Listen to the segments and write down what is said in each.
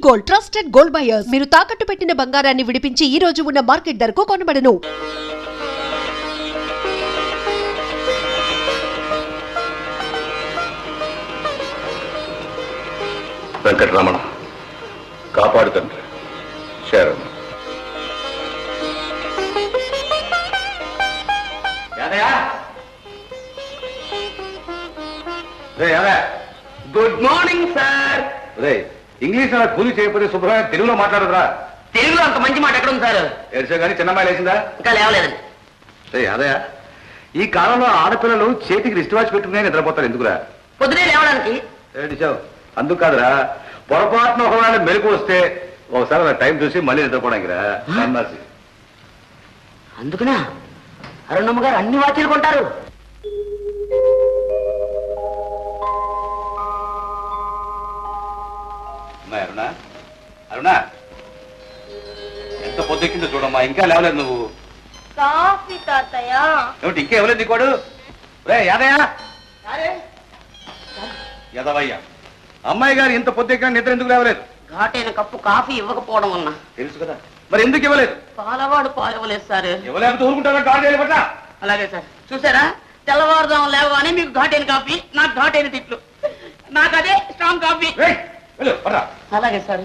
Gold, trusted gold buyers. మీరు తాకట్టు పెట్టిన బంగారాన్ని విడిపించి ఈ రోజు ఉన్న మార్కెట్ ధరకు కొనబడను. వెంకటరమణ, కాపాడు తండ్రి. శరణ్. Good morning sir. ఇంగ్లీష్ అలా కూలి చేయకపోతే శుభ్రంగా తెలుగులో మాట్లాడదురా. తెలుగులో అంత మంచి మాట ఎక్కడ ఉంది సార్? ఏడ్చా కానీ చిన్నమ్మాయి లేచిందా? ఇంకా లేవలేదండి. అదయా, ఈ కాలంలో ఆడపిల్లలు చేతికి రిస్ట్ వాచ్ పెట్టుకునే నిద్రపోతారు. ఎందుకురా? పొద్దునే లేవడానికి. ఏడిచావు? అందుకు కాదురా, పొరపాటున ఒకవేళ మెలకు వస్తే ఒకసారి అలా టైం చూసి మళ్ళీ నిద్రపోవడానికి రా. సన్నాసి. అందుకునా అరుణమ్మ గారు అన్ని వాచీలు కొంటారు. అరుణ, అరుణ, ఎంత పొద్దెక్కిందో చూడమ్మా, ఇంకా లేవలేదు నువ్వు. కాఫీ తాతయ్య. ఏమిటి ఇంకా ఇవ్వలేదు నీకోడు? రే యాదయ్య, యదవయ్య, అమ్మాయి గారు ఇంత పొద్దెక్కిన నిద్ర ఎందుకు లేవలేదు? ఘాటైన కప్పు కాఫీ ఇవ్వకపోవడం వల్ల. తెలుసు కదా, మరి ఎందుకు ఇవ్వలేదు? పాలవాడు పాలు ఇవ్వలేదు సార్. ఇవ్వలేకపోతే ఊరుకుంటారా? గాడి చేయబట్ట. అలాగే సార్. చూసారా, తెల్లవారుదాం లేవని మీకు ఘాటైన కాఫీ, నాకు ఘాటైన తిట్లు. నాకు అదే స్ట్రాంగ్ కాఫీ. అలాగే సార్.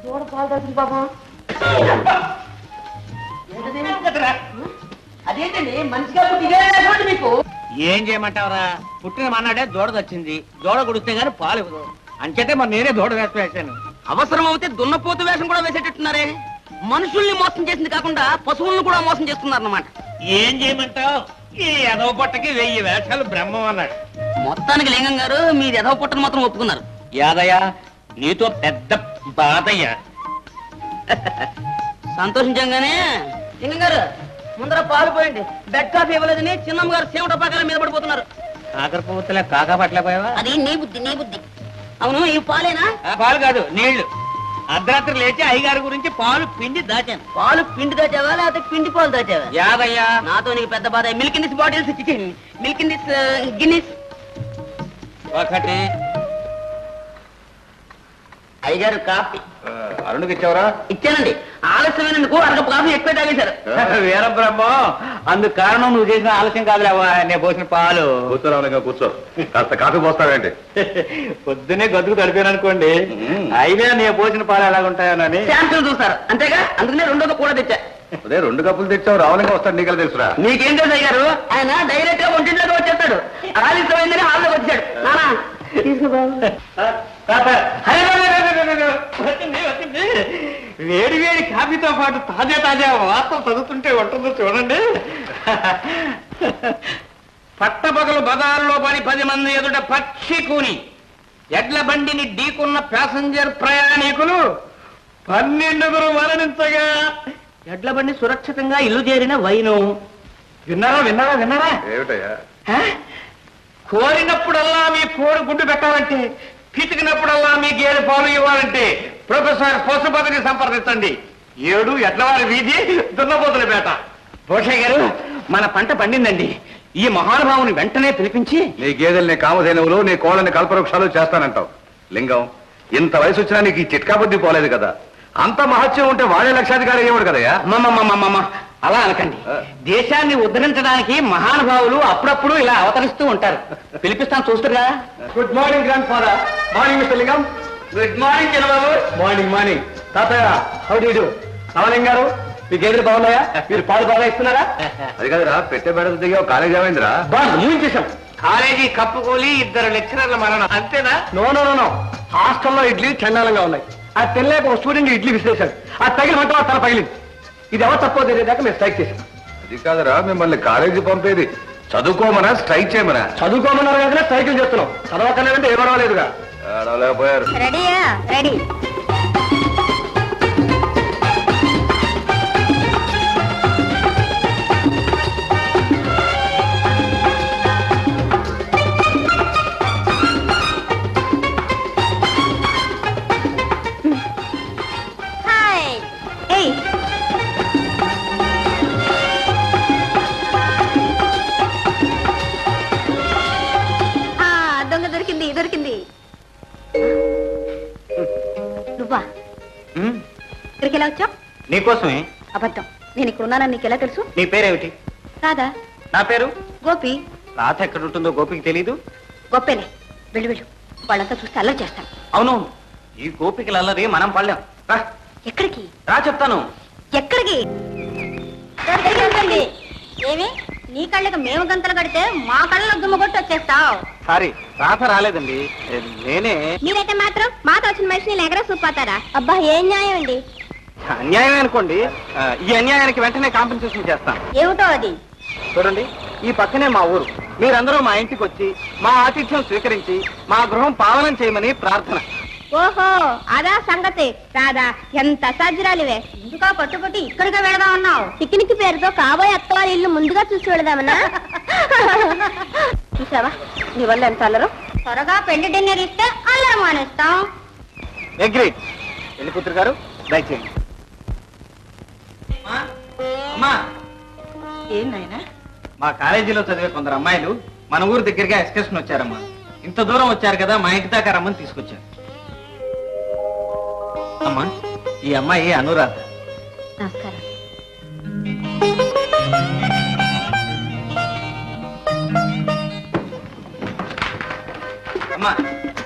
దూడ పాలు తాగింది పాపం. అదేంటండి మనిషిగా పుట్టి మీకు. ఏం చేయమంటావరా? పుట్టిన మన్నాడే దూడ వచ్చింది. దూడ గుడిస్తే గానీ పాలు ఇవ్వదు. అంచేతే మరి నేనే దూడ వేసి వేసాను. అవసరం అవుతే దున్నపోతు వేషం కూడా వేసేటట్టున్నారే. మనుషుల్ని మోసం చేసింది కాకుండా పశువులను కూడా మోసం చేస్తున్నారన్నమాట. ఏం చేయమంటావు? ఈ ఎదవ పొట్టకి 1000 వేషాలు బ్రహ్మం అన్నాడు. మొత్తానికి లింగం గారు మీరు ఎదవ పుట్టను మాత్రం ఒప్పుకున్నారు. యాదయ్య, నీతో పెద్ద బాధయ్య. సంతోషించంగానే లింగం గారు ముందర పాలు పోయండి. బెడ్ కాఫీ ఇవ్వలేదని చిన్నమ్మ గారు సేవట పాకాల మీద పడిపోతున్నారు. ఆఖరి పువ్వుతలే కాకా పట్టలేకపోయావా? అది నీ బుద్ధి, నీ బుద్ధి. అవును, ఈ పాలేనా? పాలు కాదు, నీళ్లు. అర్ధరాత్రి లేచి అయ్యగారి గురించి పాలు పిండి దాచాను. పాలు పిండి దాచావా లేకపోతే పిండి పాలు దాచావా? యాదయ్య, నాతో నీకు పెద్ద బాధ. Milk in this bottles, milk in this Guinness. ఒకటి. అయ్యగారు కాఫీ. అరుణ్కి ఇచ్చావరా? ఇచ్చానండి. ఆలస్యమైనందుకు అరగ కాఫీ ఎక్కువ తాగేశారు. వీరబ్రహ్మం, అందుకు కారణం నువ్వు చేసిన ఆలస్యం కాదులేవా, నేను పోసిన పాలు. కూర్చోరావుగా కూర్చో. కాస్త కాఫీ పోస్తావేంటి? పొద్దునే గదుకు తడిపాను అనుకోండి, అయినా నేను పోసిన పాలు ఎలాగుంటాయోనని శాంపుల్ చూస్తారు అంతేగా. అందుకనే రెండోది కూడా తెచ్చా. అదే 2 కప్పులు తెచ్చావు, రావులంగా వస్తాడు. నీకలా తెలుసురా? మీకేం తెలుసు అయ్యారు? ఆయన డైరెక్ట్ గా ఒంటింట్లోకి వచ్చేస్తాడు. ఆలస్యమైందని హాల్లోకి వచ్చాడు. నానా వేడి వేడి కాఫీతో పాటు తాజా తాజా వార్త చదువుతుంటే ఉంటుందో చూడండి. పట్టపగలు బజారులో పడి 10 మంది ఎదుట పక్షి కూని ఎడ్ల బండిని ఢీకున్న ప్యాసింజర్ ప్రయాణికులు 12 మరణించగా ఎడ్ల బండి సురక్షితంగా ఇల్లు చేరిన వైను. విన్నారా? ఏమిటయ్యా? కోరినప్పుడల్లా మీ కోడి గుడ్డు పెట్టాలంటే, పితికినప్పుడల్లా మీ గేదె పాలు ఇవ్వాలంటే ప్రొఫెసర్ పశుపతిని సంప్రదించండి. 7 ఎడ్లవారి వీధి, దున్నపోతులపేట. భూషయ్య గారు, మన పంట పండిందండి. ఈ మహానుభావుని వెంటనే పిలిపించి నీ గేదెల్ని కామధేనువులు, నీ కోళ్ళని కల్పవృక్షాలు చేస్తానంటావు. లింగం, ఇంత వయసు వచ్చినా నీకు ఈ చిట్కా బుద్ధి పోలేదు కదా? అంత మహత్యం ఉంటే వాడే లక్షాధికారి అయ్యేవాడు కదయ్యా. అలా అనకండి. దేశాన్ని ఉద్ధరించడానికి మహానుభావులు అప్పుడప్పుడు ఇలా అవతరిస్తూ ఉంటారు. పిలిపిస్తాను, చూస్తున్నా. Good morning grand father. Morning mister లింగం. గుడ్ మార్నింగ్ చిన్నబాబు. మార్నింగ్ తాతయ్య. How do you do? Ramalingam గారు, మీ గేదెలు బాగున్నాయా? మీరు పాలు బాగా ఇస్తున్నారా? అది కాదురా, పెట్టే బెడత దిగా కాలేజ్ ఏమైందిరా? ముగించేశాం. కాలేజీ కప్పుకోలి 2 లెక్చరర్ల మరణం, అంతేనా? నో. హాస్టల్లో ఇడ్లీ చండాలంగా ఉన్నాయి. ఆ తెల్లేక ఒక స్టూడెంట్ ఇడ్లీ విసిరేశాడు. ఆ తగిలి మంట తల పగిలింది. ఇది ఎవరు తక్కువ తెలియదాకా మేము స్ట్రైక్ చేశాం. అది కాదురా, మిమ్మల్ని కాలేజీ పంపేది చదువుకోమనా స్ట్రైక్ చేయమనా? చదువుకోమన్నారు కదా స్ట్రైకులు చేస్తున్నాం. చదవకలేదంటే ఏ గొడవలేదుగా. పోయారు. రెడీయా? రెడీ. రెడీ. దొంగ దొరికింది దొరికింది. నువ్వా ఇక్కడికి ఎలా వచ్చావు? నీకోసమే. అబద్ధం. నేను ఇక్కడ ఉన్నానని నీకు ఎలా తెలుసు? నీ పేరేమిటి? రాదా? నా పేరు గోపి. రాత ఎక్కడ ఉంటుందో గోపికి తెలీదు. గొప్పేలే, వెళ్ళు వెళ్ళు. వాళ్ళంతా చూస్తే అల్లరి చేస్తాను. అవునవును, ఈ గోపికలు అల్లరి మనం పడలేం. రా ఎక్కడికి? రా చెప్తాను. ఎక్కడికి? ఏమి నీ కళ్ళకి మేము గంతలు కడితే మా కళ్ళలో దుమ్మ కొట్టి వచ్చేస్తావు. సారీ, రాత రాలేదండి, నేనే. మీరైతే మాత్రం మాతో వచ్చిన మనిషిని ఎగర చూపాతారా? అబ్బా ఏం న్యాయం అండి. అన్యాయం అనుకోండి, ఈ అన్యాయానికి వెంటనే కాంపెన్సేషన్ చేస్తాను. ఏమిటో అది? చూడండి, ఈ పక్కనే మా ఊరు. మీరందరూ మా ఇంటికి వచ్చి మా ఆతిథ్యం స్వీకరించి మా గృహం పావనం చేయమని ప్రార్థన. ఓహో అదా సంగతి. రాదా, ఎంత అసాధ్యురాలివే. ఎందుకా పట్టుబట్టి ఇక్కడికే వెళదా ఉన్నావు? పిక్నిక్ పేరుతో కాబోయే అత్తవారి ఇల్లు ముందుగా చూసి వెళదామన్నా? చూసావా నీ వల్ల ఎంత అల్లరు. త్వరగా పెళ్లి డిన్నర్ ఇస్తే అల్లరి మానేస్తాం. అగ్రీడ్. పెళ్లి కూతురు గారు దయచేయండి. అమ్మా, ఏం నాయనా? మా కాలేజీలో చదివే కొందరు అమ్మాయిలు మన ఊరు దగ్గరగా ఎక్స్కర్షన్ వచ్చారమ్మా. ఇంత దూరం వచ్చారు కదా, మా ఇంటి దాకా రమ్మని తీసుకొచ్చారు. అమ్మా, ఈ అమ్మాయి అనురాధ. నమస్కారం. అమ్మా,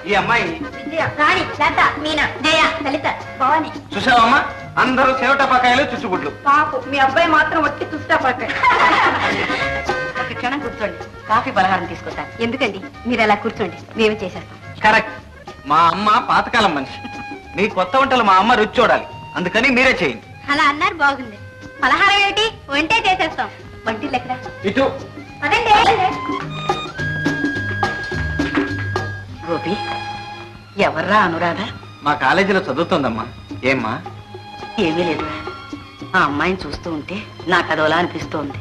ఈ అమ్మాయి విజయ, రాణి, లత, మీనా, జయ, లలిత, భవాని. చూసావమ్మా, అందరూ సేవటపాకాయలు చుచ్చుబుడ్లు. పాపు మీ అబ్బాయి మాత్రం వచ్చి చూస్తా పడతాడు. ఒక క్షణం కూర్చోండి, కాఫీ పలహారం తీసుకొస్తాను. ఎందుకండి మీరు అలా కూర్చోండి, మేమే చేసేస్తాం. కరెక్ట్. మా అమ్మ పాతకాలం మనిషి. మీ కొత్త వంటలు మా అమ్మ రుచి చూడాలి, అందుకని మీరే చేయండి. అలా అన్నారు బాగుంది. పలహారం ఏమిటి? వంటే చేసేస్తాం. వంటిల్లు ఎక్కడ? ఇటు. అదండి. గోపి, ఎవర్రా అనురాధ? మా కాలేజీలో చదువుతుందమ్మా. ఏమ్మా? ఏమీ లేదు. ఆ అమ్మాయిని చూస్తూ ఉంటే నాకు అదోలా అనిపిస్తోంది.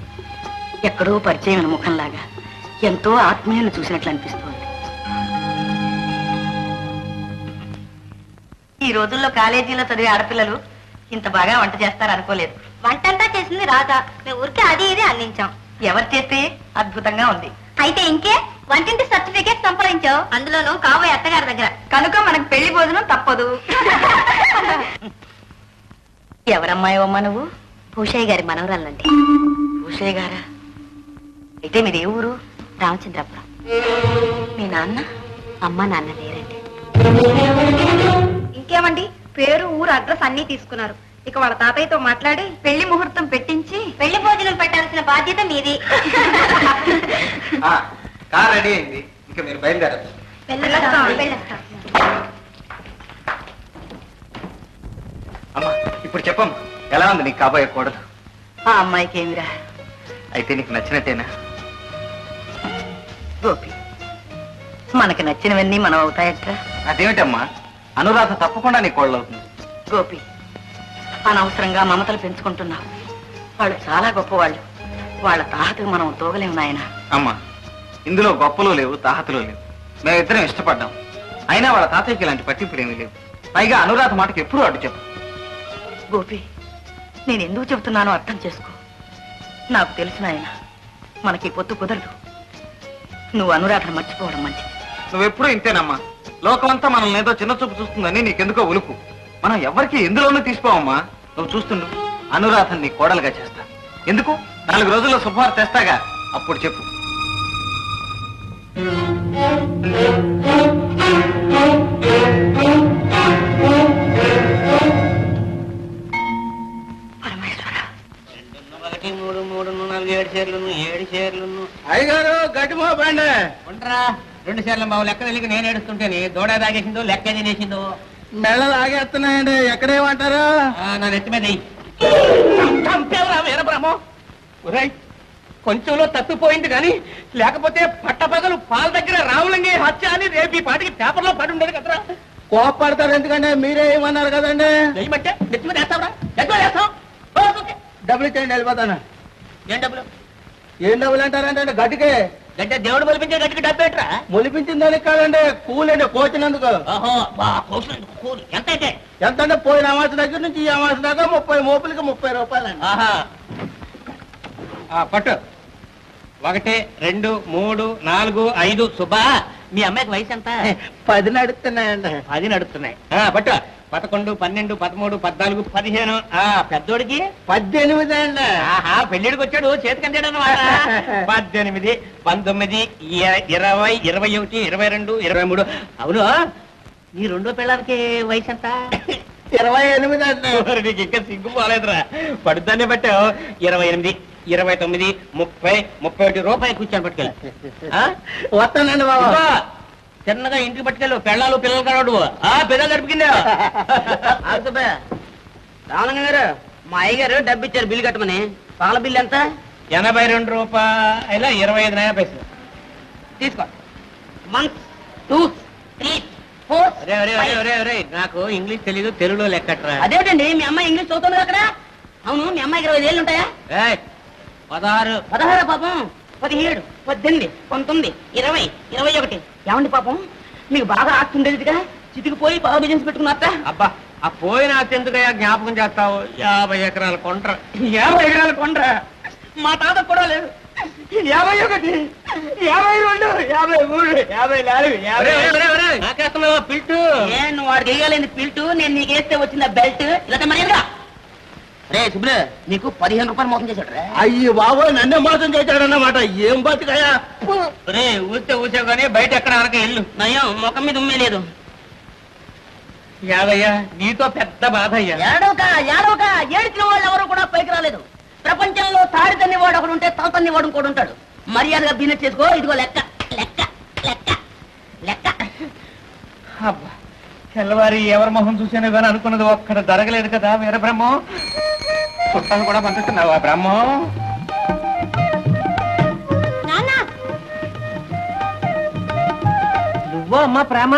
ఎక్కడో పరిచయమైన ముఖంలాగా, ఎంతో ఆత్మీయులను చూసినట్లు అనిపిస్తోంది. ఈ రోజుల్లో కాలేజీలో చదివే ఆడపిల్లలు ఇంత బాగా వంట చేస్తారు అనుకోలేదు. వంటంతా చేసింది రాధా. మేము ఊరికే అది ఇది అందించాం. ఎవరు చేస్తే అద్భుతంగా ఉంది. అయితే ఇంకే వంటింటి సర్టిఫికేట్ సంపాదించావు, అందులోనూ కాబోయే అత్తగారి దగ్గర. కనుక మనకు పెళ్లి భోజనం తప్పదు. ఎవరమ్మాయమ్మా నువ్వు? భూషయ్య గారి మనవరాలండి. భూషయ్య గారా? అయితే మీది ఏ ఊరు? రామచంద్రపురం. మీ నాన్న? అమ్మ నాన్న లేరండి. ఇంకేమండి, పేరు ఊరు అడ్రస్ అన్ని తీసుకున్నారు. ఇక వాళ్ళ తాతయ్యతో మాట్లాడి పెళ్లి ముహూర్తం పెట్టించి పెళ్లి భోజనం పెట్టాల్సిన బాధ్యత మీది. కార్ రెడీ అయింది, ఇంకా మీరు బయలుదేరచ్చు. వెళ్ళొస్తాం. అమ్మా, ఇప్పుడు చెప్పమ్మా, ఎలా ఉంది నీకు కాబోయే కోడలు? ఆ అమ్మాయికి ఏమిరా? అయితే నీకు నచ్చినట్టేనా? గోపి, మనకి నచ్చినవన్నీ మనం అవుతాయట్రా? అదేమిటమ్మా, అనురాధ తప్పకుండా నీ కోడలు అవుతుంది. గోపి, అనవసరంగా మమతలు పెంచుకుంటున్నావు. వాళ్ళు చాలా గొప్పవాళ్ళు. వాళ్ళ తాహతకు మనం తోగలేము నాయన. అమ్మా, ఇందులో గొప్పలు లేవు, తాహతులు లేవు. మేమిద్దరం ఇష్టపడ్డాం. అయినా వాళ్ళ తాతయ్యకి ఇలాంటి పట్టింపులు ఏమీ లేవు. పైగా అనురాధ మాటకి ఎప్పుడూ అడ్డు చెప్పు. గోపి, నేను ఎందుకు చెబుతున్నానో అర్థం చేసుకో. నాకు తెలుసు నాయన, మనకి పొత్తు కుదరదు. నువ్వు అనురాధను మర్చిపోవడం మంచిది. నువ్వెప్పుడూ ఇంతేనమ్మా. లోకమంతా మనల్ని ఏదో చిన్న చూపు చూస్తుందని నీకెందుకో ఉలుకు. మనం ఎవరికి ఎందులోనూ తీసుకోవమ్మా. నువ్వు చూస్తుండు, అనురాధని నీ కోడలుగా చేస్తా. ఎందుకు? 4 రోజుల్లో శుభవార్త తెస్తాగా, అప్పుడు చెప్పు. పరమేశ్వర, 1 3 3 4 7 చీరలు 7 చీరలు. అయ్యగారు గట్టి మోపండి. ఉండరా 2 చీరల బాబు లెక్క తెలియక నేను ఏడుస్తుంటేనే దూడ తాగేసిందో లెక్క తినేసిందో. మెళ్ళ లాగేస్తున్నాయండి, ఎక్కడేమంటారు? నా నెత్తి మీద వీరబ్రహ్మం. కొంచెంలో తప్పిపోయింది కానీ లేకపోతే పట్టపగలు పాల దగ్గర రావులంగి హత్య అని రేపు ఈ పాటికి పేపర్లో పడి ఉండేది కదరా. కోపడతారు ఎందుకంటే మీరే ఏమన్నారు కదండి. నెయ్యమంటే నెత్తి మీద వేస్తావురా? నెత్తి వేస్తాం. డబ్బులు ఇచ్చేయండి, వెళ్ళిపోతాను. ఏం డబ్బులు? ఏం డబ్బులు అంటారంటే గట్టికే అంటే దేవుడు మొలిపించే గట్టికి డబ్బేట్రా? మొలిపించిన దానికి కాదండి, కూలండి కోచినందుకు. ఓహో బా కోసినందుకు కూలి ఎంత అయితే? ఎంత అంటే పోయిన అమాస దగ్గర నుంచి ఈ అమాస దాకా 30 మోపులకి 30 రూపాయలండి. ఆహా పట్టు 1 2 3 4 5 సుబ్బా మీ అమ్మాయికి వయసు ఎంత? 10 నడుస్తున్నాయండి. 10 నడుస్తున్నాయి. పట్టు 11 12 13 14 15. పెద్దోడికి 18 అండి. ఆహా పెళ్లిడికి వచ్చాడు చేతికంటాడు అన్నమాట. 18 19 20 21 22 23. అవును నీ రెండో పిల్లలకి వయసు ఎంత? 28 అండి. నీకు ఇంకా సిగ్గు పోలేదురా, పడుతానే పట్టావు. 28 29 30 31 రూపాయలు కూర్చొని పట్టుకెళ్ళి వస్తానండి బాబు. చిన్నగా ఇంటికి పట్టుకెళ్ళు, పెళ్ళాలు పిల్లలు కలవడు. పిల్లలు గడిపికిందా రామలింగ గారు, మా అయ్యగారు డబ్బు ఇచ్చారు బిల్లు కట్టమని. పాల బిల్లు ఎంత? 82 రూపాయల 25 పైసలు. తీసుకో. 1 2 3 4. నాకు ఇంగ్లీష్ తెలీదు, తెలుగులో లెక్కట్రా. అదేంటండి మీ అమ్మాయి ఇంగ్లీష్ చదువుతుంది అక్కడ? అవును మీ అమ్మాయికి 25 ఏళ్ళు ఉంటాయా? 16 16 పాపం. 17 18 19 20 21. ఏమండి పాపం మీకు బాగా ఆస్తి ఉండేదిగా, చితికిపోయి బాగా బిజినెస్ పెట్టుకున్నారట. అబ్బా ఆ పోయిన ఎందుకయ్యా జ్ఞాపకం చేస్తావు? 50 ఎకరాల కొండ్ర. 50 ఎకరాల కొండ్ర మా తాత కూడా లేదు. 51 52 53 54 నాకేస్తున్నావా పిల్టు? నువ్వు వాడికి వేయగలేని పిల్టు, నేను నీకు వేస్తే వచ్చిన బెల్ట్. ఇలా మర్యాదగా రే సుబ్బులు, నీకు 15 రూపాయలు మోసం చేశాడు రా. అయ్యి బాబు నన్నే మోసం చేశాడన్నమాట. ఏం బతుకయా? రే ఊస్తే ఊసావు కానీ బయట ఎక్కడ అనక ఇల్లు నయం ముఖం మీద ఉమ్మే లేదు. యాదయ్యా నీతో పెద్ద బాధ అయ్యా. ఏడవక ఏడిచిన వాళ్ళు ఎవరు కూడా పైకి రాలేదు. ప్రపంచంలో తాడి తన్ని వాడు ఒకడు ఉంటే తల తన్ని వాడు ఇంకోటి ఉంటాడు. మర్యాదగా బిజినెస్ చేసుకో. ఇదిగో లెక్క లెక్క లెక్క లెక్క. అబ్బా తెల్లవారి ఎవరి మొహం చూసాను కానీ అనుకున్నది ఒక్కడ జరగలేదు కదా వీర బ్రహ్మం. చుట్టాలు కూడా పంపిస్తున్నావా బ్రహ్మం? నువ్వో అమ్మా ప్రేమ,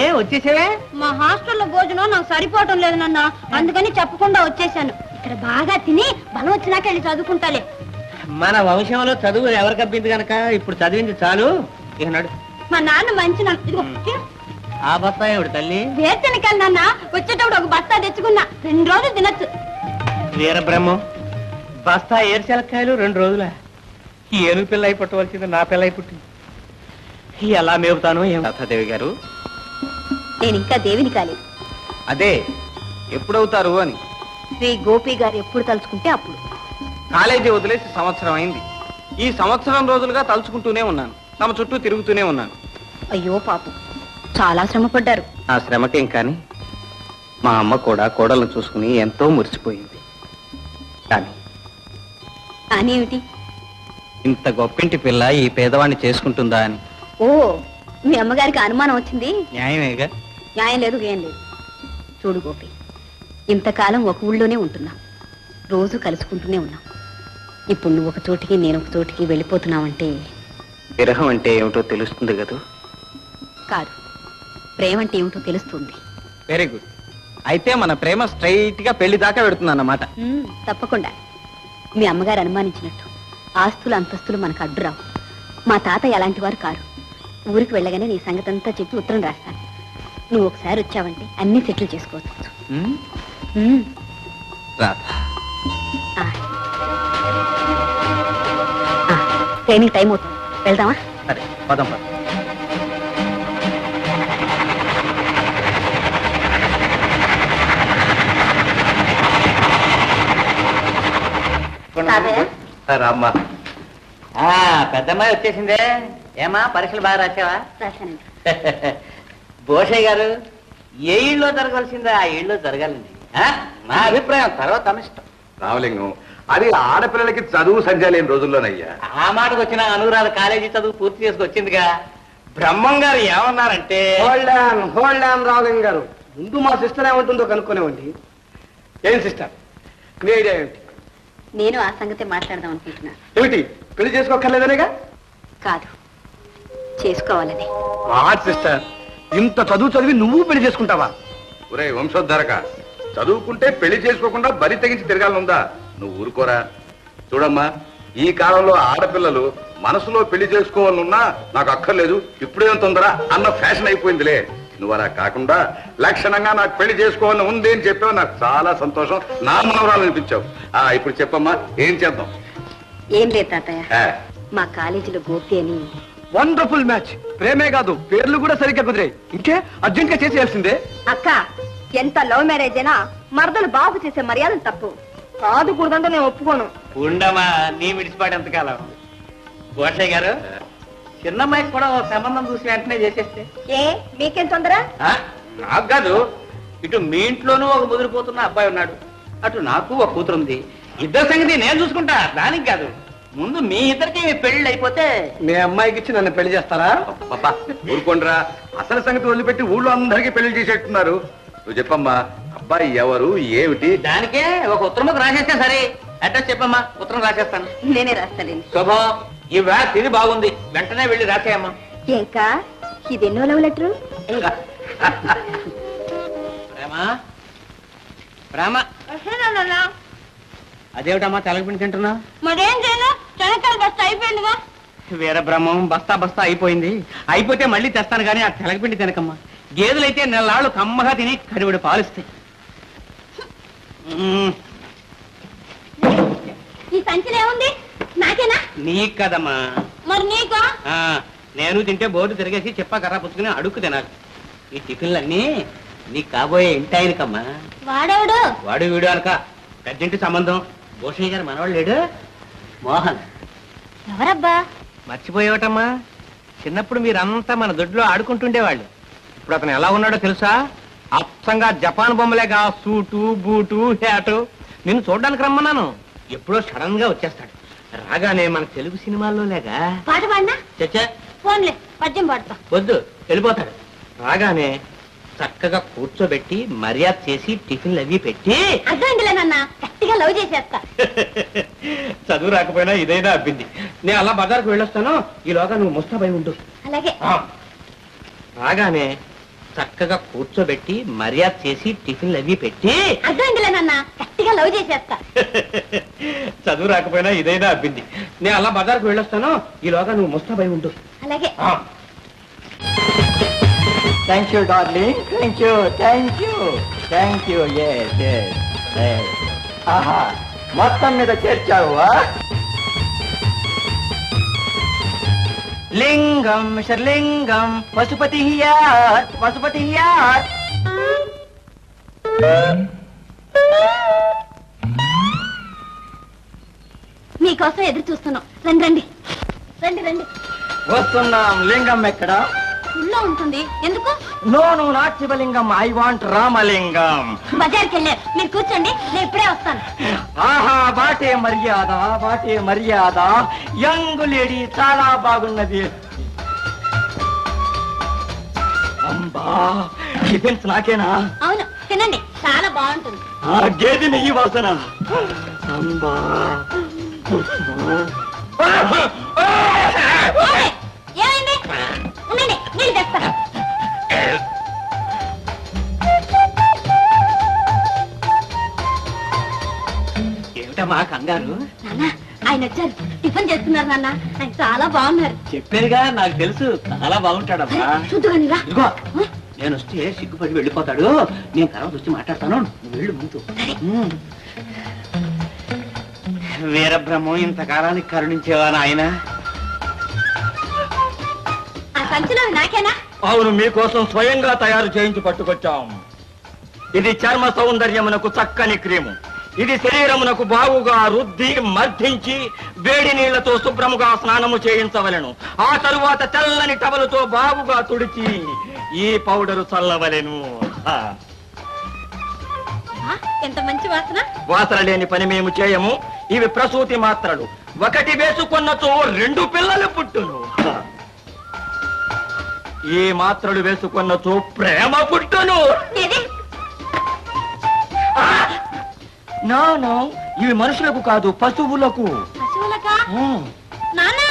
ఏ వచ్చేసావే? మా హాస్టల్లో భోజనం నాకు సరిపోవటం లేదు నాన్న, అందుకని చెప్పకుండా వచ్చేసాను. ఇక్కడ బాగా తిని బలం వచ్చినాక వెళ్ళి చదువుకుంటాలే. మన వంశంలో చదువు ఎవరు కప్పింది కనుక ఇప్పుడు చదివింది చాలు. ఇక నడు. మా నాన్న మంచి ఆ బస్తా ఏమిటి తల్లి? వేరుశనకాయలు నాన్న, వచ్చేటప్పుడు ఒక బస్తా తెచ్చుకున్నా, 2 రోజులు తినచ్చు. వీరబ్రహ్మం బస్తా ఏరుశెలక్కాయలు 2 రోజుల? ఏనుగు పిల్ల అయి పుట్టవలసింది నా పిల్ల అయి పుట్టింది. ఎలా మేపుతాను ఏం? లతాదేవి గారు, నేను ఇంకా దేవిని కాలేదు. అదే ఎప్పుడవుతారు అని. శ్రీ గోపి గారు ఎప్పుడు తలుచుకుంటే అప్పుడు. కాలేజీ వదిలేసి సంవత్సరం అయింది. ఈ సంవత్సరం రోజులుగా తలుచుకుంటూనే ఉన్నాను, తమ చుట్టూ తిరుగుతూనే ఉన్నాను. అయ్యో పాపం, చాలా శ్రమ పడ్డారు. ఆ శ్రమకేం కానీ మా అమ్మ కూడా కోడలను చూసుకుని ఎంతో మురిసిపోయింది. కానీ ఏమిటి? ఇంత గొప్పింటి పిల్ల ఈ పేదవాణ్ణి చేసుకుంటుందా అని. ఓ, మీ అమ్మగారికి అనుమానం వచ్చింది. న్యాయమేగా? న్యాయం లేదు, ఏం లేదు. చూడు గోపి, ఇంతకాలం ఒక ఊళ్ళోనే ఉంటున్నాం, రోజు కలుసుకుంటూనే ఉన్నాం. ఇప్పుడు నువ్వు ఒక చోటికి నేను ఒక చోటికి వెళ్ళిపోతున్నావంటే విరహం అంటే ఏమిటో తెలుస్తుంది కదూ? కాదు, ప్రేమ అంటే ఏమిటో తెలుస్తుంది. Very good. అయితే మన ప్రేమ స్ట్రైట్ గా పెళ్లి దాకా పెడుతుందన్నమాట. తప్పకుండా. మీ అమ్మగారు అనుమానించినట్టు ఆస్తులు అంతస్తులు మనకు అడ్డురావు. మా తాత ఎలాంటి వారు కారు. ఊరికి వెళ్ళగానే నీ సంగతి అంతా చెప్పి ఉత్తరం రాస్తాను. నువ్వు ఒకసారి వచ్చావంటే అన్ని సెటిల్ చేసుకోవచ్చు. ట్రైనింగ్ టైం అవుతుంది, వెళ్దామా? సరే పదం పద. రామ్మా. పెద్దమ్మాయి వచ్చేసిందే. ఏమా పరీక్షలు బాగా రాసావా? రాశానండి. భోషయ్య గారు, ఏ ఇళ్ళలో జరగాల్సిందో ఆ ఇళ్ళలో జరగాలండి. నా అభిప్రాయం, తర్వాత తమిష్టం. రామలింగం, అది ఆడపిల్లలకి చదువు సంధ్య లేని రోజుల్లోనయ్యా. ఆ మాటకు వచ్చిన అనురాధ కాలేజీ చదువు పూర్తి చేసుకొచ్చిందిగా. బ్రహ్మం గారు ఏమన్నారంటే, హోల్డ్ ఆన్ రామలింగం గారు, ముందు మా సిస్టర్ ఏమంటుందో కనుక్కునేవండి. ఏం సిస్టర్, మీ ఐడియా ఏమిటి? నేను ఆ సంగతి మాట్లాడదాం అనుకుంటున్నాను. ఏమిటి, పెళ్లి చేసుకోక్కర్లేదనేగా? కాదు, చేసుకోవాలని. సిస్టర్, ఇంత చదువు చదివి నువ్వు పెళ్లి చేసుకుంటావా? ఒరే వంశోద్ధరక, చదువుకుంటే పెళ్లి చేసుకోకుండా బరి తెగించి తిరగాలనుందా? నువ్వు ఊరుకోరా. చూడమ్మా, ఈ కాలంలో ఆడపిల్లలు మనసులో పెళ్లి చేసుకోవాలనున్నా నాకు అక్కర్లేదు, ఇప్పుడేం తొందర అన్న ఫ్యాషన్ అయిపోయిందిలే. నువ్వు అలా కాకుండా లక్షణంగా నాకు పెళ్లి చేసుకోవాలని ఉంది అని చెప్పావు. నాకు చాలా సంతోషం. నా మనవరాలు అనిపించావు. ఇప్పుడు చెప్పమ్మా, ఏం చేద్దాం? ఏం లేదు తాతయ్య, మా కాలేజీలో గోపి అని. Wonderful match. ప్రేమే కాదు, పేర్లు కూడా సరిగ్గా కుదిరాయి. ఇంకే అర్జెంట్ గా చేసేయాల్సిందే. అక్క, ఎంత లవ్ మ్యారేజ్ అయినా మరదలు బాబు చేసే మర్యాదలు తప్పు కాదు. కూడదంటే నేను ఒప్పుకోను. ఉండమా, నీ విడిచిపాటు ఎంతకాలం. గోషయ్య గారు, చిన్నమ్మాయికి కూడా ఓ సంబంధం చూసి వెంటనే చేసేస్తే. ఏ మీకేం తొందర? నాకు కాదు, ఇటు మీ ఇంట్లోనూ ఒక ముదిరిపోతున్న అబ్బాయి ఉన్నాడు, అటు నాకు ఒక కూతురు ఉంది. ఇద్దరు సంగతి నేను చూసుకుంటా, దానికి కాదు. ముందు మీ ఇద్దరికి పెళ్లి అయిపోతే మీ అమ్మాయికి ఇచ్చి నన్ను పెళ్లి చేస్తారా? ఊరుకోండిరా, అసలు సంగతి వదిలిపెట్టి ఊళ్ళో అందరికీ పెళ్లి చేసేట్టున్నారు. నువ్వు చెప్పమ్మా, అబ్బాయి ఎవరు, ఏమిటి? దానికే ఒక ఉత్తరం రాసేస్తే సరే. అడ్రస్ చెప్పమ్మా, ఉత్తరం రాసేస్తాను. నేనే రాస్తానండి. శుభం, ఈ వేళ తిది బాగుంది, వెంటనే వెళ్ళి రాసేయమ్మా. ఇంకా ఇదెన్నో లవ్ లెటరు? ప్రేమ ప్రేమ, అదేమిటమ్మా తెలగపిండి తింటున్నా? మరేం చేయను, చెనక్కాయలు బస్తా అయిపోయిందిగా. వీరబ్రహ్మం, బస్తా బస్తా అయిపోయింది. అయిపోతే మళ్ళీ తెస్తాను కానీ ఆ తెలగపిండి తినకమ్మా. గేదెలైతే నెలలాళ్ళు కమ్మగా తిని కడివిడి పాలిస్తాయి. ఈ సంచిలో ఏముంది? నాకేనా? నీకు కదమ్మా. మరి నీకా? నేను తింటే బోర్డు తిరిగేసి చెప్పా కర్ర పుచ్చుకుని అడుక్కు తినాలి. ఈ టిఫిన్లన్నీ నీకు కాబోయే ఇంటి ఆయనకమ్మా. వాడేవాడు? వాడు వీడు అనక పెద్దింటి సంబంధం. భూషయ్య గారు మనవాడు లేడు, మోహన్. ఎవరబ్బా? మర్చిపోయేవటమ్మా, చిన్నప్పుడు మీరంతా మన దొడ్లో ఆడుకుంటుండేవాళ్ళు. ఇప్పుడు అతను ఎలా ఉన్నాడో తెలుసా? అప్సంగా జపాన్ బొమ్మలేగా, సూటు బూటు హ్యాటు. నిన్ను చూడడానికి రమ్మన్నాను, ఎప్పుడో సడన్ గా వచ్చేస్తాడు. రాగానే మన తెలుగు సినిమాల్లో లేగా పాట పాడినా? చచ్చా ఫోన్లే, పద్యం పాడతా. వద్దు, వెళ్ళిపోతాడు. రాగానే చక్కగా కూర్చోబెట్టి మర్యాద చేసి టిఫిన్లు అవి పెట్టి. అర్థమైందిలే నాన్న, గట్టిగా లవ్ చేసేస్తా. చదువు రాకపోయినా ఇదైనా అబ్బింది. నేను అలా బజార్కు వెళ్ళొస్తాను, ఈలోగా నువ్వు ముస్తాబై ఉండు. అలాగే. రాగానే చక్కగా కూర్చోబెట్టి మర్యాద చేసి టిఫిన్లు అవి పెట్టి. అర్థమైందిలే నాన్న, గట్టిగా లవ్ చేసేస్తా. చదువు రాకపోయినా ఇదైనా అబ్బింది. నేను అలా బజార్కు వెళ్ళొస్తాను, ఈలోగా నువ్వు ముస్తాబై ఉండు. అలాగే. Thank you darling, thank you, thank you, thank you. ఆహా, మొత్తం మీద చేర్చావా? లింగం మిస్టర్ లింగం, పశుపతి హియార్, పశుపతి హియార్. మీకోసం ఎదురు చూస్తున్నాం. రండి రండి రండి రండి. వస్తున్నాం. లింగం ఎక్కడ? ఊళ్ళో ఉంటుంది. ఎందుకు? నో నో, నాట్ శివలింగం, ఐ వాంట్ రామలింగం. బజార్కి వెళ్ళారు, మీరు కూర్చోండి, నేను ఇప్పుడే వస్తాను. ఆహా, వాటే మర్యాద, వాటే మర్యాద. యంగ్ లేడీ చాలా బాగున్నది. అంబా, టిఫిన్స్ నాకేనా? అవును, తినండి, చాలా బాగుంటుంది. ఆ గేదె నెయ్యి వాసన. అంబా. ఏమైంది? ఉండండి, నీళ్ళు తెస్తా. ఏమిటమ్మా కంగారు? నాన్న, ఆయన వచ్చారు, టిఫిన్ చేస్తున్నారు. నాన్న, ఆయన చాలా బాగున్నారు. చెప్పారుగా, నాకు తెలుసు, చాలా బాగుంటాడమ్మా. చూద్దుగాని రా. ఇదిగో, నేను వస్తే సిగ్గుపడి వెళ్ళిపోతాడు. నేను తర్వాత వచ్చి మాట్లాడతాను, నువ్వు వెళ్ళు ముందు. వీరబ్రహ్మం, ఇంతకాలానికి కరుణించేవా నాయన? ఆ సంచిలో నాకేనా? అవును, మీకోసం స్వయంగా తయారు చేయించి పట్టుకొచ్చాం. ఇది చర్మ సౌందర్యమునకు చక్కని క్రీము. ఇది శరీరమునకు బాగుగా రుద్ది మర్ధించి వేడి నీళ్లతో శుభ్రముగా స్నానము చేయించవలెను. ఆ తరువాత తెల్లని టవలుతో బాగుగా తుడిచి ఈ పౌడరు చల్లవలెను. ఎంత మంచి వాసన. వాసన లేని పని మేము చేయము. ఇవి ప్రసూతి మాత్రలు. ఒకటి వేసుకున్నచో 2 పిల్లలు పుట్టును. ఈ మాత్రలు వేసుకున్నచో ప్రేమ పుట్టును. నో, ఇవి మనుషులకు కాదు, పశువులకు. పశువులకా? నాన్నా,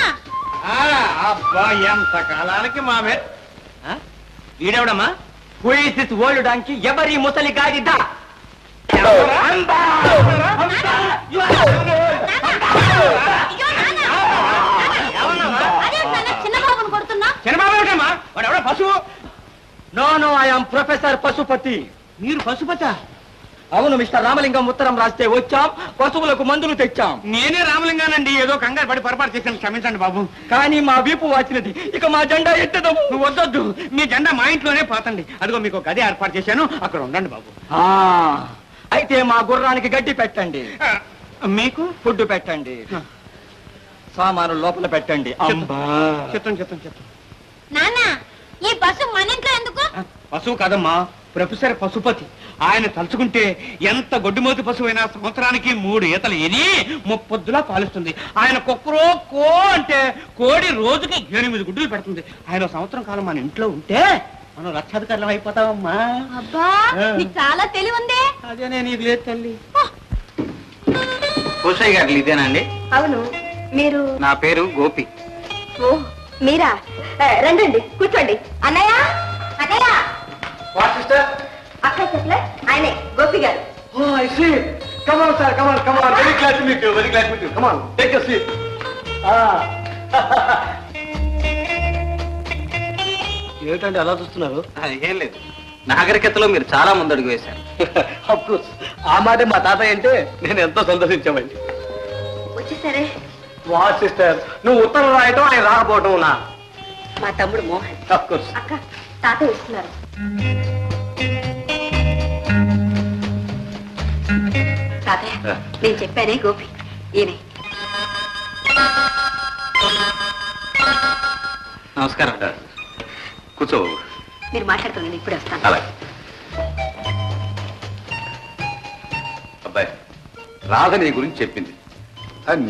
అబ్బా, ఎంత కాలానికి మామే. ఈడెవడమ్మా? ఓల్డ్ డాంకి, ఎవరి ముసలి గాడిద? No I'm professor Pashupati. మీరు పశుపత? అవును మిస్టర్ రామలింగం, ఉత్తరం రాస్తే వచ్చాం, పశువులకు మందులు తెచ్చాం. నేనే రామలింగానండి, ఏదో కంగారు పడి పొరపాటు చేశాను, క్షమించండి బాబు. కానీ మా వీపు వాచినది, ఇక మా జెండా ఎత్తదము. నువ్వు వద్దొద్దు, మీ జెండా మా ఇంట్లోనే పోతండి. అదిగో మీకు ఒక గది ఏర్పాటు చేశాను, అక్కడ ఉండండి బాబు. అయితే మా గుర్రానికి గడ్డి పెట్టండి, మీకు ఫుడ్ పెట్టండి, సామాను లోపల పెట్టండి. చిత్తం నాన్న, ఈ బస్సు మన ఇంట్లో ఎందుకు? పశువు కాదమ్మా, ప్రొఫెసర్ పశుపతి. ఆయన తలుచుకుంటే ఎంత గొడ్డుమోతి పశువు అయినా సంవత్సరానికి 3 ఈతలు ఎని 30 పొద్దులా పాలిస్తుంది. ఆయన కుక్కరో కో అంటే కోడి రోజుకి 8 గుడ్డులు పెడుతుంది. ఆయన సంవత్సరం కాలం మన ఇంట్లో ఉంటే మనం రక్షాధికారులం అయిపోతామమ్మా. అబ్బా, నీకు చాలా తెలివి ఉంది. అదేనే నీకు లేదు తల్లి. కోసయ్య గారు ఇదేనండి? అవును, మీరు? నా పేరు గోపి. ఓ, మీరా? రండి, కూర్చోండి. అన్నయ్య, అన్నయ్య. అక్క చెప్పలే, ఆయనే గోపి గారు. ఏమిటండి అలా చూస్తున్నారు? ఏం లేదు, నాగరికతలో మీరు చాలా ముందడుగు వేశారు. అఫ్కోర్స్, ఆ మాట మా తాతయ్య అంటే నేను ఎంతో సంతోషించామండి. వచ్చేసరే. వా సిస్టర్, నువ్వు ఉత్తరం రాయటం ఆయన రాకపోవటం నా. మా తమ్ముడు మోహన్. అఫ్కోర్స్. అక్క, తాతయ్య ఇస్తున్నారు. తాతయ్య, నేను చెప్పానే గోపి, ఈయనే. నమస్కారం. కూర్చో. మీరు మాట్లాడుతున్నాను, ఇప్పుడు వస్తాను. అలాగే. అబ్బాయి, రాధ నీ గురించి చెప్పింది.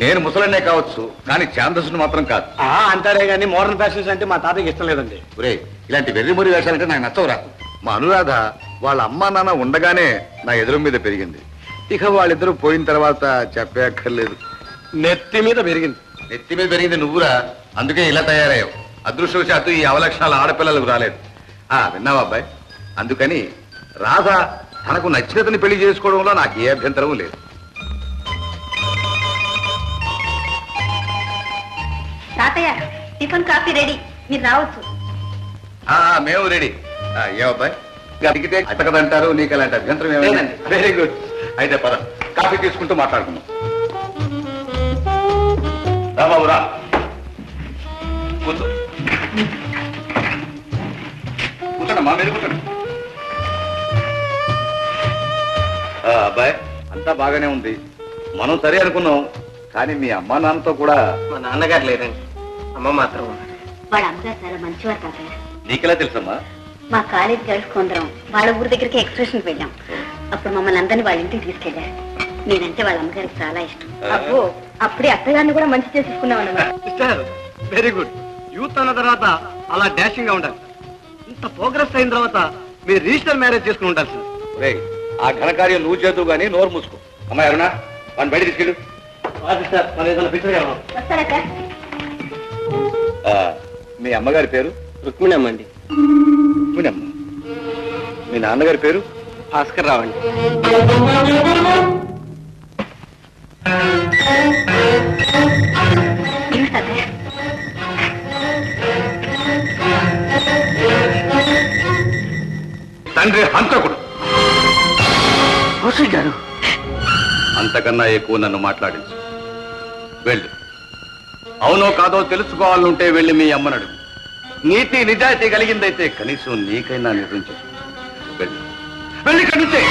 నేను ముసలనే కావచ్చు, కానీ ఛాందస్సును మాత్రం కాదు. అంటారే కానీ మోడర్న్ ఫ్యాషన్స్ అంటే మా తాతయ్యకి ఇష్టం లేదండి. ఒరే, ఇలాంటి వెర్రిమొరి వేషాలంటే నాకు నచ్చవురా. మా అనురాధ వాళ్ళ అమ్మా నాన్న ఉండగానే నా ఎదురు మీద పెరిగింది. ఇక వాళ్ళిద్దరూ పోయిన తర్వాత చెప్పక్కర్లేదు. నెత్తి మీద పెరిగింది. నెత్తి మీద పెరిగింది నువ్వురా, అందుకే ఇలా తయారయ్యావు. అదృష్టవశాత్తు ఈ అవలక్షణాలు ఆడపిల్లలకు రాలేదు. విన్నావా అబ్బాయి? అందుకని రాధ తనకు నచ్చినతని పెళ్లి చేసుకోవడంలో నాకు ఏ అభ్యంతరము లేదు. తాతయ్య, టిఫిన్ కాఫీ రెడీ, మీరు రావచ్చు. మేము రెడీ. ఏమబ్బాయి, అడిగితే అట్టకదంటారు, నీకు అలాంటి అభ్యంతరం ఏమైనా? Very good. అయితే పద, కాఫీ తీసుకుంటూ మాట్లాడుకుందాం. రా బాబు, రా కూర్చో. కూర్చోండమ్మా, మీరు కూర్చోండి. అబ్బాయి, అంతా బాగానే ఉంది, మనం సరే అనుకున్నాం. కానీ మీ అమ్మా నాన్నతో కూడా. మా నాన్నగారు లేరండి, అమ్మ మాత్రం. వాళ్ళ అమ్మగారు చాలా మంచివారు తాతయ్య. నీకెలా తెలుసమ్మా? మా కాలేజీ గర్ల్స్ కొందరం వాళ్ళ ఊరి దగ్గరికి ఎక్స్కర్షన్కి వెళ్ళాం. అప్పుడు మమ్మల్ని అందరినీ వాళ్ళ ఇంటికి తీసుకెళ్లారు. నేనంటే వాళ్ళ అమ్మగారికి చాలా ఇష్టం. అబ్బో, అప్పుడే అత్తగారిని కూడా మంచి చేసుకున్నాం అన్నమాట. Very good. యూత్ అన్న తర్వాత అలా డాషింగ్ గా ఉండాలి. ఇంత ప్రోగ్రెస్ అయిన తర్వాత మీరు రిజిస్టర్ మ్యారేజ్ చేసుకుని ఉండాలి సార్. ఆ ఘనకార్యం నువ్వు చేద్దు కానీ నోరు మూసుకో. అమ్మాయి అరుణ, వాడిని బయట తీసుకెళ్ళు. వస్తారక్క. మీ అమ్మగారి పేరు? రుక్మిణమ్మ అండి. రుక్మిణమ్మ. మీ నాన్నగారి పేరు? భాస్కర్ రావు అండి. తాతయ్య, తండ్రి హంతకుడు. గారు, అంతకన్నా ఎక్కువ నన్ను మాట్లాడించు. వెళ్ళు. అవునో కాదో తెలుసుకోవాలంటే వెళ్ళి మీ అమ్మనడు. నీతి నిజాయితీ కలిగిందైతే కనీసం నీకైనా నిర్ణయించు. వెళ్ళు, వెళ్ళి కనిచే.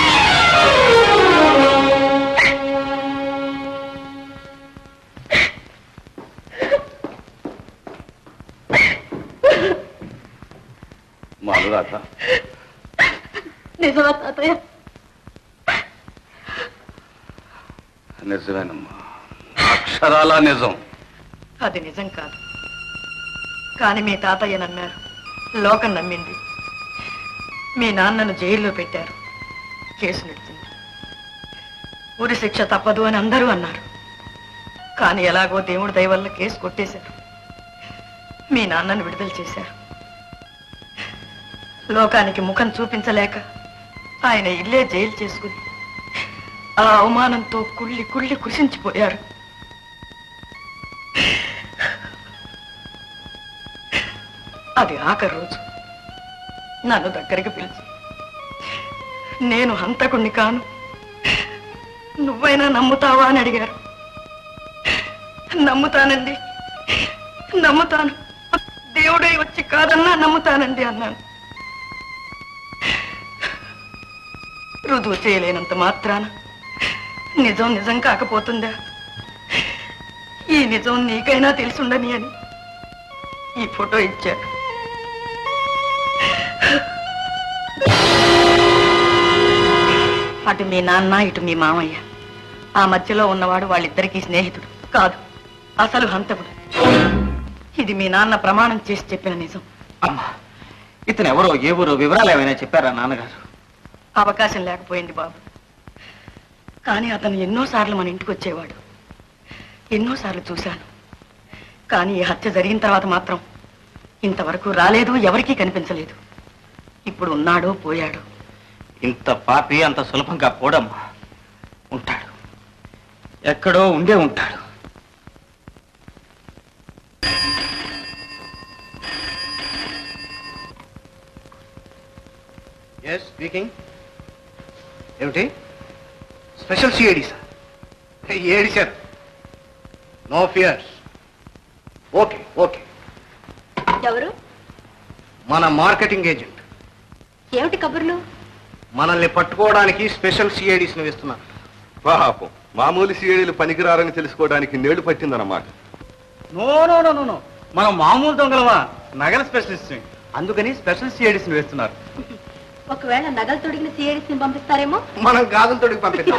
మా అనురాధ. నిజమా తాతయ్య? నిజమేనమ్మా, అక్షరాలా నిజం. అది నిజం కాదు, కానీ మీ తాతయ్య నమ్మారు, లోకం నమ్మింది. మీ నాన్నను జైల్లో పెట్టారు, కేసు నడిచింది. ఉరి శిక్ష తప్పదు అని అందరూ అన్నారు. కానీ ఎలాగో దేవుడి దయ వల్ల కేసు కొట్టేశారు. మీ నాన్నను విడుదల చేశారు. లోకానికి ముఖం చూపించలేక ఆయన ఇల్లే జైలు చేసుకుని ఆ అవమానంతో కుళ్ళి కుళ్ళి కృషించిపోయారు. అది ఆఖరి రోజు. నన్ను దగ్గరికి పిలిచి నేను హంతకుణ్ణి కాను, నువ్వైనా నమ్ముతావా అని అడిగారు. నమ్ముతానండి, నమ్ముతాను, దేవుడే వచ్చి కాదన్నా నమ్ముతానండి అన్నాను. రుజువు చేయలేనంత మాత్రాన నిజం నిజం కాకపోతుందా? ఈ నిజం నీకైనా తెలుసుండని అని ఈ ఫోటో ఇచ్చారు. అటు మీ నాన్న, ఇటు మీ మామయ్య. ఆ మధ్యలో ఉన్నవాడు వాళ్ళిద్దరికీ స్నేహితుడు కాదు, అసలు హంతకుడు. ఇది మీ నాన్న ప్రమాణం చేసి చెప్పిన నిజం. అమ్మా, ఇతను ఎవరో ఏ ఊరో వివరాలు ఏమైనా చెప్పారా నాన్నగారు? అవకాశం లేకపోయింది బాబు. కానీ అతను ఎన్నోసార్లు మన ఇంటికి వచ్చేవాడు, ఎన్నోసార్లు చూశాను. కానీ ఈ హత్య జరిగిన తర్వాత మాత్రం ఇంతవరకు రాలేదు, ఎవరికీ కనిపించలేదు. ఇప్పుడు ఉన్నాడో పోయాడు. ఇంత పాపి అంత సులభంగా పోడమ్మా. ఉంటాడు, ఎక్కడో ఉండే ఉంటాడు. Yes speaking. ఏమిటి? Special CID sir. ఏడి sir? No fears. Okay okay. ఎవరు? మన మార్కెటింగ్ ఏజెంట్. ఏమిటి కబుర్లు? మనల్ని పట్టుకోవడానికి స్పెషల్ సిఐడిస్ ను వేస్తున్నారు. పాపం మామూలు సీడీలు పనికిరారని తెలుసుకోవడానికి నేడు పట్టిందన్నమాట. No no no no no, మనం మామూలు దొంగలమా, నగల స్పెషలిస్ట్. అందుకని స్పెషల్ సిఐడిస్ వేస్తున్నారు. ఒకవేళ నగలు తొడిగిన సిఐడిస్ ని పంపిస్తారేమో. మనం గాజులు తోడికి పంపిస్తాం.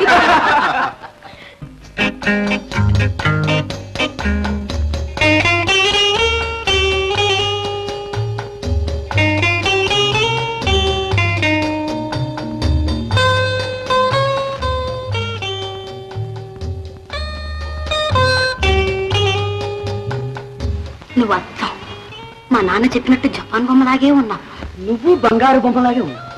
నువ్వు అచ్చం మా నాన్న చెప్పినట్టు జపాన్ బొమ్మలాగే ఉన్నావు. నువ్వు బంగారు బొమ్మలాగే ఉన్నావు.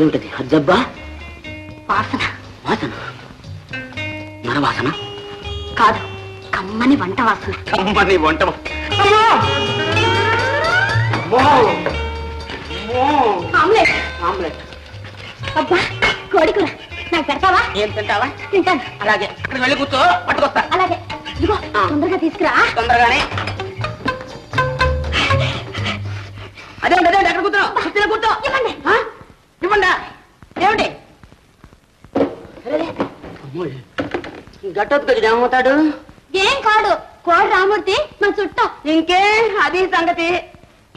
ఏమిటది? హజ్జబ్బా వాసన. వాసన? నరవాసన కాదు, కమ్మని వంట వాసన. కమ్మని వంట. ఆమ్లెట్. ఆమ్లెట్. అబ్బా, కోడికూర నాకు పెడతావా? ఏం తింటావా? తింటాను. అలాగే, అక్కడికి వెళ్ళి కూర్చో, పట్టుకొస్తా. అలాగే, ఇదిగో తొందరగా తీసుకురా. తొందరగానే. అదే అదే ఎక్కడ కూర్చున్నావు? కుర్చీలో కూర్చో. ఇవ్వండి. ఇవ్వండా? ఏమిటి? గట్టొద్దు ఏమవుతాడు? ఏం కాడు, కోడి రామూర్తి మా చుట్టం. ఇంకే అది సంగతి.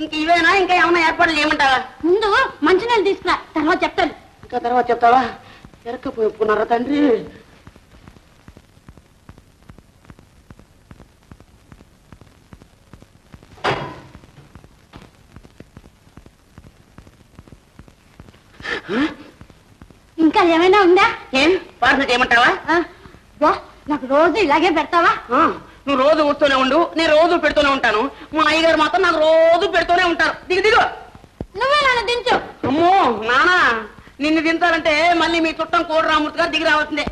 ఇంక ఇవేనా? ఇంకా ఏమైనా ఏర్పాట్లు చేయమంటావా? ముందు మంచినీళ్ళు తీసుకురా, తర్వాత చెప్తాను. ఇంకా తర్వాత చెప్తావా? ఎరక్కపోయి ఒప్పుకున్నారా తండ్రి? ఇంకా ఏమైనా ఉందా? ఏం పార్సల్ చేయమంటావా? వా, నాకు రోజు ఇలాగే పెడతావా? నువ్వు రోజు వస్తూనే ఉండు, నేను రోజు పెడుతూనే ఉంటాను. మా అయ్యగారు మాత్రం నాకు రోజు పెడుతూనే ఉంటారు. దిగు దిగు. నువ్వే నన్ను దించు. అమ్మో నానా, నిన్ను దించాలంటే మళ్ళీ మీ చుట్టం కోడి రామూర్తి గారు దిగి రావాల్సిందే.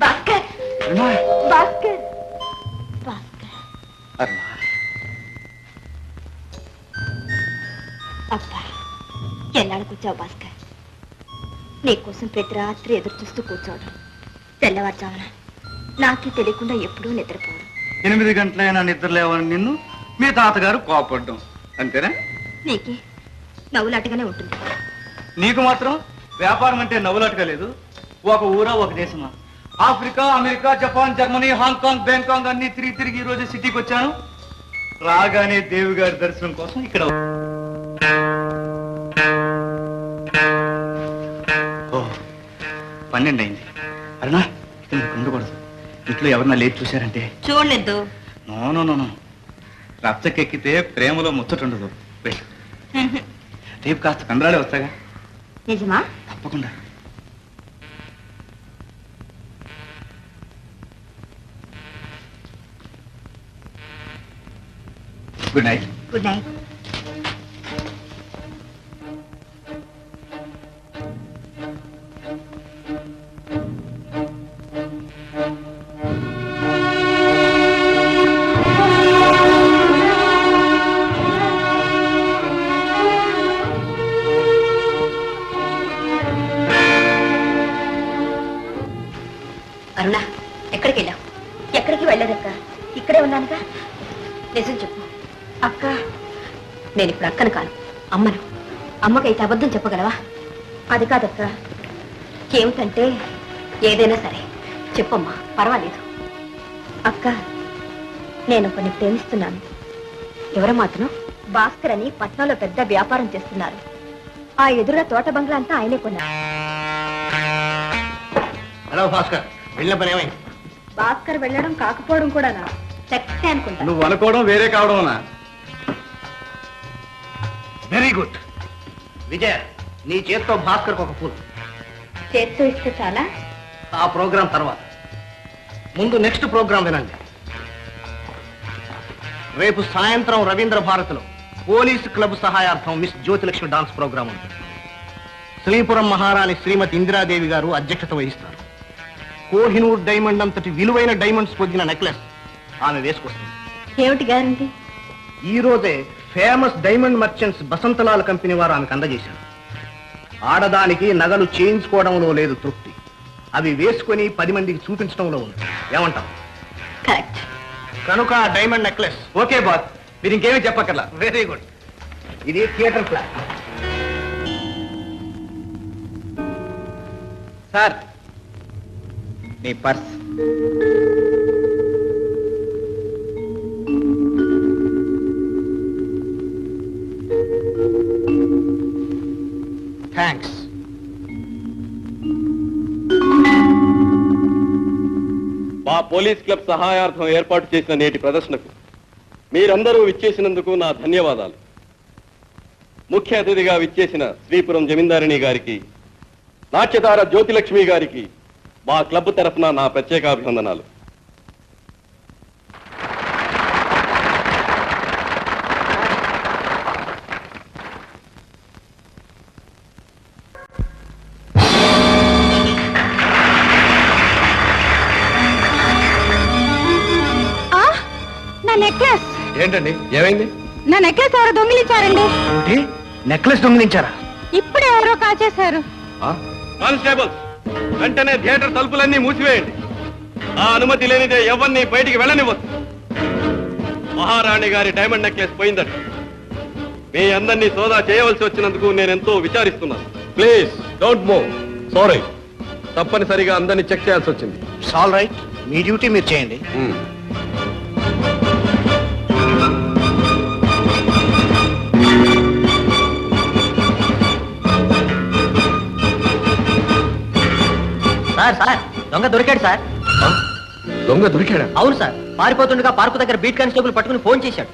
భాస్కర్, భాస్కర్, భాస్కర్. అబ్బా, ఎన్నాళ్ళకొచ్చావు భాస్కర్? నీకోసం ప్రతి రాత్రి ఎదురు చూస్తూ కూర్చోవడం, తెల్లవారుజామున నాకే తెలియకుండా ఎప్పుడూ నిద్రపోవడం. 8 గంటలైనా నిద్ర లేవని నిన్ను మీ తాతగారు కోపడ్డం అంతేనా? నీకే నవ్వులాటగానే ఉంటుంది. నీకు మాత్రం వ్యాపారం అంటే నవ్వులాటగా లేదు. ఒక ఊరా, ఒక దేశమా? Africa, America, Japan, Germany, Hong Kong, Bangkok అన్ని తిరిగి తిరిగి ఈ రోజు సిటీకి వచ్చాను. రాగానే దేవి గారి దర్శనం కోసం ఇక్కడ. 12 అయింది. అరుణా, ఇక్కడ ఉండకూడదు. ఇంట్లో ఎవరన్నా లేచి చూశారంటే? చూడలేదు. నో నో నో నో, రచ్చకెక్కితే ప్రేమలో ముచ్చటుండదు. వెళ్ళు. రేపు కాస్త కందరాడే వస్తాగా. నిజమా? తప్పకుండా. Good night. Good night. Aruna, ఎక్కడికి వెళ్ళావు? ఎక్కడికి వెళ్ళదక్క, ఇక్కడే ఉన్నానుగా. నిజం చెప్పు అక్క. నేను ఇప్పుడు అక్కను కాను, అమ్మను. అమ్మకైతే అబద్ధం చెప్పగలవా? అది కాదక్క. ఏమిటంటే ఏదైనా సరే చెప్పమ్మా, పర్వాలేదు. అక్క, నేను ఒకరిని ప్రేమిస్తున్నాను. ఎవరు మాత్రం? భాస్కర్ అని పట్నంలో పెద్ద వ్యాపారం చేస్తున్నారు. ఆ ఎదురుగా తోట బంగ్లా అంతా ఆయనే కొన్నారు. హలో భాస్కర్, వెళ్ళిన పని ఏమైంది? భాస్కర్ వెళ్ళడం కాకపోవడం కూడానా? చెప్తే అనుకుంటా. నువ్వు అనుకోవడం వేరే కావడమనా? Very good. విజయ, నీ చేత్తో భాస్కర్ ఒక పూలు. చేత్తో ఇస్తే చాలా? ఆ ప్రోగ్రాం తర్వాత. ముందు నెక్స్ట్ ప్రోగ్రాం వినండి. రేపు సాయంత్రం రవీంద్ర భారతిలో పోలీసు క్లబ్ సహాయార్థం మిస్ జ్యోతిలక్ష్మి డాన్స్ ప్రోగ్రాం ఉంది. శ్రీపురం మహారాణి శ్రీమతి ఇందిరాదేవి గారు అధ్యక్షత వహిస్తారు. కోహినూర్ డైమండ్ అంతటి విలువైన డైమండ్స్ పొందిన నెక్లెస్ ఆమె వేసుకొస్తుంది. ఏమిటి గ్యారంటీ? ఈ రోజే ఫేమస్ డైమండ్ మర్చెంట్స్ బసంతలాల్ కంపెనీ వారు ఆమెకు అందజేశారు. ఆడదానికి నగలు చేయించుకోవడంలో లేదు తృప్తి, అవి వేసుకొని 10 మందికి చూపించడంలో ఉంది. ఏమంటాం? కరెక్ట్. కనుక ఆ డైమండ్ నెక్లెస్. ఓకే బాస్, మీరు ఇంకేమీ చెప్పక్కర్లా. Very good. ఇది థియేటర్ ప్లాన్. సార్, నీ పర్స్. థ్యాంక్స్. మా పోలీస్ క్లబ్ సహాయార్థం ఏర్పాటు చేసిన నేటి ప్రదర్శనకు మీరందరూ విచ్చేసినందుకు నా ధన్యవాదాలు. ముఖ్య అతిథిగా విచ్చేసిన శ్రీపురం జమీందారిణి గారికి, నాట్యతార జ్యోతిలక్ష్మి గారికి మా క్లబ్ తరఫున నా ప్రత్యేక అభినందనాలు. నా నెక్లెస్. ఏంటండి, ఏమైంది? నా నెక్లెస్ ఎవరో దొంగిలించారండి. నెక్లెస్ దొంగిలించారా? ఇప్పుడే ఎవరో కాచేశారు. కానిస్టేబుల్స్, వెంటనే థియేటర్ తలుపులన్నీ మూసివేయండి. ఆ అనుమతి లేనిదే ఎవరిని బయటికి వెళ్ళనివ్వద్దు. మహారాణి గారి డైమండ్ నెక్లెస్ పోయిందట. మీ అందరినీ సోదా చేయవలసి వచ్చినందుకు నేనెంతో విచారిస్తున్నాను. Please don't move. సారీ, తప్పనిసరిగా అందరినీ చెక్ చేయాల్సి వచ్చింది. ఇట్స్ ఆల్ రైట్, మీ డ్యూటీ మీరు చేయండి. సార్ సార్, దొంగ దొరికాడు సార్. దొంగ దొరికాడా? అవును సార్, పారిపోతుండగా పార్కు దగ్గర బీట్ కానిస్టేబుల్ పట్టుకుని ఫోన్ చేశాడు.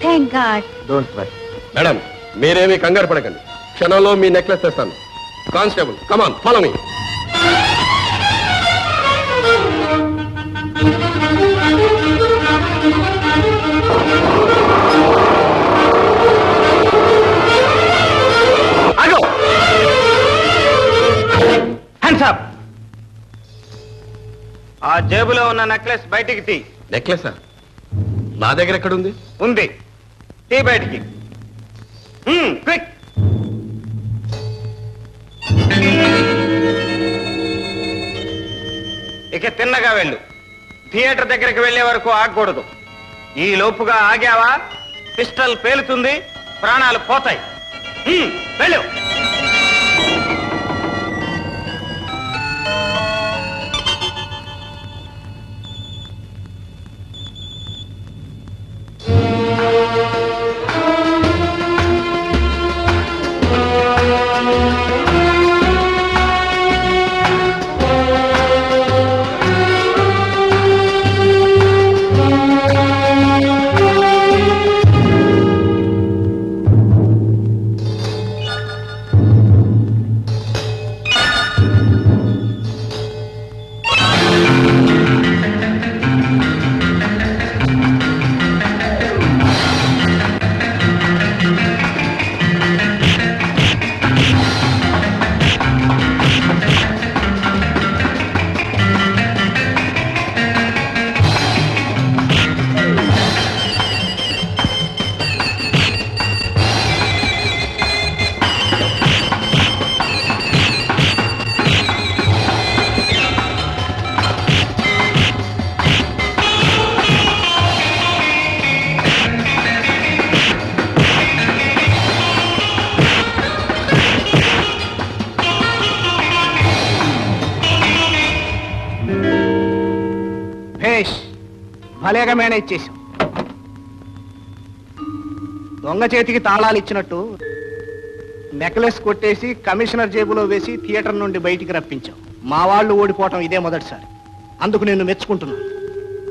Thank God. Don't worry. Madam, మీరేమీ కంగారు పడకండి. క్షణంలో మీ నెక్లెస్ తెస్తాను. కానిస్టేబుల్, కమాన్, ఫాలో మీ. ఆ జేబులో ఉన్న నెక్లెస్ బయటికి తీ. నెక్లెసా? నా దగ్గర ఎక్కడుంది? ఉంది, తీ బయటికి. క్విక్. ఇక తిన్నగా వెళ్ళు. థియేటర్ దగ్గరికి వెళ్లే వరకు ఆగకూడదు. ఈ లోపుగా ఆగావా పిస్టల్ పేలుతుంది, ప్రాణాలు పోతాయి. వెళ్ళు. భలేగా మేనేజ్ చేశాం. దొంగ చేతికి తాళాలు ఇచ్చినట్టు నెక్లెస్ కొట్టేసి కమిషనర్ జేబులో వేసి థియేటర్ నుండి బయటికి రప్పించాం. మా వాళ్ళు ఓడిపోవటం ఇదే మొదటిసారి. అందుకు నేను మెచ్చుకుంటున్నాను.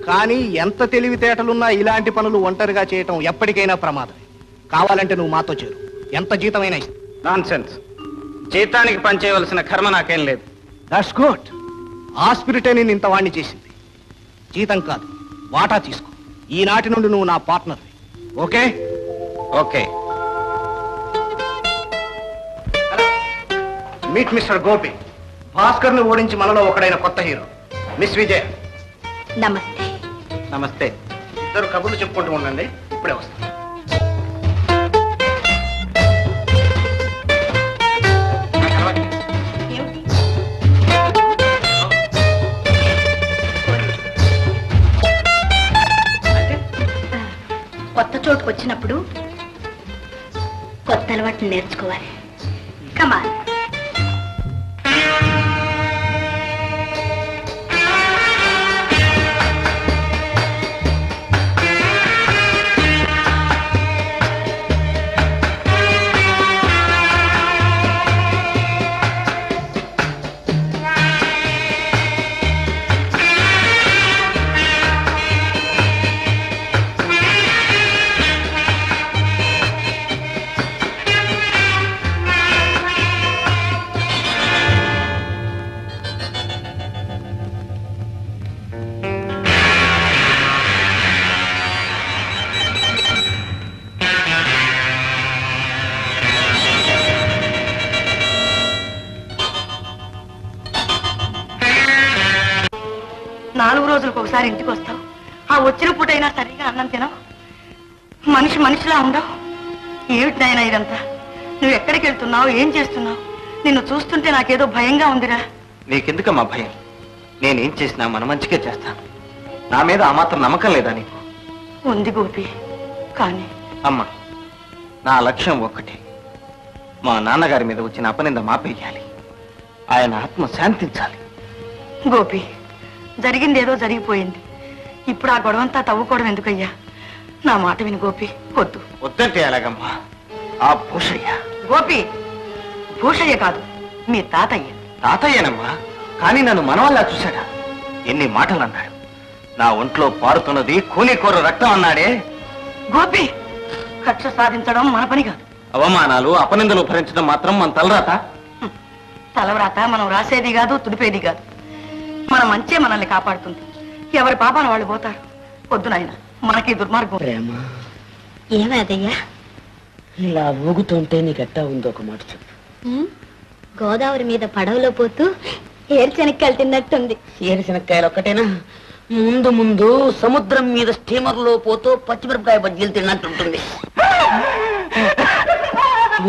కానీ ఎంత తెలివితేటలున్నా ఇలాంటి పనులు ఒంటరిగా చేయటం ఎప్పటికైనా ప్రమాదమే. కావాలంటే నువ్వు మాతో చేరు. ఎంత జీతమైనా ఇస్తా. నాన్సెన్స్. జీతానికి పనిచేయవలసిన కర్మ నాకేం లేదు. That's good. ఆ స్పిరిటే నేను ఇంత వాణ్ణి చేసింది. జీతం కాదు, వాటా తీసుకో. ఈనాటి నుండి నువ్వు నా partner. Okay? Okay. Meet mister Gopi. Bhaskar ను ఓడించి మనలో ఒకడైన కొత్త హీరో మిస్ విజయ. నమస్తే. నమస్తే. ఇద్దరు కబుర్లు చెప్పుకుంటూ ఉండండి, ఇప్పుడే వస్తాను. కొత్త చోటుకు వచ్చినప్పుడు కొత్త అలవాట్లు నేర్చుకోవాలి. కమాన్. ఒకసారి ఇంటికి వస్తావు, ఆ వచ్చిన పూటైనా సరిగా అన్నం తినవు, మనిషిలా ఉండవు. ఏమిటి నాయనా ఇదంతా? నువ్వు ఎక్కడికి వెళ్తున్నావు, ఏం చేస్తున్నావు? నిన్ను చూస్తుంటే నాకేదో భయంగా ఉందిరా. నీకెందుకమ్మా భయం? నేనేం చేసినా మన మంచిగా చేస్తాను. నా మీద ఆ మాత్రం నమ్మకం లేదా నీకు? ఉంది గోపి, కానీ అమ్మా, నా లక్ష్యం ఒక్కటే. మా నాన్నగారి మీద వచ్చిన అపనింద మాపేయాలి. ఆయన ఆత్మ శాంతించాలి. గోపి, జరిగిందేదో జరిగిపోయింది. ఇప్పుడు ఆ గొడవంతా తవ్వుకోవడం ఎందుకయ్యా? నా మాట విని గోపి. వద్దు. వద్దంటే ఎలాగమ్మా? ఆ భూషయ్య. గోపి, భూషయ్య కాదు, మీ తాతయ్య. తాతయ్యనమ్మా, కానీ నన్ను మనవల్లా చూశాడా? ఎన్ని మాటలు అన్నాడు. నా ఒంట్లో పారుతున్నది కూనికూర రక్తం అన్నాడే. గోపి, కక్ష సాధించడం మన పని కాదు. అవమానాలు అపనిందలు భరించడం మాత్రం మన తలరాత. తలవ్రాత మనం రాసేది కాదు, తుడిపేది కాదు. మన మంచే మనల్ని కాపాడుతుంది. ఎవరి పాపాన వాళ్ళు పోతారు. వద్దు నాయన, మనకి దుర్మార్గం. ప్రేమ, ఏమదయ్యా? ఇలా ఊగుతుంటే నీకెట్టా ఉందో ఒక మాట చెప్పు. గోదావరి మీద పడవలో పోతూ ఏరుశనక్కాయలు తిన్నట్టుంది. ఏరుశనక్కాయలు ఒక్కటేనా? ముందు ముందు సముద్రం మీద స్టీమర్లో పోతూ పచ్చిమిరపకాయ బజ్జీలు తిన్నట్టుంటుంది.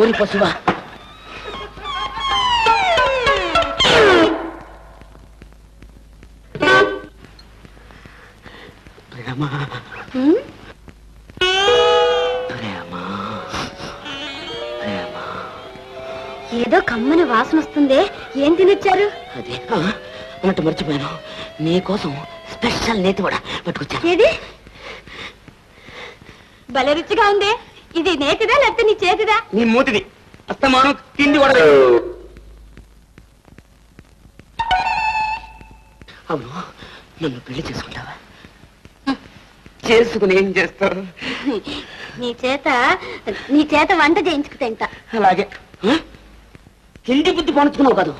ఊరి పశువా? ప్రేమ, ప్రేమ, ప్రేమ. ఏదో కమ్మని వాసన వస్తుందే, ఏం తినొచ్చారు? అదే అన్నట్టు మర్చిపోయాను. నీకోసం స్పెషల్ నేతి కూడా పట్టుకొచ్చాను. ఏది? భలే రుచిగా ఉంది. ఇది నేతిదా లేకపోతే నీ చేతిదా? నీ మూతిది. అస్తమానం తిండి కూడా. అవును, నన్ను పెళ్లి చేసుకుంటావా? చేసుకుని ఏం చేస్తారు? నీ చేత వంట చేయించుకు తింటా. అలాగే. తిండి బుద్ధి పంచుకున్నావు కాదు.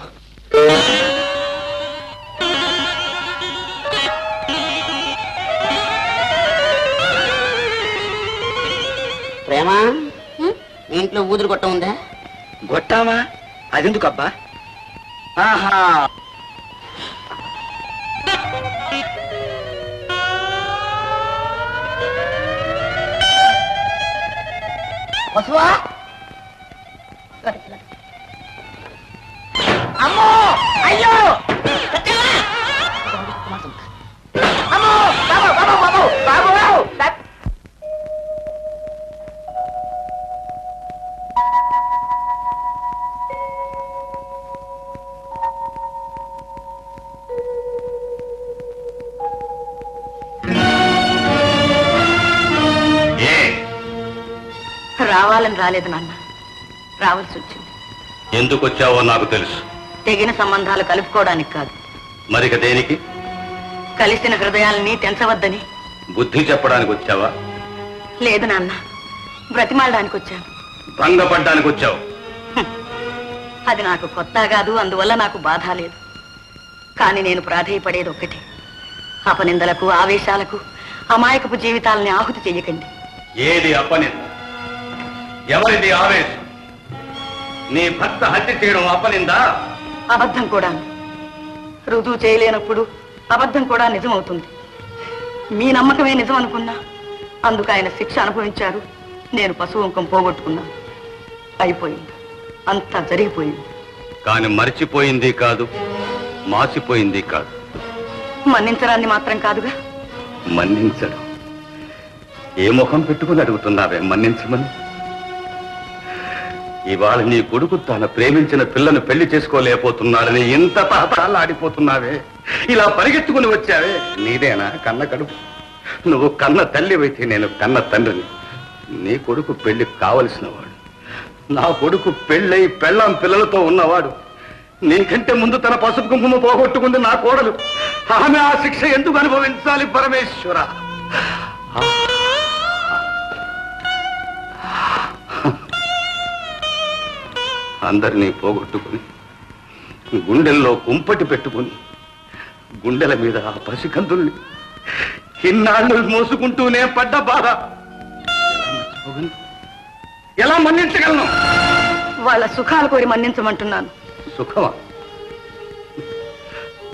ప్రేమ, మీ ఇంట్లో ఊదురు గొట్ట ఉందా? గొట్టావా? అదెందుకు అబ్బా? ఆహా, పశువా? అమ్మో, అయ్యో, అమ్మో, బాబు, బాబు, బాబు, బాబు, బాబు. రావాలని రాలేదు నాన్న, రావాల్సి వచ్చింది. ఎందుకు వచ్చావో నాకు తెలుసు. తెగిన సంబంధాలు కలుపుకోవడానికి కాదు, మరిక దేనికి? కలిసిన హృదయాలని తెంచవద్దని. బుద్ధి చెప్పడానికి వచ్చావా? లేదు నాన్న, బ్రతిమాలడానికి వచ్చాను. భంగపడ్డానికి వచ్చావు. అది నాకు కొత్త కాదు, అందువల్ల నాకు బాధ లేదు. కానీ నేను ప్రాధేయపడేది ఒక్కటి, అపనిందలకు ఆవేశాలకు అమాయకపు జీవితాలని ఆహుతి చెయ్యకండి. ఏది అపనింద? ఎవరిది ఆవేశం? నీ భర్త హత్య చేయడం అపనిందా? అబద్ధం కూడా. రుజువు చేయలేనప్పుడు అబద్ధం కూడా నిజమవుతుంది. మీ నమ్మకమే నిజం అనుకున్నా, అందుకు ఆయన శిక్ష అనుభవించారు, నేను పశువుంకం పోగొట్టుకున్నాను. అయిపోయింది, అంతా జరిగిపోయింది. కాని మరిచిపోయింది కాదు, మాసిపోయింది కాదు. మన్నించడాన్ని మాత్రం కాదుగా. మన్నించడం? ఏ ముఖం పెట్టుకుని అడుగుతున్నావే మన్నించమని? ఇవాళ నీ కొడుకు తన ప్రేమించిన పిల్లను పెళ్లి చేసుకోలేకపోతున్నాడని ఇంత ఆడిపోతున్నావే, ఇలా పరిగెత్తుకుని వచ్చావే. నీదేనా కన్న కడుపు? నువ్వు కన్న తల్లివైతే నేను కన్న తండ్రిని. నీ కొడుకు పెళ్లి కావలసిన వాడు, నా కొడుకు పెళ్ళై పెళ్ళాం పిల్లలతో ఉన్నవాడు. నీకంటే ముందు తన పసుపు కుంకుమ పోగొట్టుకుంది నా కోడలు. ఆమె ఆ శిక్ష ఎందుకు అనుభవించాలి పరమేశ్వర? అందరినీ పోగొట్టుకుని గుండెల్లో కుంపటి పెట్టుకుని గుండెల మీద ఆ పసికందుల్ని ఇన్నాళ్ళు మోసుకుంటూనే పడ్డ బాధ ఎలా మన్నించగలను? వాళ్ళ సుఖాలు కోరి మన్నించమంటున్నాను. సుఖమా?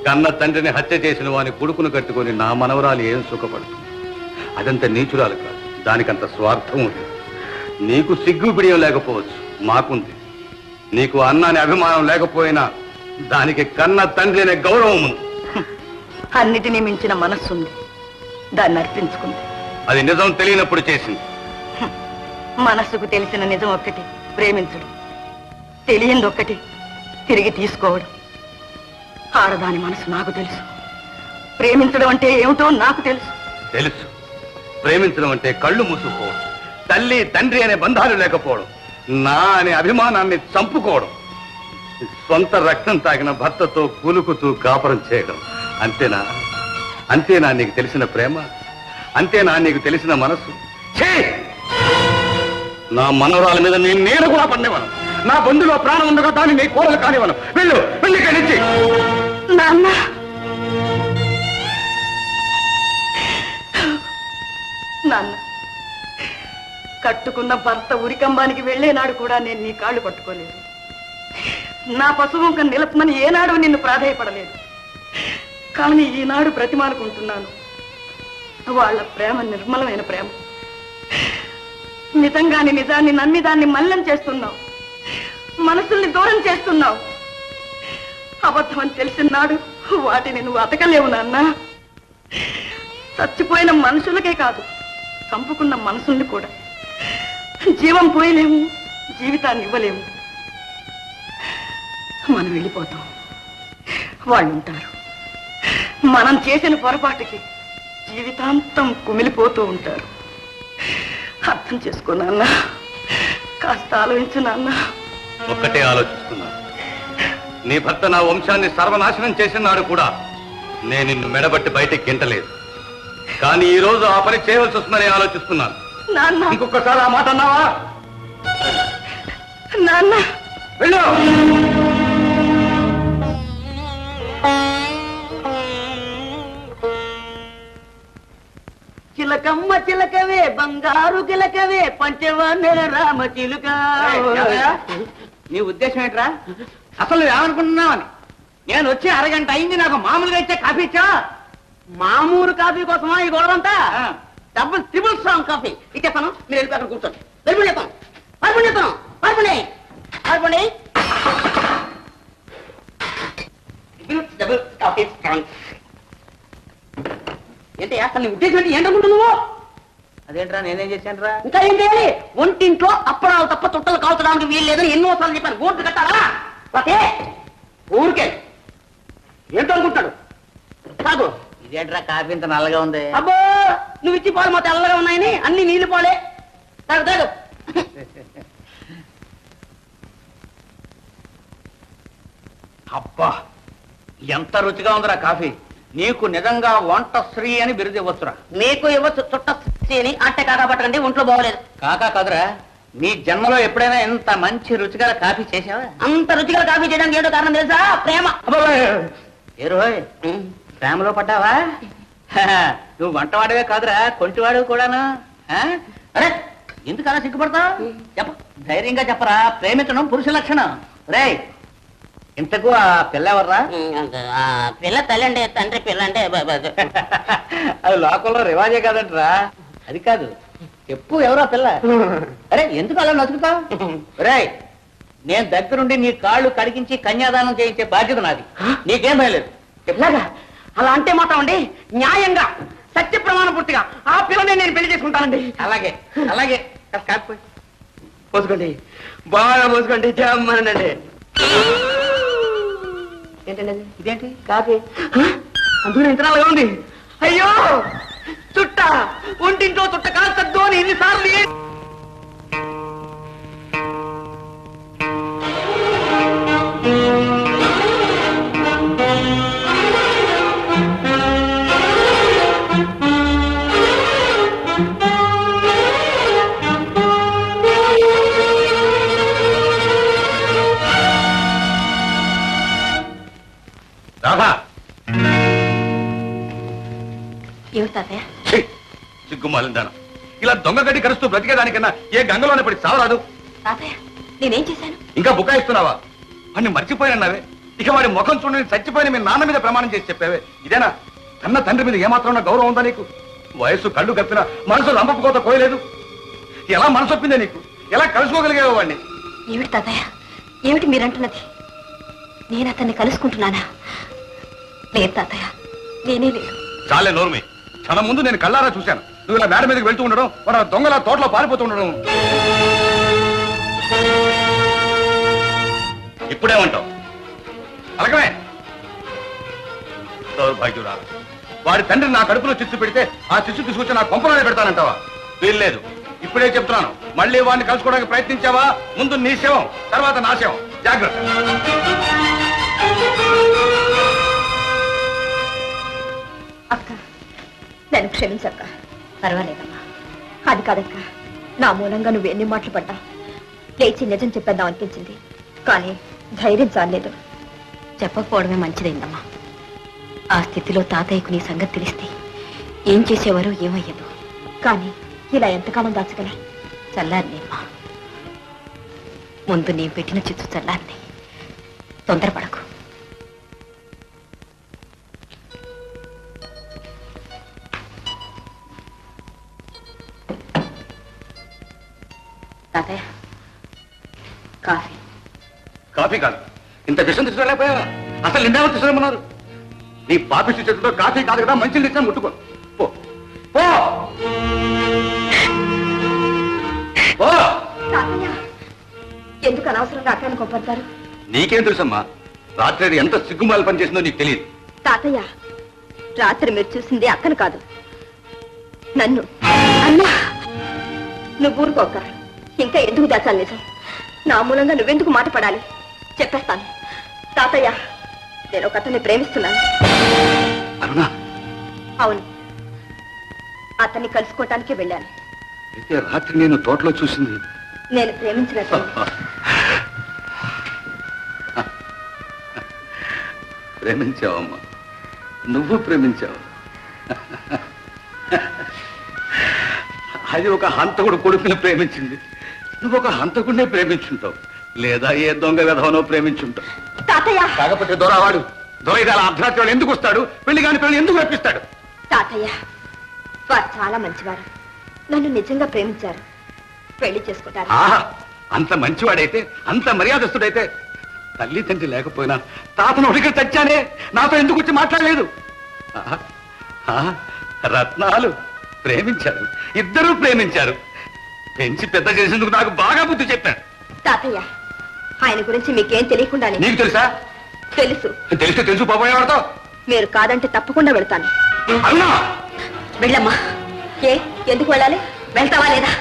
కన్న తండ్రిని హత్య చేసిన వాని కొడుకును కట్టుకొని నా మనవరాలు ఏం సుఖపడుతుంది? అదంత నీచురాలు కాదు, దానికంత స్వార్థం ఉంది. నీకు సిగ్గు బిడియం లేకపోవచ్చు, మాకుంది. నీకు అన్నాని అభిమానం లేకపోయినా దానికి కన్న తండ్రి అనే గౌరవం ఉంది. అన్నిటినీ మించిన మనస్సుంది, దాన్ని అర్పించుకుంది. అది నిజం తెలియనప్పుడు చేసింది. మనస్సుకు తెలిసిన నిజం ఒక్కటి, ప్రేమించడం. తెలియంది ఒక్కటి, తిరిగి తీసుకోవడం. ఆడదాని మనసు నాకు తెలుసు, ప్రేమించడం అంటే ఏమిటో నాకు తెలుసు. తెలుసు, ప్రేమించడం అంటే కళ్ళు మూసుకోవడం, తల్లి తండ్రి అనే బంధాలు లేకపోవడం, నా అనే అభిమానాన్ని చంపుకోవడం, సొంత రక్తం తాగిన భర్తతో కూలుకుతూ కాపురం చేయడం. అంతేనా? అంతేనా నీకు తెలిసిన ప్రేమ? అంతేనా నీకు తెలిసిన మనసు? నా మనవరాల మీద నేను కూడా పడినవను. నా బంధులో ప్రాణం ఉండగా దాన్ని నీ కోరలు కానివను. వెళ్ళు, వెళ్ళి కలిసి. నాన్న, నాన్న, కట్టుకున్న భర్త ఉరికంబానికి వెళ్లేనాడు కూడా నేను నీ కాళ్ళు పట్టుకోలేదు. నా పశువుంక నిలపమని ఏనాడు నిన్ను ప్రాధేయపడలేదు. కానీ ఈనాడు బ్రతిమాలుకుంటున్నాను. వాళ్ళ ప్రేమ నిర్మలమైన ప్రేమ. నిజంగాని నిజాన్ని నమ్మి దాన్ని మల్లం చేస్తున్నావు, మనసుల్ని దూరం చేస్తున్నావు. అబద్ధం అని తెలిసిన నాడు వాటిని నువ్వు అతకలేవు నాన్న. చచ్చిపోయిన మనుషులకే కాదు, చంపుకున్న మనసుల్ని కూడా జీవం పోయలేము, జీవితాన్ని ఇవ్వలేము. మనం వెళ్ళిపోతాం, వాళ్ళు ఉంటారు. మనం చేసిన పొరపాటుకి జీవితాంతం కుమిలిపోతూ ఉంటారు. అర్థం చేసుకో నాన్న, కాస్త ఆలోచించు నాన్న. ఒక్కటే ఆలోచిస్తున్నాను, నీ భర్త నా వంశాన్ని సర్వనాశనం చేసినాడు కూడా నేను నిన్ను మెడబట్టి బయటికి గింటలేదు. కానీ ఈ రోజు ఆ పని చేయవలసి వస్తుందని ఆలోచిస్తున్నాను. నాన్న, ఇంకొకసారి ఆ మాట అన్నావా? నాన్న, వెళ్ళు. చిలకమ్మ చిలకవే బంగారు చిలకవే పంచవన్నెల రామ చిలుక. నీ ఉద్దేశం ఏంట్రా? అసలు ఏమనుకుంటున్నావని? నేను వచ్చి అరగంట అయింది, నాకు మామూలుగా ఇచ్చే కాఫీ ఇచ్చా? మామూలు కాఫీ కోసమా ఈ గొడవంతా? డబుల్ ట్రిపుల్ స్ట్రాంగ్ కాఫీ ఇచ్చేస్తాను, మీరు వెళ్ళి అక్కడ కూర్చోండి. వెళ్ళి చెప్తాను, పడుకుని చెప్తాను, పడుకుని పడుకోండి. Double coffee strong. ఏంటి అసలు నీ ఉద్దేశం ఏంటి? ఏంటనుకుంటు నువ్వు? అదేంట్రా, నేనేం చేశానురా? ఇంకా ఏం చేయాలి? ఒంటింట్లో అప్పడాలు తప్ప చుట్టలు కాల్చడానికి వీలు లేదని ఎన్నోసార్లు చెప్పాను. గోట్లు కట్టాలా? ఓకే, ఊరికే ఏంటో అనుకుంటాడు. కాదు, ఇదేంట్రా కాఫీ ఇంత నల్లగా ఉంది? అబ్బో, నువ్వు ఇచ్చి పాలు మా తెల్లగా ఉన్నాయని అన్ని నీళ్లు పోలే. తాగు తాగు. అబ్బా ఎంత రుచిగా ఉందిరా కాఫీ. నీకు నిజంగా వంట శ్రీ అని బిరుదు ఇవ్వచ్చురా. మీకు ఇవ్వచ్చు చుట్ట అని అట్టే కాకా పట్టకండి ఒంట్లో బాగోలేదు. కాకా కాదురా, నీ జన్మలో ఎప్పుడైనా ఇంత మంచి రుచిగా కాఫీ చేసావా? అంత రుచిగా కాఫీ చేయడానికి ఏదో కారణం తెలుసా? ప్రేమ. ఏ రోయ్, ప్రేమలో పడ్డావా? నువ్వు వంటవాడివే కాదురా, కొంటివాడు కూడాను. అరే ఎందుకు అలా సిగ్గుపడతావు? చెప్ప, ధైర్యంగా చెప్పరా. ప్రేమించడం పురుష లక్షణం. రేయ్, ఇంతకు ఆ పిల్ల ఎవర్రా? పిల్ల తల్లి అంటే తండ్రి, పిల్ల అంటే అది లోకంలో రివాజే కాదంటరా. అది కాదు, చెప్పు ఎవరా పిల్ల? అరే ఎందుకు అలా నసుకుతావు? రేయ్, నేను దగ్గరుండి నీ కాళ్ళు కడిగించి కన్యాదానం చేయించే బాధ్యత నాది. నీకేం భయలేదు. ఎట్లాగా? అలా అంటే మాత్రం అండి న్యాయంగా సత్య ప్రమాణ పూర్తిగా ఆ పిల్లని నేను పెళ్లి చేసుకుంటానండి. అలాగే అలాగే. కాకపోయి పోసుకోండి, బాగా పోసుకోండి. జమ్మనండి. ఏంటండి ఇదేంటి? కాఫీ అందులో ఇంతనాలుగా ఉంది. అయ్యో చుట్ట, ఒంటింట్లో చుట్ట కాస్తద్దు అని ఎన్నిసార్లు సిగ్గుమాలిందాను. ఇలా దొంగ గడ్డి కరుస్తూ బ్రతికేదానికన్నా ఏ గంగలోనే పడి సావరాదు. నేనేం చేశాను? ఇంకా బుకాయిస్తున్నావా? అన్ని మర్చిపోయినన్నావే. ఇక వాడి ముఖం చూడని చచ్చిపోయిన మీ నాన్న మీద ప్రమాణం చేసి చెప్పావే. ఇదేనా? కన్న తండ్రి మీద ఏమాత్రం గౌరవం ఉందా నీకు? వయస్సు కళ్ళు కప్పినా మనసు రంపకోత కోయలేదు. ఎలా మనసొప్పిందే నీకు? ఎలా కలుసుకోగలిగేవా వాడిని? ఏమిటి తాతయ్య, ఏమిటి మీరంటున్నది? నేను అతన్ని కలుసుకుంటున్నానా? లేదు తాతయ్య, నేనే లేదు. చాలే నోర్మి. క్షణం ముందు నేను కళ్ళారా చూశాను. నువ్వు ఇలా మేడ మీదకి వెళ్తూ ఉండడం, మన దొంగల తోటలో పారిపోతూ ఉండడం. ఇప్పుడేమంటావు? అలాగమే దౌర్భాగ్యురా. వాడి తండ్రి నా కడుపులో చిచ్చు పెడితే ఆ చిచ్చు తీసుకొచ్చి నా కొంపలోనే పెడతానంటావా? వీల్లేదు. ఇప్పుడే చెప్తున్నాను, మళ్ళీ వాడిని కలుసుకోవడానికి ప్రయత్నించావా ముందు నీ శవం, తర్వాత నా శవం. జాగ్రత్త. అక్క, నన్ను క్షమించక్క. పర్వాలేదమ్మా. అది కాదక్క, నా మూలంగా నువ్వు ఎన్ని మాటలు పడ్డా లేచి నిజం చెప్పేద్దాం అనిపించింది, కానీ ధైర్యం చాలేదు. చెప్పకపోవడమే మంచిదైందమ్మా. ఆ స్థితిలో తాతయ్యకు నీ సంగతి తెలిస్తే ఏం చేసేవారో ఏమయ్యేదో. కానీ ఇలా ఎంతకాలం దాచగల? చల్లారినేమ్మా. ముందు నేను పెట్టిన చిచ్చు చల్లారిని. తొందరపడకు. తాతయ్య, కాఫీ. కాఫీ కాదు, ఇంత విషయం తీసుకురాలేకపోయావా? అసలు నిన్నేమో తీసుకురమ్మన్నారు? నీ పాపిష్టి చేతితో కాఫీ కాదు కదా, మంచిని తెచ్చినా ముట్టుకో. పో పో పో. తాతయ్య, ఎందుకు అనవసరంగా అక్కని కొప్పడతారు? నీకేం తెలుసమ్మా? రాత్రి ఎంత సిగ్గుమాల పని చేసిందో నీకు తెలియదు. తాతయ్య, రాత్రి మీరు చూసింది అక్కను కాదు, నన్ను. అన్నా, నువ్వు ఊరుకోక. ఇంకా ఎందుకు దాచాలి నిజం? నా మూలంగా నువ్వెందుకు మాట పడాలి? చెప్పేస్తాను. తాతయ్య, నేను ఒక అతన్ని ప్రేమిస్తున్నాను. అరుణా? అవును, అతన్ని కలుసుకోవటానికి వెళ్ళాను. అయితే రాత్రి నేను తోటలో చూసింది నేను ప్రేమించినట్టు. ప్రేమించావమ్మా, నువ్వు ప్రేమించావు. అది ఒక హంతకుడు కొడుకుని ప్రేమించింది. నువ్వు ఒక హంతకుడినే ప్రేమించుంటావు, లేదా ఏ దొంగ విధవనో ప్రేమించుంటావు. తాతయ్య, కాకపోతే దొరవాడు దొరైదాల అర్ధరాత్రి వాడు ఎందుకు వస్తాడు? పెళ్లి కాని పెళ్లి ఎందుకు రప్పిస్తాడు? తాతయ్య, వారు చాలా మంచివారు. నన్ను నిజంగా ప్రేమించారు. పెళ్లి చేసుకుంటారు. ఆహా, అంత మంచివాడైతే, అంత మర్యాదస్తుడైతే తల్లి తండ్రి లేకపోయినా తాతను ఒకటి తెచ్చానే, నాతో ఎందుకు వచ్చి మాట్లాడలేదు? రత్నాలు ప్రేమించారు, ఇద్దరూ ప్రేమించారు. పెంచి పెద్ద చేసేందుకు నాకు బాగా బుద్ధి చెప్పాడు. తాతయ్య, ఆయన గురించి మీకేం తెలియకుండా. నీకు తెలుసా? తెలుసు. తెలిస్తే తెలుసు పోపోయేవాడతో. మీరు కాదంటే తప్పకుండా వెళ్తాను. అరుణా, వెళ్ళమ్మా. ఏ, ఎందుకు వెళ్ళాలి? వెళ్తావా లేదా?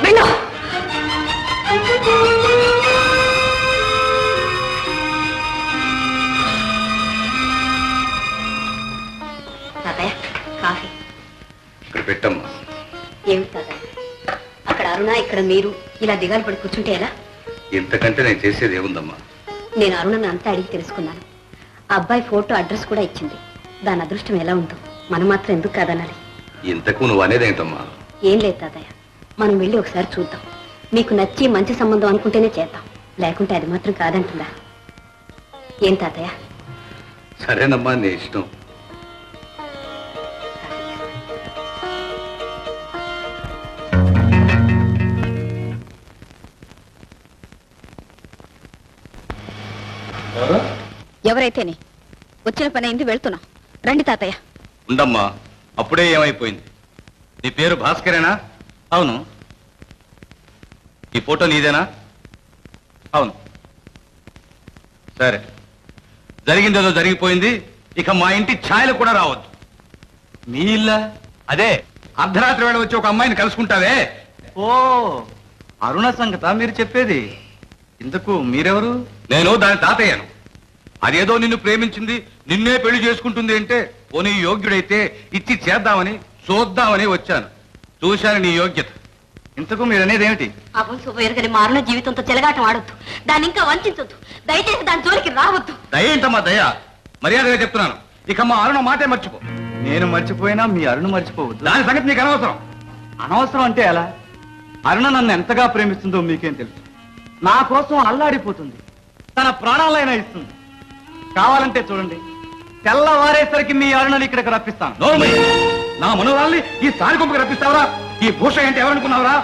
వెళ్ళు. పెట్టమ్మా. ఏమిటి తాతయ్య, అక్కడ అరుణ ఇక్కడ మీరు ఇలా దిగాలు పడి కూర్చుంటే ఎలా? ఇంతకంటే నేను చేసేది ఏముందమ్మా? నేను అరుణను అంతా అడిగి తెలుసుకున్నాను. ఆ అబ్బాయి ఫోటో అడ్రస్ కూడా ఇచ్చింది. దాని అదృష్టం ఎలా ఉందో మనం మాత్రం ఎందుకు కాదనాలి? ఇంతకు నువ్వు అనేదేంటమ్మా? ఏం లేదు తాతయ్య, మనం వెళ్ళి ఒకసారి చూద్దాం. మీకు నచ్చి మంచి సంబంధం అనుకుంటేనే చేద్దాం, లేకుంటే అది మాత్రం కాదంటుందా? ఏం తాతయ్య? సరేనమ్మా, నీ ఇష్టం. ఎవరైతేనే వచ్చిన పని అయింది, వెళ్తున్నా. రండి తాతయ్య. ఉండమ్మా, అప్పుడే ఏమైపోయింది? నీ పేరు భాస్కరేనా? అవును. ఈ ఫోటో నీదేనా? అవును. సరే, జరిగిందేదో జరిగిపోయింది. ఇక మా ఇంటి ఛాయలు కూడా రావద్దు. మీ ఇల్లా? అదే, అర్ధరాత్రి వేళ వచ్చి ఒక అమ్మాయిని కలుసుకుంటావే. ఓ, అరుణ సంగత మీరు చెప్పేది. ఇంతకు మీరెవరు? నేను దాని తాతయ్యను. అదేదో నిన్ను ప్రేమించింది, నిన్నే పెళ్లి చేసుకుంటుంది అంటే పోనీ యోగ్యుడైతే ఇచ్చి చేద్దామని చూద్దామని వచ్చాను. చూశాను నీ యోగ్యత. ఇంతకు మీరనేది ఏమిటి? అప్పుడు శుభయరుగని మారున జీవితంతో చెలగాటం ఆడొద్దు, దాన్ని ఇంకా వంచొద్దు. దయచేసి దాని జోలికి రావద్దు. దయేంటమ్మా దయ? మర్యాదగా చెప్తున్నాను. ఇక మా అరుణ మాటే మర్చిపో. నేను మర్చిపోయినా మీ అరుణ మర్చిపోవద్దు. దాని సంగతి నీకు అనవసరం. అనవసరం అంటే ఎలా? అరుణ నన్ను ఎంతగా ప్రేమిస్తుందో మీకేం తెలుసు. నా కోసం అల్లాడిపోతుంది, తన ప్రాణాలైనా ఇస్తుంది. కావాలంటే చూడండి, తెల్లవారేసరికి మీ అరుణని ఇక్కడికి రప్పిస్తాను. నోర్మై, నా మనోరాల్ని ఈ సారికొంపకి రప్పిస్తావరా? ఈ భూష అంటే ఎవరనుకున్నావరా?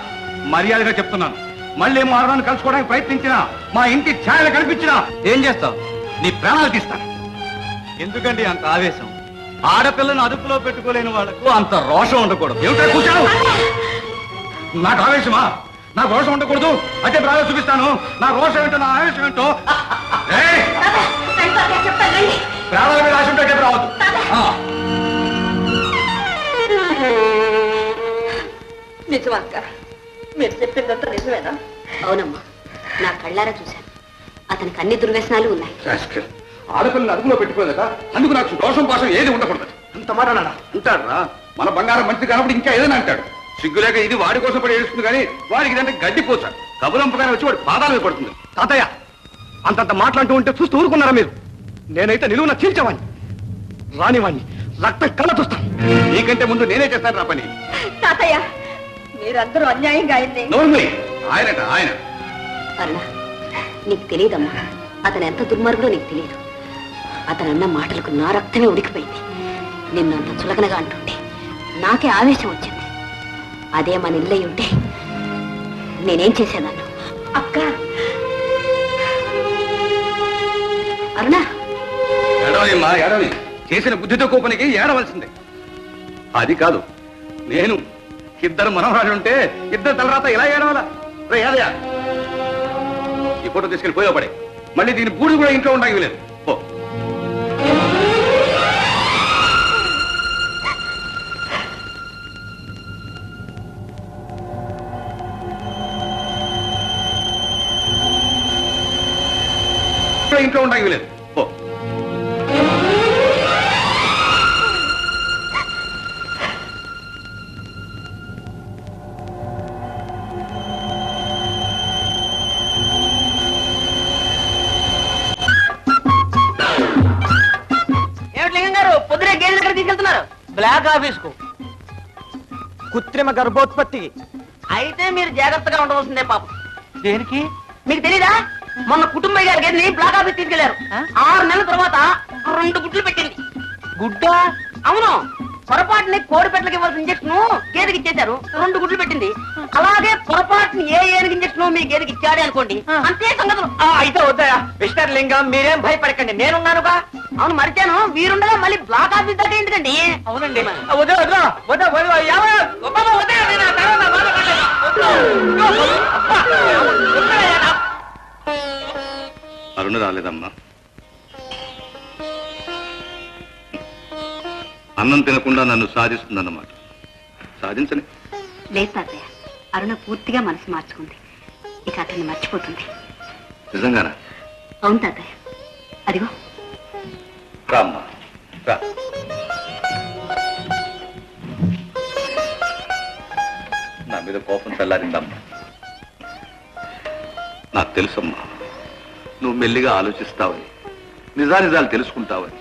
మర్యాదగా చెప్తున్నాను, మళ్ళీ మా అరుణాన్ని కలుసుకోవడానికి ప్రయత్నించినా, మా ఇంటి ఛాయలు కనిపించినా ఏం చేస్తావు? నీ ప్రాణాలు తీస్తాను. ఎందుకండి అంత ఆవేశం? ఆడపిల్లను అదుపులో పెట్టుకోలేని వాళ్లకు అంత రోషం ఉండకూడదు. ఏమిటో కూర్చావు? నాకు ఆవేశమా? నాకు రోషం ఉండకూడదు. అదే ప్రాణాలు చూపిస్తాను. నా రోషం ఏంటో, నా ఆవేశం ఏంటో. ప్రాణాల మీద ఆశ ఉంటే రావద్దు. నిజమా అక్క? మీరు చెప్పిందంతా నిజమేనా? అవునమ్మా, నా కళ్ళారా చూశాను. అతనికి అన్ని దుర్వ్యసనాలు ఉన్నాయి. ఆడపిల్లని అదుపులో పెట్టుకోలేదా? అందుకు నాకు దోషం పాసం ఏది ఉండకూడదు. అంత మాట నాన్న. అంటాడురా, మన బంగారం మంచి కానప్పుడు ఇంకా ఏదైనా అంటాడు. సిగ్గులేక ఇది వాడి కోసం పడి ఏడుస్తుంది కానీ వాడికి ఇదంటే గడ్డిపోసా. కబురంపగానే వచ్చి వాడి పాదాల మీద పడుతుంది. తాతయ్య, అంతంత మాట్లాడుతూ ఉంటే చూస్తూ ఊరుకున్నారా మీరు? నేనైతే నిలువున చీల్చేవాణ్ణి, రానివాణ్ణి, రక్తం కళ్ళ చూస్తాను. నీకంటే ముందు నేనే చేస్తాను రా పని. తాతయ్య, మీరందరూ అన్యాయంగా అయింది. ఆయనట ఆయన. అరుణ, నీకు తెలియదమ్మా, అతను ఎంత దుర్మార్గుడో నీకు తెలియదు. అతను అన్న మాటలకు నా రక్తమే ఉడికిపోయింది. నిన్ను అంత చులకనగా అంటుంటే నాకే ఆవేశం వచ్చింది. అదే మన ఇల్లై ఉంటే నేనేం చేసేదాన్ని? అక్క, అరుణ, ఏడవనిమ్మా, ఏడవని. చేసిన బుద్ధితో కోపనికి ఏడవలసిందే. అది కాదు, నేను ఇద్దరు మనవరాలు ఉంటే ఇద్దరు తలరాత ఇలా ఏడవాలా? రే ఏదయ్యా, ఈ ఫోటో తీసుకెళ్ళి పోయపడే. మళ్ళీ దీని బూడి కూడా ఇంట్లో ఉండడానికి లేదు. ఓ ఇంట్లో ఉండడానికి లేదు. ఓ పొద్దునే గేదె దగ్గర తీసుకెళ్తున్నారు? బ్లాక్ ఆఫీస్ కు. కృత్రిమ గర్భోత్పత్తి. అయితే మీరు జాగ్రత్తగా ఉండవలసిందే పాపం. దేనికి? మీకు తెలీదా? మొన్న కుటుంబయ్య గారి గేదెని బ్లాక్ ఆఫీస్ తీసుకెళ్లారు. 6 నెలల తర్వాత 2 గుడ్లు పెట్టింది. గుడ్డ? అవును, పొరపాటుని కోడి పెట్టలకి ఇవ్వాల్సిన ఇంజక్షన్ గేదెకి ఇచ్చేశారు. 2 గుడ్లు పెట్టింది. అలాగే పొరపాటుని ఏనుగు ఇంజక్షన్ మీ గేదెకి ఇచ్చాడే అనుకోండి, అంతే సంగతులు. అయితే వద్దాయా మిస్టర్ లింగం, మీరేం భయపడకండి, నేనున్నానుగా. అవును, మరిచాను. వీరుండగా మళ్ళీ బ్లాక్ ఆఫీస్ దగ్గర ఎందుకండి? అవునండి. వద్దా వద్దా వద్దా అరుణ రాలేదమ్మా. అన్నం తినకుండా నన్ను సాధిస్తుందన్నమాట. సాధించని. లేదు తాతయ్య, అరుణ పూర్తిగా మనసు మార్చుకుంది. ఇక అతన్ని మర్చిపోతుంది. నిజంగానా? అవును తాతయ్య, అదిగో. రామ్మా రా. మీద కోపం చల్లారిందమ్మా. నాకు తెలుసమ్మా, నువ్వు మెల్లిగా ఆలోచిస్తావని, నిజానిజాలు తెలుసుకుంటావని,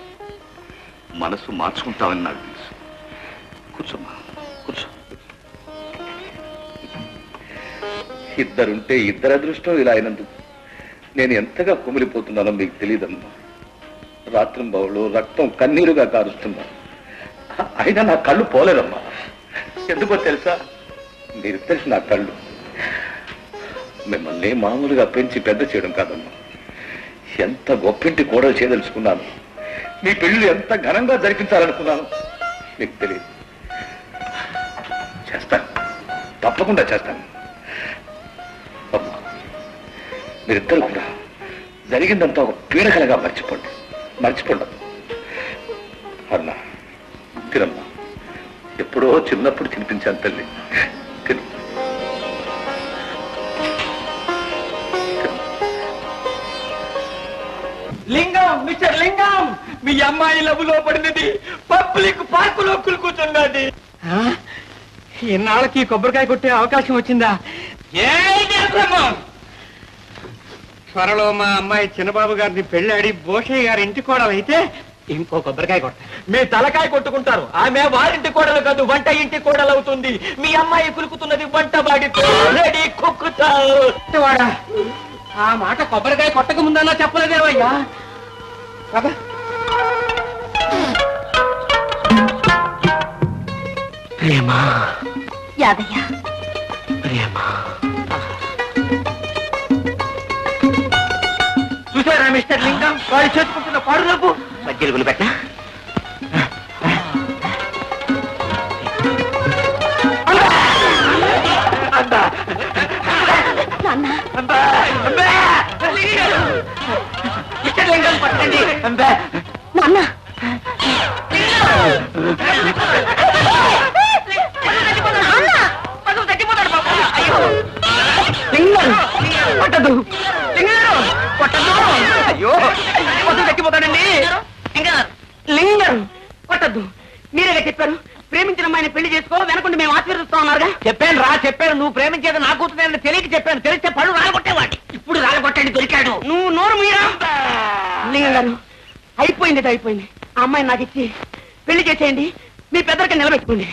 మనసు మార్చుకుంటావని నాకు తెలుసు. కూర్చోమ్మా, కూర్చో. ఇద్దరుంటే ఇద్దరు అదృష్టం ఇలా అయినందుకు నేను ఎంతగా కుమిలిపోతున్నానో మీకు తెలియదమ్మా. రాత్రింబవళ్ళు రక్తం కన్నీరుగా కారుస్తున్నాను. అయినా నా కళ్ళు పోలేదమ్మా. ఎందుకో తెలుసా, మీరు తెలిసి నా కళ్ళు. మిమ్మల్ని మామూలుగా పెంచి పెద్ద చేయడం కాదమ్మా, ఎంత గొప్పింటి కూడా చేయదలుచుకున్నాను. మీ పెళ్లి ఎంత ఘనంగా జరిపించాలనుకున్నాను మీకు తెలియదు. చేస్తాను, తప్పకుండా చేస్తాను. అమ్మా, మీరిద్దరు కూడా జరిగిందంతా ఒక పీడకలగా మర్చిపోండి. అన్నా, తినమ్మా. ఎప్పుడో చిన్నప్పుడు తినిపించాను తల్లి. తిను. లింగం, మిస్టర్ లింగం, మీ అమ్మాయి లబులో పడినది పబ్లిక్ పార్కులో కూర్చున్నది. ఇన్నాళ్ళకి కొబ్బరికాయ కొట్టే అవకాశం వచ్చిందా? త్వరలో మా అమ్మాయి చిన్నబాబు గారిని పెళ్ళాడి భోషయ్య గారి ఇంటి కోడలైతే ఇంకో కొబ్బరికాయ కొట్టారు. మీ తలకాయ కొట్టుకుంటారు. ఆమె వారింటి కోడలు కాదు, వంట ఇంటి కోడలు అవుతుంది. మీ అమ్మాయి కులుకుతున్నది వంట వాడితో. రెడీ కుక్కుతావాడా? ఆ మాట కొబ్బరికాయ కొట్టక ముందన్నా చెప్పలేదేవయ్యా. కదా ప్రేమా, యాదయ్య, ప్రేమా. చూసారా మిస్టర్ లింగం, వాడు చేసుకుంటున్న పాడులకు మధ్యలుగులు పెట్టా. మిస్టర్ లింగం పట్టండి. నాన్న, పట్టదు, పట్టదు. అయ్యో, పశువు తగ్గిపోతాడండి. లింగం పట్టద్దు. మీరేగా చెప్పారు ప్రేమించిన అమ్మాయిని పెళ్లి చేసుకో, వెనకుండి మేము ఆశీర్వదిస్తా ఉన్నారుగా. చెప్పాను రా, చెప్పాను. నువ్వు ప్రేమించేది నా కూతురు తెలియక చెప్పాను. తెలిస్తే పళ్ళు రాలగొట్టేవాడి. ఇప్పుడు రాలగొట్టండి, దొరికాడు. నువ్వు నోరు మీరా. లింగం గారు, అయిపోయింది అయిపోయింది. ఆ అమ్మాయిని నాకు ఇచ్చి పెళ్లి చేసేయండి. మీ పెద్దరికి నిలబెట్టుకోండి.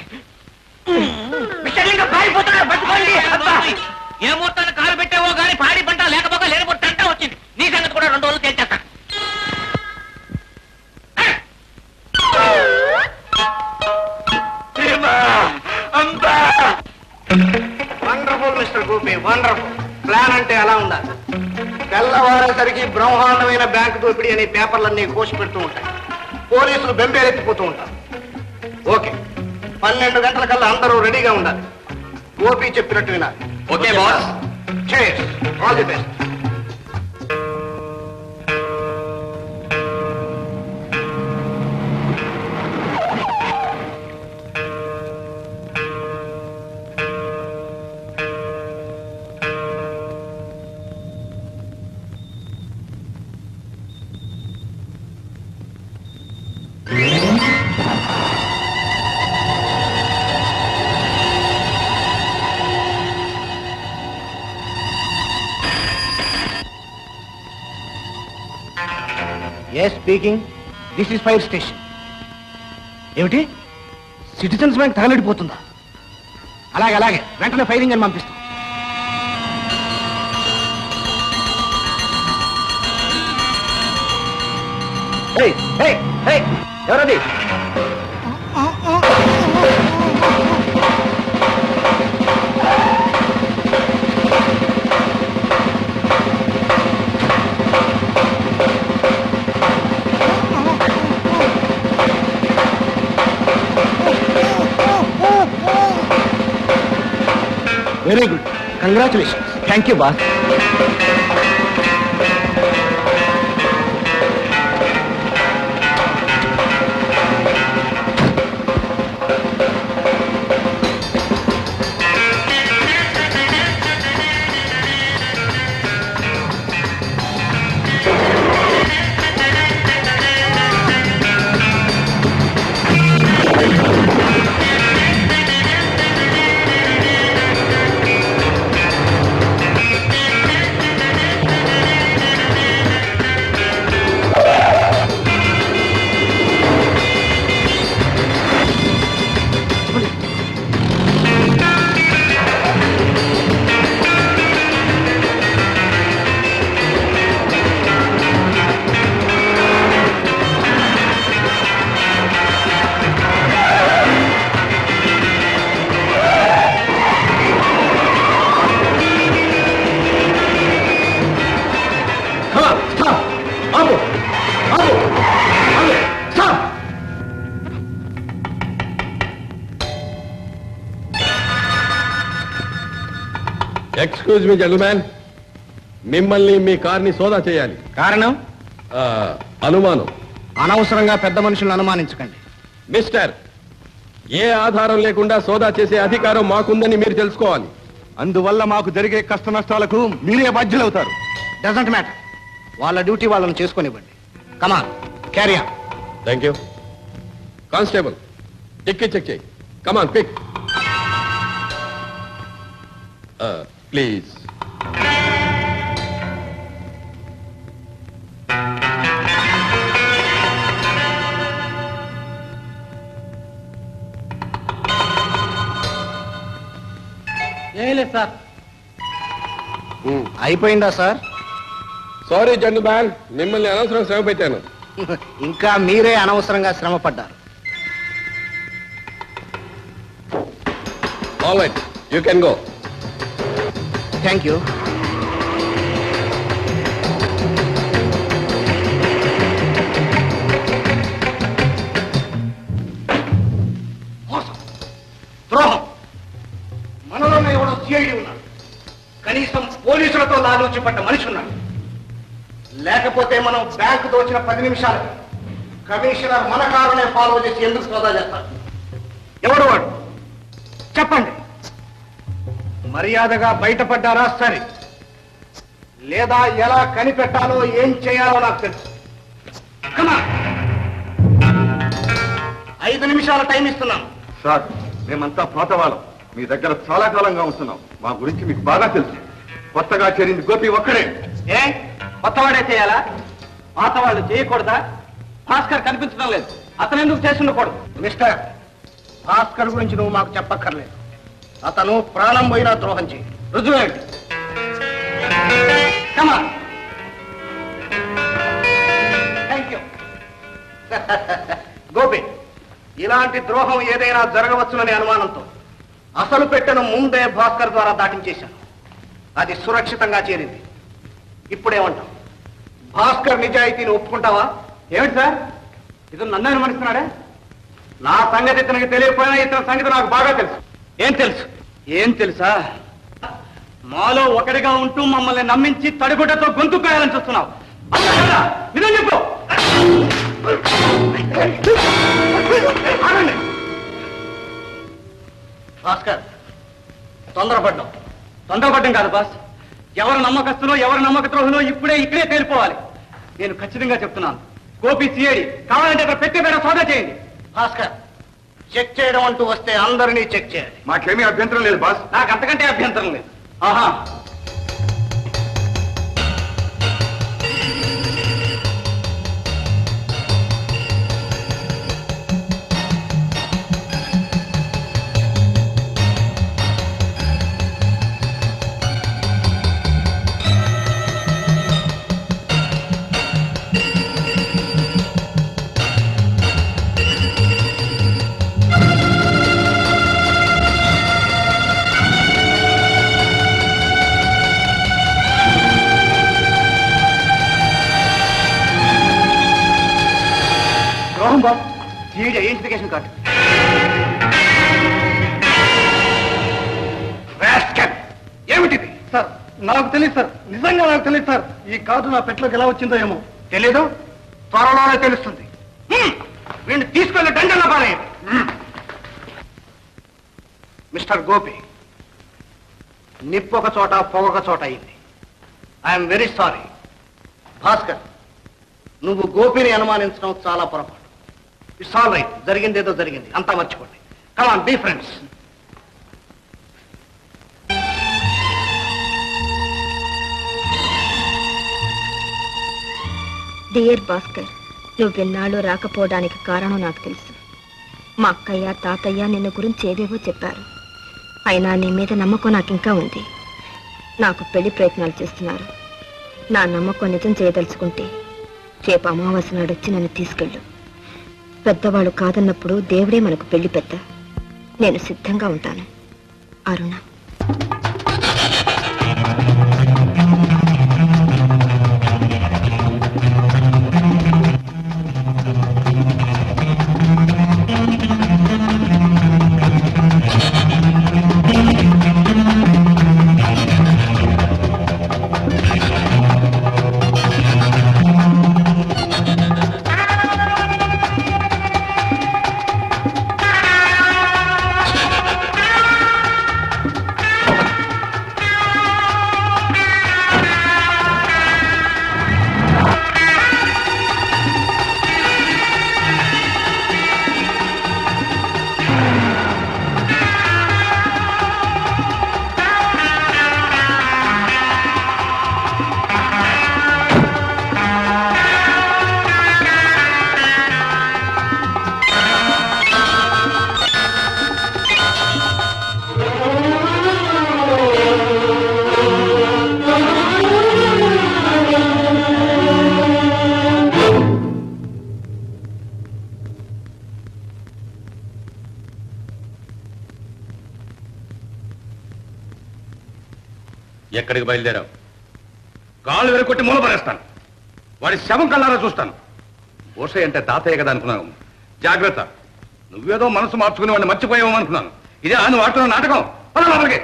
మిస్టర్ లింగం పారిపోతున్నారు, పట్టుకోండి. ఏ ముహూర్తాన్ని కాలు పెట్టావో గానీ పాడి పంట లేకపోగా లేని పొట్టంట వచ్చింది. నీ సంగతి కూడా 2 రోజులు తేల్చేస్తా. Wonderful mister Gopi, wonderful. Plan అంటే ఎలా ఉండాలి? తెల్లవారేసరికి బ్రహ్మాండమైన బ్యాంకు దోపిడీ అనే పేపర్లన్నీ కోసి పెడుతూ ఉంటాయి. పోలీసులు బెంబేలెత్తిపోతూ ఉంటారు. ఓకే, 12 గంటల కల్లా అందరూ రెడీగా ఉండాలి. గోపి చెప్పినట్టు వినాలి. Okay boss. Cheers. All the best. Yes, speaking. This is fire station. ఏమిటి, సిటిజన్స్ బ్యాంక్ తగలడిపోతుందా? అలాగే అలాగే, వెంటనే ఫైర్ ఇంజన్ పంపిస్తాం. ఎవరది? Very good, congratulations. Thank you boss. Excuse me gentleman, మిమ్మల్ని మీ కార్ని సోదా చేయాలి. కారణం? అనుమానం. అనవసరంగా పెద్ద మనుషులను అనుమానించకండి. మిస్టర్, ఏ ఆధారం లేకుండా సోదా చేసే అధికారం మాకుందని మీరు తెలుసుకోవాలి. అందువల్ల మాకు జరిగే కష్ట నష్టాలకు మీరే బాధ్యులవుతారు. Doesn't matter. వాళ్ళ డ్యూటీ వాళ్ళని చేసుకొనివ్వండి. Come on, carry on. Thank you. Constable, dickey check చేయి. Come on, pick. ప్లీజ్. ఏం లేదు సార్. అయిపోయిందా సార్? సారీ జెంటల్మ్యాన్, మిమ్మల్ని అనవసరం శ్రమ పెట్టాను. ఇంకా మీరే అనవసరంగా శ్రమ పడ్డారు. All right, you can go. Thank you. ద్రోహం. మనలోనే ఎవడో సిఐడి ఉన్నాడు. కనీసం పోలీసులతో లాలూచి పడ్డ మనిషి ఉన్నాడు. లేకపోతే మనం బ్యాంకు దోచిన 10 నిమిషాలు కమిషనర్ మన కారునే ఫాలో చేసి ఎందుకు సోదా చేస్తాడు? ఎవడు వాడు? చెప్పండి. మర్యాదగా బయటపడ్డారా సరే, లేదా ఎలా కనిపెట్టాలో ఏం చేయాలో నాకు తెలుసు. కమా, 5 నిమిషాల టైం ఇస్తున్నాను. సార్, మేమంతా పాత వాళ్ళం. మీ దగ్గర చాలా కాలంగా ఉంటున్నాం. మా గురించి మీకు బాగా తెలుసు. కొత్తగా చేరింది గోపి ఒక్కడే. ఏ కొత్తవాడే చేయాలా? పాత వాళ్ళు చేయకూడదా? భాస్కర్ కనిపించడం లేదు, అతను ఎందుకు చేసి ఉండకూడదు? మిస్టర్, భాస్కర్ గురించి నువ్వు మాకు చెప్పక్కర్లేదు. అతను ప్రాణం పోయినా ద్రోహం చేయి. రుజువేంటి? Thank you. గోపి, ఇలాంటి ద్రోహం ఏదైనా జరగవచ్చుననే అనుమానంతో అసలు పెట్టెను ముందే భాస్కర్ ద్వారా దాటించేశాను. అది సురక్షితంగా చేరింది. ఇప్పుడేమంటావు? భాస్కర్ నిజాయితీని ఒప్పుకుంటావా? ఏమిటి సార్, ఇతను నన్ను అనుమానిస్తున్నాడే? నా సంగతి ఇతనికి తెలియకపోయినా ఇతని సంగతి నాకు బాగా తెలుసు. ఏం తెలుసు? ఏం తెలుసా? మాలో ఒకటిగా ఉంటూ మమ్మల్ని నమ్మించి తడిగుడ్డతో గొంతు కాయాలని చూస్తున్నావు. నిజం చెప్పు. భాస్కర్, తొందరపడ్డం కాదు బాస్. ఎవరు నమ్మకస్తులో ఎవరు నమ్మక ద్రోహులో ఇక్కడే తేలిపోవాలి. నేను ఖచ్చితంగా చెప్తున్నాను. గోపి సిఐడి, కావాలంటే అక్కడ పెట్టే సోదా చేయండి. భాస్కర్, చెక్ చేయడం అంటూ వస్తే అందరినీ చెక్ చేయాలి. మాకేమీ అభ్యంతరం లేదు బాస్. నాకు అంతకంటే అభ్యంతరం లేదు. ఆహా, ఐడెంటిఫికేషన్ కార్డు. ఏమిటిది? సార్, నాకు తెలియదు సార్. నిజంగా నాకు తెలియదు సార్. ఈ కార్డు నా పెట్లోకి ఎలా వచ్చిందో ఏమో. తెలీదు? త్వరలోనే తెలుస్తుంది. వీడిని తీసుకెళ్లి దండల్లో పారేయండి. మిస్టర్ గోపి, నిప్పొక చోట పొగొక చోట అయింది. I'm very sorry. భాస్కర్, నువ్వు గోపిని అనుమానించడం చాలా పొరపాటు. It's all right. జరిగిందేదో జరిగింది, అంతా మర్చిపోండి. Come on, be friends. Dear Bhaskar, నువ్వెన్నాళ్ళు రాకపోవడానికి కారణం నాకు తెలుసు. మా అక్కయ్య తాతయ్య నిన్ను గురించి ఏవేవో చెప్పారు. అయినా నీ మీద నమ్మకం నాకు ఇంకా ఉంది. నాకు పెళ్లి ప్రయత్నాలు చేస్తున్నారు. నా నమ్మకం నిజం చేయదలుచుకుంటే రేపు అమావాస్య నాడు వచ్చి నన్ను తీసుకెళ్ళు. పెద్దవాళ్ళు కాదన్నప్పుడు దేవుడే మనకు పెళ్లి పెద్ద. నేను సిద్ధంగా ఉంటాను. అరుణ. ఎక్కడికి బయలుదేరావు? కాళ్ళు వెరకొట్టి మూలపరేస్తాను. వాడి శవం కల్లారా చూస్తాను. ఓషయ్య అంటే తాతయ్య కదా అనుకున్నాను. జాగ్రత్త, నువ్వేదో మనసు మార్చుకుని వాడిని మర్చిపోయావు అనుకున్నాను. ఇదే నువ్వు ఆడుతున్న నాటకం. లోపలికి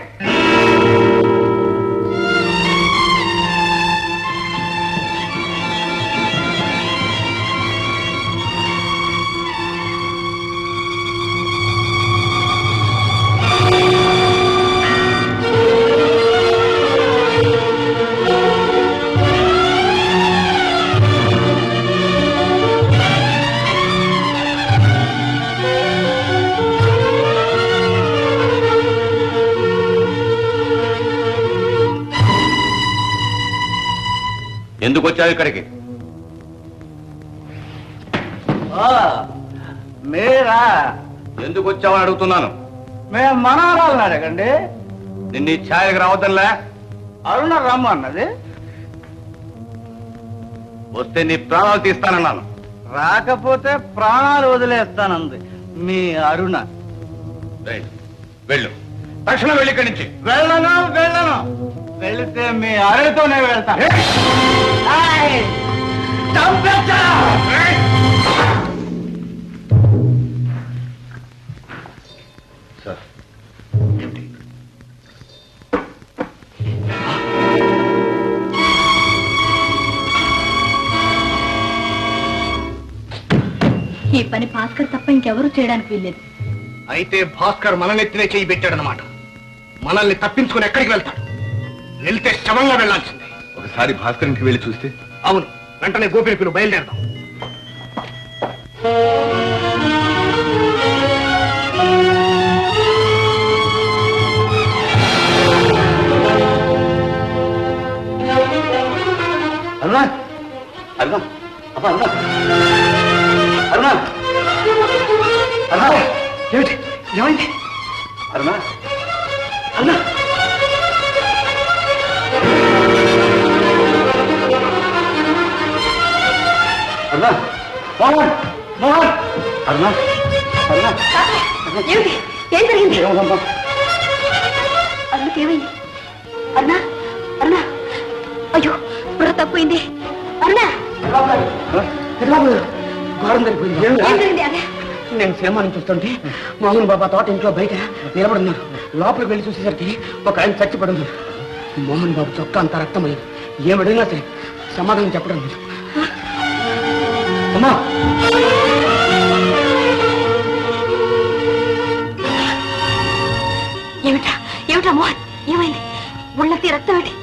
ఎందుకు వచ్చావు ఇక్కడికి? మీరా? ఎందుకు వచ్చావని అడుగుతున్నాను. మేము మనవరాలను అడగండి. నిన్ను ఈ ఛాయకు రావద్దంలే. అరుణ రమ్మన్నది. వస్తే నీ ప్రాణాలు తీస్తానన్నాను. రాకపోతే ప్రాణాలు వదిలేస్తానంది మీ అరుణ. వెళ్ళు, తక్షణం వెళ్ళి ఇక్కడి నుంచి. వెళ్ళను. వెళితే మీ అరుణతోనే వెళ్తాను. సార్, ఈ పని భాస్కర్ తప్ప ఇంకెవరూ చేయడానికి వీల్లేదు. అయితే భాస్కర్ మన నెత్తినే చేయి పెట్టాడనమాట. మనల్ని తప్పించుకుని ఎక్కడికి వెళ్తాడు? వెళ్తే శవంగా వెళ్లాల్సిందే. ఒకసారి భాస్కర్ ఇంటికి వెళ్ళి చూస్తే? అవును, వెంటనే గోపిని పిలువు, బయలుదేరదాం. అరుణా, అరుణా, అబ్బా అరుణా, అరుణా, అరుణా, ఏమిటి? ఏమైంది? అరుణా, అరుణా. అరుణా, మోహన్, మోహన్, అరుణా, అరుణా. ఏమిటి? ఏం జరిగింది? అరుణకి ఏమైంది? అరుణ, అరుణ, అయ్యో బుర్ర తప్పోయింది. అరుణ, ఘోరం జరిగిపోయింది. ఏం జరిగింది? అదే నేను సినిమా నుంచి చూస్తుంటే మోహన్ బాబా తోట ఇంట్లో బయట నిలబడున్నారు. లోపలికి వెళ్ళి చూసేసరికి ఒక ఆయన చచ్చిపడుంది. మోహన్ బాబు చొక్కా అంతా రక్తమైంది. ఏమడిగినా సరే సమాధానం చెప్పడం లేదు. అమ్మా, ఏమిటా మోహన్? ఏమైంది? ఒళ్ళంతా రక్తం ఏంటి?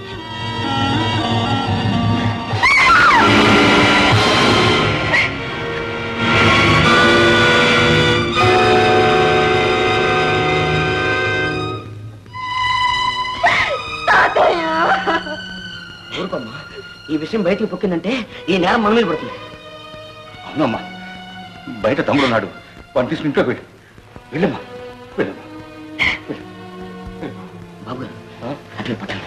ఊరుకోమ్మా, ఈ విషయం బయటికి పొక్కిందంటే ఈ నేరం మన మీద పడుతుంది. అవునమ్మా, బయట తమ్ముడున్నాడు. వాడిని తీసుకుని ఇంట్లోకి వెళ్ళు. వెళ్ళమ్మా, వెళ్ళమ్మా. బాబు గారు అట్లే పట్టాలి.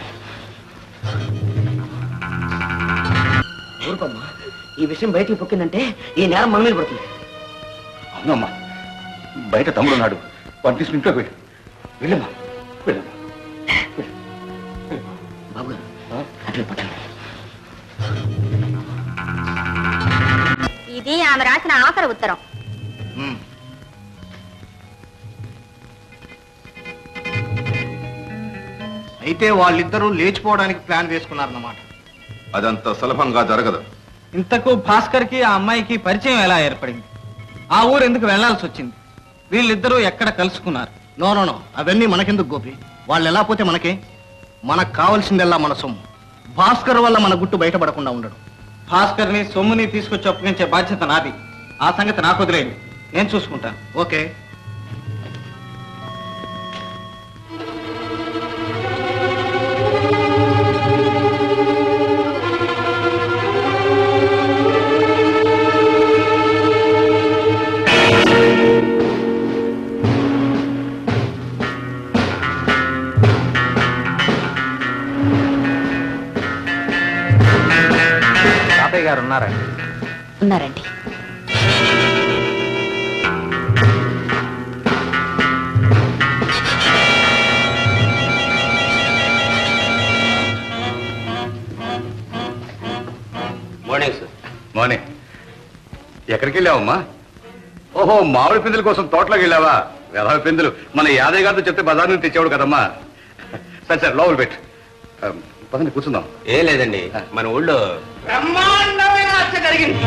ఊరుకోమ్మా, ఈ విషయం బయటికి పొక్కిందంటే ఈ నేరం మన మీద పడుతుంది. అవునమ్మా, బయట తమ్ముడున్నాడు. వాడిని తీసుకుని ఇంట్లోకి వెళ్ళు. వెళ్ళమ్మా, వెళ్ళమ్మా. బాబు గారు అట్లే పట్టాలి. ఇది ఆమె రాసిన ఆఖరి ఉత్తరం. అయితే వాళ్ళిద్దరూ లేచిపోవడానికి ప్లాన్ వేసుకున్నారన్నమాట. అదంత సులభంగా జరగదు. ఇంతకు భాస్కర్ కి ఆ అమ్మాయికి పరిచయం ఎలా ఏర్పడింది? ఆ ఊరు ఎందుకు వెళ్లాల్సి వచ్చింది? వీళ్ళిద్దరూ ఎక్కడ కలుసుకున్నారు? నో, అవన్నీ మనకెందుకు గోపి? వాళ్ళు ఎలా పోతే మనకే. మనకు కావాల్సిందల్లా మన సొమ్ము. భాస్కర్ వల్ల మన గుట్టు బయటపడకుండా ఉండడు. భాస్కర్ ని సొమ్ముని తీసుకొచ్చి అప్పగించే బాధ్యత నాది. ఆ సంగతి నాకు వదిలేదు, నేను చూసుకుంటాను. ఓకే. తాతయ్య గారు ఉన్నారండి? ఉన్నారండి. మోనే ఎక్కడికి వెళ్ళావమ్మా? ఓహో, మామిడి పిందుల కోసం తోటలోకి వెళ్ళావా? వెధవ పిందులు మన యాదయ్య గారితో చెప్తే బజార్ నుంచి తెచ్చేవాడు కదమ్మా. సరే సరే, లోపల పెట్టు. పదండి కూర్చుందాం. ఏం లేదండి, మన ఊళ్ళో బ్రహ్మాండమైన హత్య జరిగింది.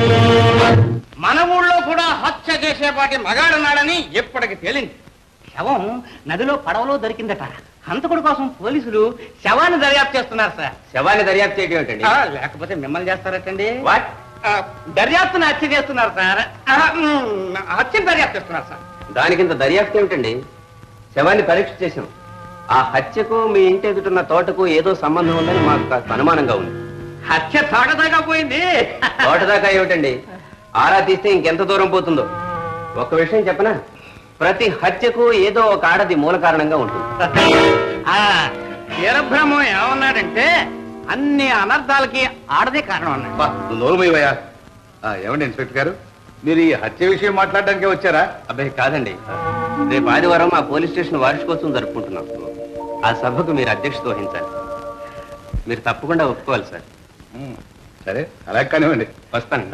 మన ఊళ్ళో కూడా హత్య చేసేపాటి మగాడున్నాడని ఎప్పటికి తేలింది. శవం నదిలో పడవలో దొరికిందట. హంతకుడి కోసం పోలీసులు శవాన్ని దర్యాప్తు చేస్తున్నారు సార్. శవాన్ని దర్యాప్తు చేయడం ఏంటండి? లేకపోతే మిమ్మల్ని చేస్తారటండి. వాట్? దర్యాప్తును హత్య చేస్తున్నారు సార్. హత్యను దర్యాప్తు చేస్తున్నారు సార్. దానికింత దర్యాప్తు ఏమిటండి? శవాన్ని పరీక్ష చేశాం. ఆ హత్యకు మీ ఇంటి ఎదుటిన్న తోటకు ఏదో సంబంధం ఉందని మాకు కాస్త అనుమానంగా ఉంది. హత్య తోటదాకా పోయింది. తోటదాకా ఏమిటండి, ఆరా తీస్తే ఇంకెంత దూరం పోతుందో. ఒక్క విషయం చెప్పనా, ప్రతి హత్యకు ఏదో ఒక ఆడది మూల కారణంగా ఉంటుంది. వీరబ్రహ్మం ఏమన్నాడంటే అన్ని అనర్థాలకి ఆడదే కారణం అన్నాడు. నోరుమయ్యా. ఏమండి ఇన్స్పెక్టర్ గారు, మీరు ఈ హత్య విషయం మాట్లాడడానికే వచ్చారా? అబ్బాయి కాదండి, రేపు ఆదివారం మా పోలీస్ స్టేషన్ వార్షికోత్సవం జరుపుకుంటున్నాం. ఆ సభకు మీరు అధ్యక్షత వహించాలి. మీరు తప్పకుండా ఒప్పుకోవాలి సార్. సరే, అలా కానివ్వండి. వస్తాను.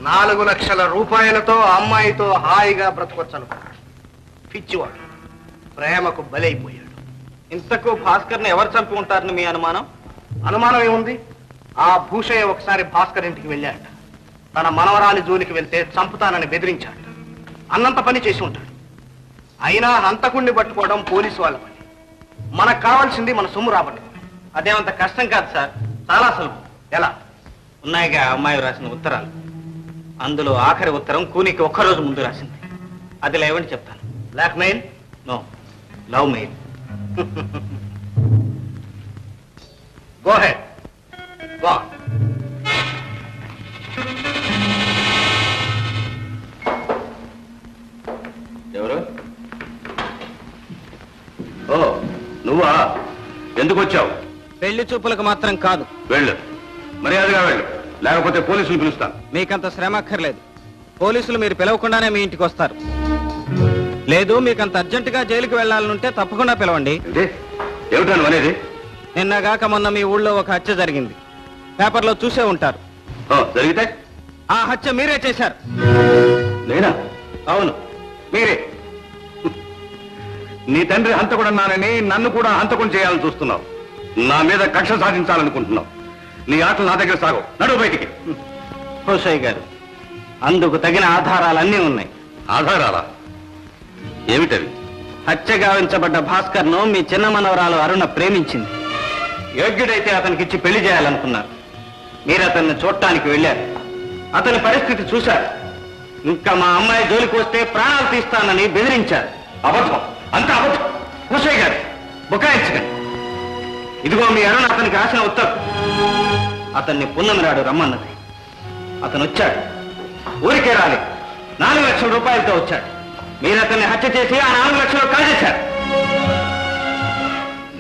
4 లక్షల రూపాయలతో అమ్మాయితో హాయిగా బ్రతకొచ్చను. పిచ్చివాడు ప్రేమకు బలైపోయాడు. ఇంతకు భాస్కర్ని ఎవరు చంపి ఉంటారని మీ అనుమానం? అనుమానం ఏముంది? ఆ భూషయ్య ఒకసారి భాస్కర్ ఇంటికి వెళ్ళాడు. తన మనవరాలి జోలికి వెళ్తే చంపుతానని బెదిరించాడు. అన్నంత పని చేసి ఉంటాడు. అయినా హంతకుణ్ణి పట్టుకోవడం పోలీసు వాళ్ళ పని. మనకు కావాల్సింది మన సొమ్ము రాబట్టడం. అదేమంత కష్టం కాదు సార్, చాలా సులభం. ఎలా? ఉన్నాయిగా అమ్మాయి రాసిన ఉత్తరాలు. అందులో ఆఖరి ఉత్తరం కూనికి ఒక్కరోజు ముందు రాసింది. అది లేవని చెప్తాను. Blackmail? No, love mail. Go head. Go. ఎవరు? ఓ, నువ్వా? ఎందుకు వచ్చావు? పెళ్లి చూపులకు మాత్రం కాదు. వెళ్ళు, మర్యాదగా వెళ్ళు, లేకపోతే పోలీసులు పిలుస్తాను. మీకంత శ్రమ అక్కర్లేదు. పోలీసులు మీరు పిలవకుండానే మీ ఇంటికి వస్తారు. లేదు, మీకంత అర్జెంటుగా జైలుకి వెళ్లాలనుంటే తప్పకుండా పిలవండి. ఏమిటాను అనేది? నిన్నగాక మొన్న మీ ఊళ్ళో ఒక హత్య జరిగింది. పేపర్లో చూసే ఉంటారు. జరిగితే ఆ హత్య మీరే చేశారు. నేనా? అవును, మీరే. నీ తండ్రి హంతకుడన్నానని నన్ను కూడా హంతకుని చేయాలని చూస్తున్నావు. నా మీద కక్ష సాధించాలనుకుంటున్నావు. నీ ఆటలు నా దగ్గర సాగవు. నడువు బయటికి. హోషయ్య గారు, అందుకు తగిన ఆధారాలన్నీ ఉన్నాయి. ఆధారాలా? ఏమిటవి? హత్య గావించబడ్డ భాస్కర్ను మీ చిన్న మనవరాలు అరుణ ప్రేమించింది. యోగ్యుడైతే అతనికిచ్చి పెళ్లి చేయాలనుకున్నారు. మీరు అతన్ని చూడటానికి వెళ్ళారు. అతని పరిస్థితి చూశారు. ఇంకా మా అమ్మాయి జోలికి వస్తే ప్రాణాలు తీస్తానని బెదిరించారు. అబద్ధం, అంత అబద్ధం. హోషయ్య గారు, బుకాయించకండి. ఇదిగో మీ అరుణ అతనికి రాసిన ఉత్తరం. అతన్ని పున్నమిరాడు రమ్మన్నది. అతను వచ్చాడు. ఊరికే రాలేదు, 4 లక్షల రూపాయలతో వచ్చాడు. మీరు అతన్ని హత్య చేసి ఆ 4 లక్షలు కాజేశారు.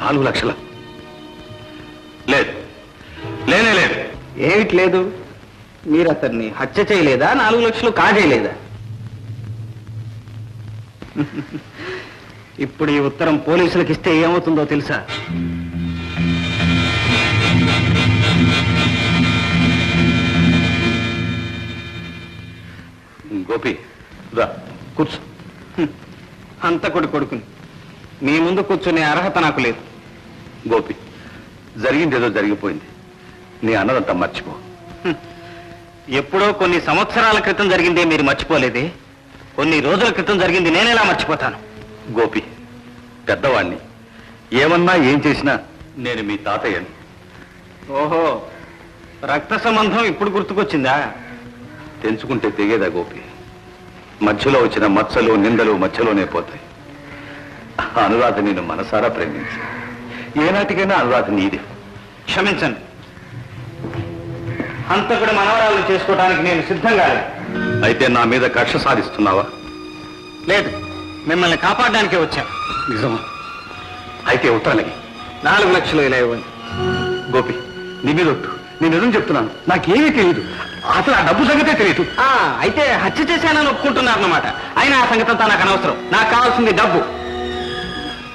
4 లక్షల? లేదు, లేనే లేదు. ఏమిటి లేదు? మీరు అతన్ని హత్య చేయలేదా? 4 లక్షలు కాజేయలేదా? ఇప్పుడు ఈ ఉత్తరం పోలీసులకు ఇస్తే ఏమవుతుందో తెలుసా? గోపి, రా కూర్చో. హంతకుడి కొడుకుని మీ ముందు కూర్చునే అర్హత నాకు లేదు. గోపి, జరిగిందేదో జరిగిపోయింది. నీ అన్నదంతా మర్చిపో. ఎప్పుడో కొన్ని సంవత్సరాల క్రితం జరిగిందే మీరు మర్చిపోలేదే? కొన్ని రోజుల క్రితం జరిగింది నేనెలా మర్చిపోతాను? గోపి, పెద్దవాణ్ణి. ఏమన్నా ఏం చేసినా నేను మీ తాతయ్యని. ఓహో, రక్త సంబంధం ఇప్పుడు గుర్తుకొచ్చిందా? తెంచుకుంటే తెగేదా గోపి? మధ్యలో వచ్చిన మచ్చలు నిందలు మధ్యలోనే పోతాయి. అనురాధ నేను మనసారా ప్రేమించి ఏనాటికైనా అనురాధ నీదే. క్షమించండి, హంతకుడి మనవరాలను చేసుకోవడానికి నేను సిద్ధంగా లేదు. అయితే నా మీద కక్ష సాధిస్తున్నావా? లేదు, మిమ్మల్ని కాపాడడానికే వచ్చాను. నిజమా? అయితే ఉత్తరాలకి 4 లక్షలు ఇలా ఇవ్వండి. గోపి, నీ మీద ఒట్టు. నేను నిజం చెప్తున్నాను, నాకేమీ తెలియదు. అసలు ఆ డబ్బు సంగతే తెలియదు. అయితే హత్య చేశానని ఒప్పుకుంటున్నారన్నమాట. అయినా ఆ సంగతి అంతా నాకు అనవసరం. నాకు కావాల్సింది డబ్బు.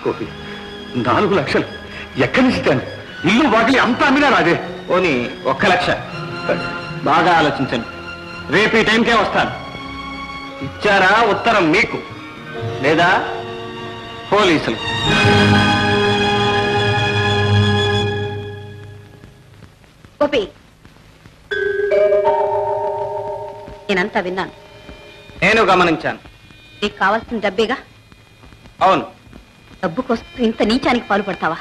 గోపి, 4 లక్షలు ఎక్కడి నుంచి ఇస్తాను? ఇల్లు వాకిలి అంతా అమ్మినా రాదే. పోనీ 1 లక్ష. బాగా ఆలోచించండి. రేపు ఈ టైంకే వస్తాను. ఇచ్చారా ఉత్తరం మీకు లేదా పోలీసులు? గోపి, నేనంతా విన్నాను. నేను గమనించాను. నీకు కావాల్సిన డబ్బేగా? అవును. డబ్బు కోసం ఇంత నీచానికి పాల్పడతావా?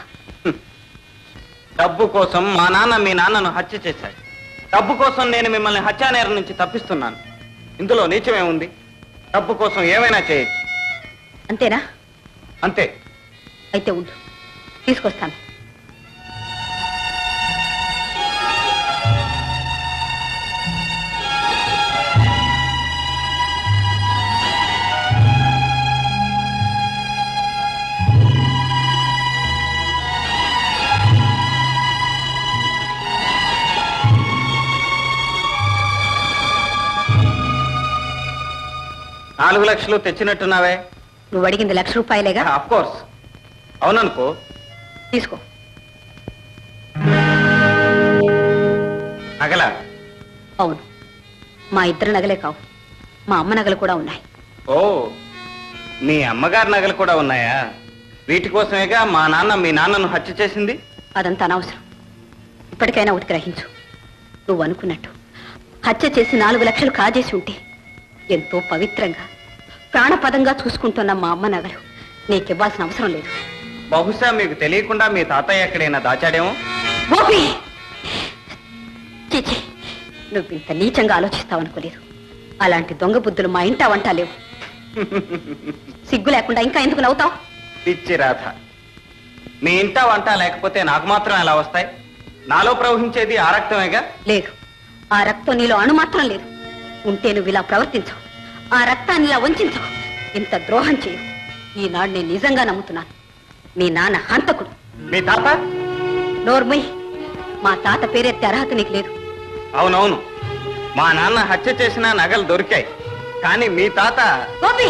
డబ్బు కోసం మా నాన్న మీ నాన్నను హత్య చేశాడు. డబ్బు కోసం నేను మిమ్మల్ని హత్యానేరం నుంచి తప్పిస్తున్నాను. ఇందులో నీచమే ఉంది. డబ్బు కోసం ఏమైనా చేయొచ్చు. అంతేనా? అంతే. అయితే ఉండు, తీసుకొస్తాను. $4 లక్షలు తెచ్చినట్టున్నావే? నువ్వు అడిగింది ₹1,00,000 ఆఫ్ కోర్స్. అవుననుకో. తీసుకో. నగల? అవును, మా ఇద్దరు నగలే కావు, మా అమ్మ నగలు కూడా ఉన్నాయి. ఓ, మీ అమ్మగారి నగలు కూడా ఉన్నాయా? వీటి కోసమేగా మా నాన్న మీ నాన్నను హత్య చేసింది. అదంతా అనవసరం. ఇప్పటికైనా ఒకటి గ్రహించు. నువ్వు అనుకున్నట్టు హత్య చేసి 4 లక్షలు కాజేసి ఉంటే ఎంతో పవిత్రంగా ప్రాణపదంగా చూసుకుంటున్న మా అమ్మ నగలు నీకివ్వాల్సిన అవసరం లేదు. బహుశా మీకు తెలియకుండా మీ తాతయ్య ఎక్కడైనా దాచాడేమో. గోపి, చీచి, నువ్వు ఇంత నీచంగా ఆలోచిస్తావనుకోలేదు. అలాంటి దొంగ బుద్ధులు మా ఇంట వంట లేవు. సిగ్గు లేకుండా ఇంకా ఎందుకు నవ్వుతావు? పిచ్చి రాధ, మీ ఇంట వంట లేకపోతే నాకు మాత్రం ఎలా వస్తాయి? నాలో ప్రవహించేది ఆ రక్తమేగా. లేదు, ఆ రక్తం నీలో అణు మాత్రం లేదు. ఉంటే నువ్వు ఇలా ప్రవర్తించవు, ఆ రక్తాన్ని ఇలా వంచవు, ఇంత ద్రోహం చేయవు. ఈనాడు నేను నిజంగా నమ్ముతున్నాను. మీ నాన్న హంతకుడు. మీ తాత? నోర్మయ్, మా తాత పేరెత్తే అర్హత నీకు లేదు. అవునవును, మా నాన్న హత్య చేసిన నగలు దొరికాయి. కానీ మీ తాత... గోపి,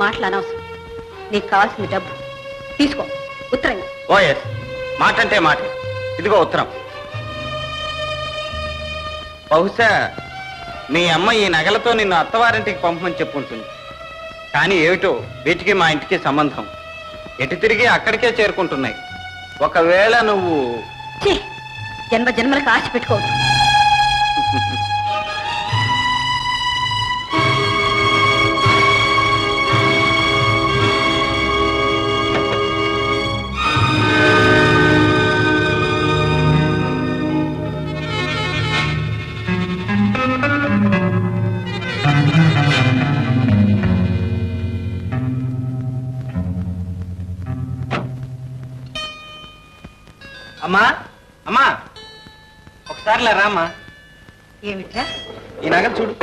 మాటలనవసరం. నీకు కావాల్సిన డబ్బు తీసుకో. ఉత్తరం. ఓ ఎస్, మాట అంటే మాట. ఇదిగో ఉత్తరం. బహుశా మీ అమ్మ ఈ నగలతో నిన్ను అత్తవారింటికి పంపమని చెప్పుంటుంది. కానీ ఏమిటో వీటికి మా ఇంటికి సంబంధం. ఎటు తిరిగి అక్కడికే చేరుకుంటున్నాయి. ఒకవేళ నువ్వు... జన్మ జన్మలకు ఆశ పెట్టుకోవద్దు. అమ్మా, అమ్మా, ఒకసారి రామ్మా. ఏమిట్రా? ఈ నగలు చూడు.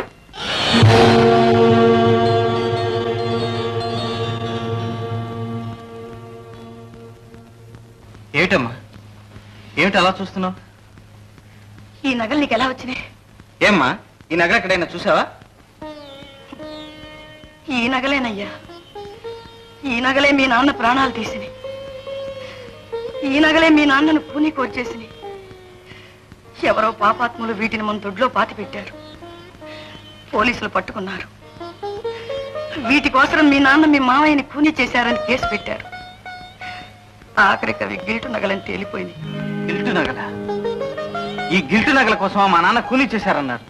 ఏమిటమ్మా, ఏమిటి అలా చూస్తున్నావు? ఈ నగలు నీకు ఎలా వచ్చినాయి? ఏమ్మా, ఈ నగలు ఎక్కడైనా చూసావా? ఈ నగలేనయ్యా, ఈ నగలే మీ నాన్న ప్రాణాలు తీసినాయి. ఈ నగలే మీ నాన్నను పూని కోర్చేసినాయి. ఎవరో పాపాత్ములు వీటిని మన దొడ్లో పాతి పెట్టారు. పోలీసులు పట్టుకున్నారు. వీటి కోసం మీ నాన్న మీ మావయ్యని కూని చేశారని కేసు పెట్టారు. ఆఖరికి అవి గిల్టు నగలని తేలిపోయింది. గిల్టు నగల? ఈ గిల్టు నగల కోసం మా నాన్న కూని చేశారన్నారు.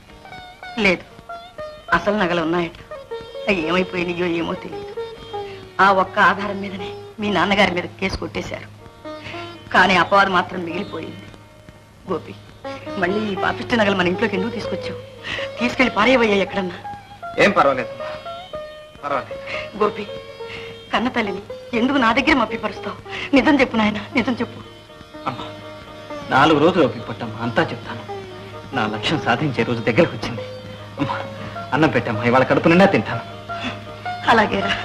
లేదు, అసలు నగలు ఉన్నాయట. అవి ఏమైపోయినాయో ఏమో తెలియదు. ఆ ఒక్క ఆధారం మీదనే మీ నాన్నగారి మీద కేసు కొట్టేశారు. కానీ అపవాదం మాత్రం మిగిలిపోయింది. గోపి, మళ్ళీ ఈ పాపిష్టి నగలు మన ఇంట్లోకి ఎందుకు తీసుకొచ్చావు? తీసుకెళ్లి పారేవయ్యా ఎక్కడన్నా. ఏం పర్వాలేదు, పర్వాలేదు. గోపి, కన్న తల్లిని ఎందుకు నా దగ్గర మప్పిపరుస్తావు? నిజం చెప్పు నాయన, నిజం చెప్పు. అమ్మా, 4 రోజులు ఓపిక పట్టమ్మా, అంతా చెప్తాను. నా లక్ష్యం సాధించే రోజు దగ్గరకు వచ్చింది. అమ్మా, అన్నం పెట్టమ్మా, ఇవాళ కడుపు నిండా తింటాను. అలాగేరా.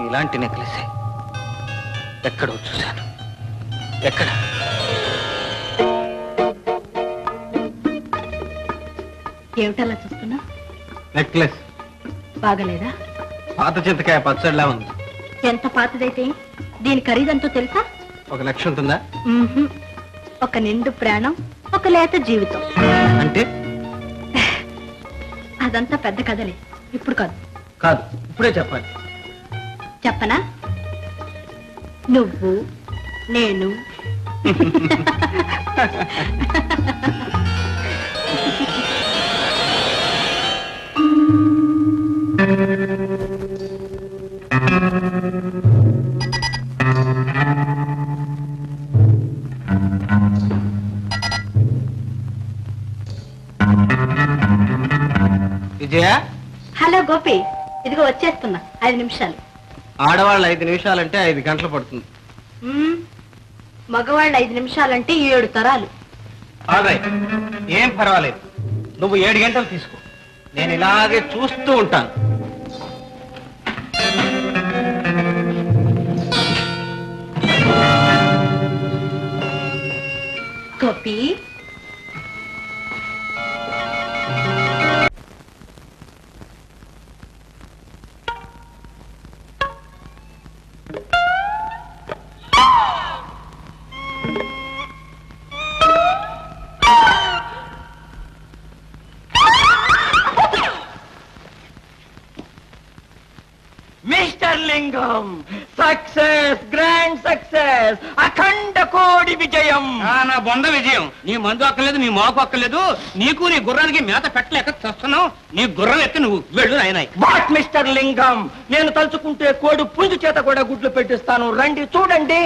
ఇలాంటి నెక్లెస్ ఎక్కడో చూశాను. ఎక్కడ? ఏమిటలా చూస్తున్నా? నెక్లెస్ బాగలేదా? పాత చింతకాయ పచ్చడిలా ఉంది. ఎంత పాతదైతే దీని ఖరీదంతో తెలుసా? 1,00,000 ఉంటుందా? ఒక నిండు ప్రాణం, ఒక లేత జీవితం. అంటే అదంతా పెద్ద కథలే, ఇప్పుడు కాదు. కాదు, ఇప్పుడే చెప్పాలి. చెప్పనా? నువ్వు నేను విజయ, హలో గోపి, ఇదిగో వచ్చేస్తున్నా. 5 నిమిషాలు. ఆడవాళ్ళు 5 నిమిషాలంటే 5 గంటలు పడుతుంది. మగవాళ్ళు 5 నిమిషాలంటే 7 తరాలు. ఏం పర్వాలేదు, నువ్వు 7 గంటలు తీసుకో, నేను ఇలాగే చూస్తూ ఉంటాను. గోపి, మిస్టర్ లింగం, సక్సెస్, గ్రాండ్ సక్సెస్, అఖండ కోడి విజయం. నా బొంద విజయం. నీ మందు అక్కర్లేదు, నీ మాకు అక్కర్లేదు. నీకు నీ గుర్రానికి మేత పెట్టలేక చస్తున్నావు. నీ గుర్రం ఎక్కి నువ్వు వెళ్ళు నాయనాయ్. వాట్ మిస్టర్ లింగం, నేను తలుచుకుంటే కోడి పుంజు చేత కూడా గుడ్లు పెట్టిస్తాను. రండి చూడండి.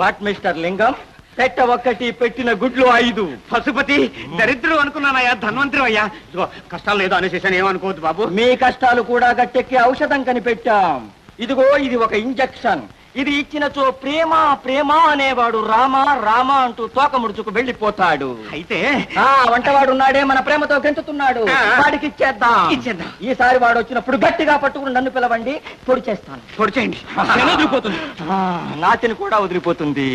వాట్ మిస్టర్ లింగం, పెట్ట ఒక్కటి, పెట్టిన గుడ్లు 5. పశుపతి, దరిద్రం అనుకున్నానయ్యా, ధన్వంతరం అయ్యా. ఇదిగో కష్టాలు లేదో అనేసేసాను, ఏమనుకోవద్దు బాబు. మీ కష్టాలు కూడా గట్టెక్కి ఔషధం కనిపెట్టాం. ఇదిగో ఇది ఒక ఇంజెక్షన్. ఇది ఇచ్చినచో ప్రేమ ప్రేమ అనేవాడు రామ రామ అంటూ తోక ముడుచుకు వెళ్ళిపోతాడు. అయితే వంటవాడు ఉన్నాడే, మన ప్రేమతో గెంతుతున్నాడు, వాడికి ఇచ్చేద్దాం. ఈసారి వాడు వచ్చినప్పుడు గట్టిగా పట్టుకుని నన్ను పిలవండి, పొడి చేస్తాను. పొడి చేయండి, వదిలిపోతుంది. నాతిని కూడా వదిలిపోతుంది.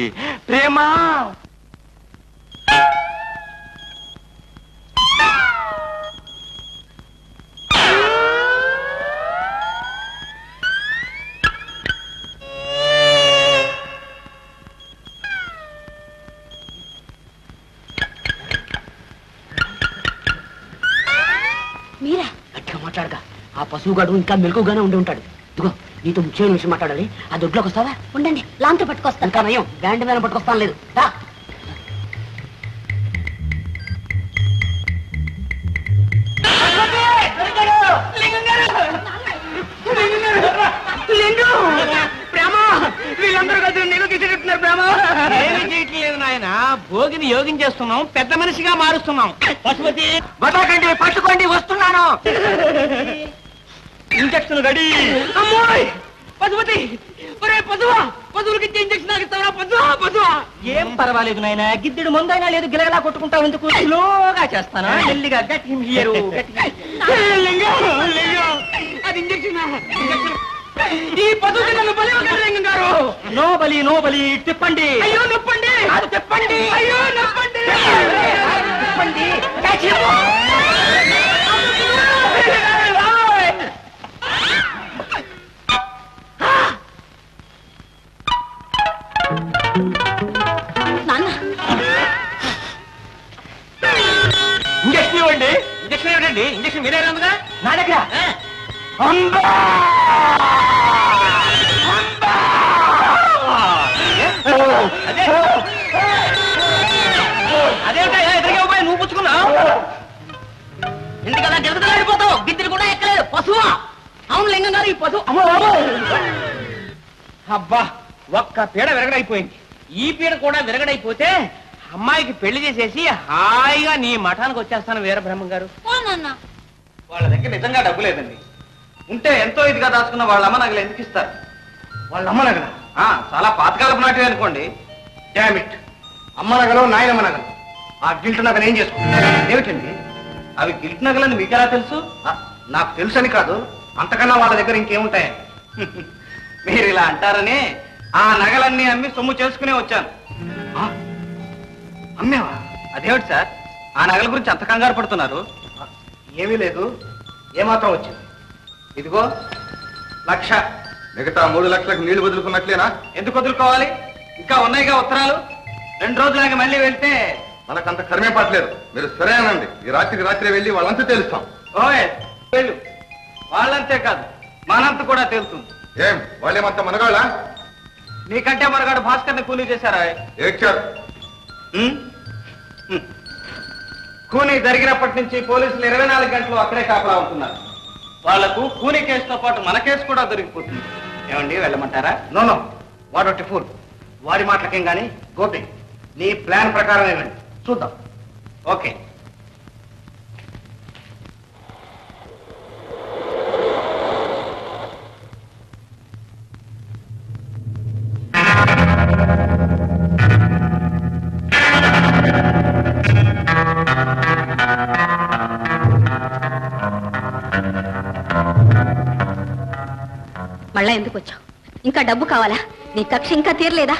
ప్రేమ మీరా? గట్టిగా మాట్లాడగా, ఆ పశువుగాడు ఇంకా మెలకుగానే ఉండి ఉంటాడు. ఇదిగో నీతో ముఖ్యమైన విషయం మాట్లాడాలి. ఆ దొడ్లోకి వస్తావా? ఉండండి, లాంతో పట్టుకొస్తాను. ఇంకా నయం, బ్యాండ్ మీద పట్టుకొస్తాను. లేదు రా. వీళ్ళందరూ కలిసి నేను తీసేటట్టున్నారు. ప్రేమ ఏమీ చేయట్లేదు నాయన, భోగిని యోగించేస్తున్నాం, పెద్ద మనిషిగా మారుస్తున్నాం. పశుపతి బతాకండి, పట్టుకోండి, వస్తున్నాను. Injection ready. అమ్మోయ్ పశుపతి, ఒరే పశువా, పశువులకి ఇచ్చే ఇంజక్షన్ నాకు ఇస్తావా? పశువా పశువా. ఏం పర్వాలేదు నాయన, గిద్దెడు మందైనా లేదు, గిలగలా కొట్టుకుంటావు ఎందుకు? స్లోగా చేస్తాను, మెల్లిగా. Get him here. అది ఇంజక్షన్. ఈ పశువుకి నన్ను బలి ఇవ్వకండి లింగం గారు. నో బలి, నో బలి. తిప్పండి. అయ్యో నొప్పండి, అది తిప్పండి. అయ్యో నొప్పండి, తిప్పండి. ఇంజక్షన్ ఇవ్వండి. ఇంజక్షన్ ఏమిటండి? ఇంజక్షన్ మీరే ఉందిగా నా దగ్గర. అదేమిటా ఎదురుగా పోయి నువ్వు పుచ్చుకున్నావు? ఎందుకలా జరుగుతాడిపోతావు? గిద్దెలు కూడా ఎక్కలేదు. పశువా? అవును లింగం గారు, ఈ పశువు. అబ్బా, ఒక్క పీడ విరగడైపోయింది. ఈ పీడ కూడా విరగడైపోతే అమ్మాయికి పెళ్లి చేసేసి హాయిగా నీ మఠానికి వచ్చేస్తాను వీరబ్రహ్మం గారు. వాళ్ళ దగ్గర నిజంగా డబ్బు లేదండి. ఉంటే ఎంతో ఇదిగా దాచుకున్న వాళ్ళ అమ్మ నగలు ఎందుకు ఇస్తారు? వాళ్ళ అమ్మ నగల చాలా పాతకాలపు నాటివి అనుకోండి. డామిట్, అమ్మ నగలు నాయనమ్మ నగలు. ఆ గిల్ట్ నగలు ఏం చేసుకుంటారు? ఏమిటండి అవి గిల్ట్ నగలని మీకెలా తెలుసు? నాకు తెలుసని కాదు, అంతకన్నా వాళ్ళ దగ్గర ఇంకేముంటాయని. మీరు ఇలా అంటారని ఆ నగలన్నీ అమ్మి సొమ్ము చేసుకునే వచ్చాను. అమ్మేవా? అదేమిటి సార్, ఆ నగల గురించి అంత కంగారు పడుతున్నారు? ఏమీ లేదు, ఏమాత్రం వచ్చింది. ఇదిగో 1,00,000. మిగతా 3 లక్షలకు నీళ్లు వదులుకున్నట్లేనా? ఎందుకు వదులుకోవాలి? ఇంకా ఉన్నాయిగా ఉత్తరాలు. 2 రోజులకి మళ్ళీ వెళ్తే మనకంత కర్మే పట్టలేదు. మీరు సరేనండి, ఈ రాత్రికి రాత్రి వెళ్ళి వాళ్ళంతా తెలుస్తాం. ఓయ్ వెళ్ళు. వాళ్ళంతే కాదు, మనంత కూడా తేలుతుంది. ఏం వాళ్ళేమంత మనగాళ్ళ? నీకంటే మనగాడు భాస్కర్ని కూలీ చేశారా? ఏడ్చారు. కూనీ జరిగినప్పటి నుంచి పోలీసులు 24 గంటలు అక్కడే కాపలా ఉంటున్నారు. వాళ్లకు కూనీ కేసుతో పాటు మన కేసు కూడా దొరికిపోతుంది. ఏమండి, వెళ్ళమంటారా? No, వాడొట్టి pool. వాడి మాటలకేం గాని గోపి, నీ ప్లాన్ ప్రకారం ఇవ్వండి, చూద్దాం. ఓకే. మళ్ళా ఎందుకు వచ్చావు? ఇంకా డబ్బు కావాలా? నీ కక్ష ఇంకా తీరలేదా?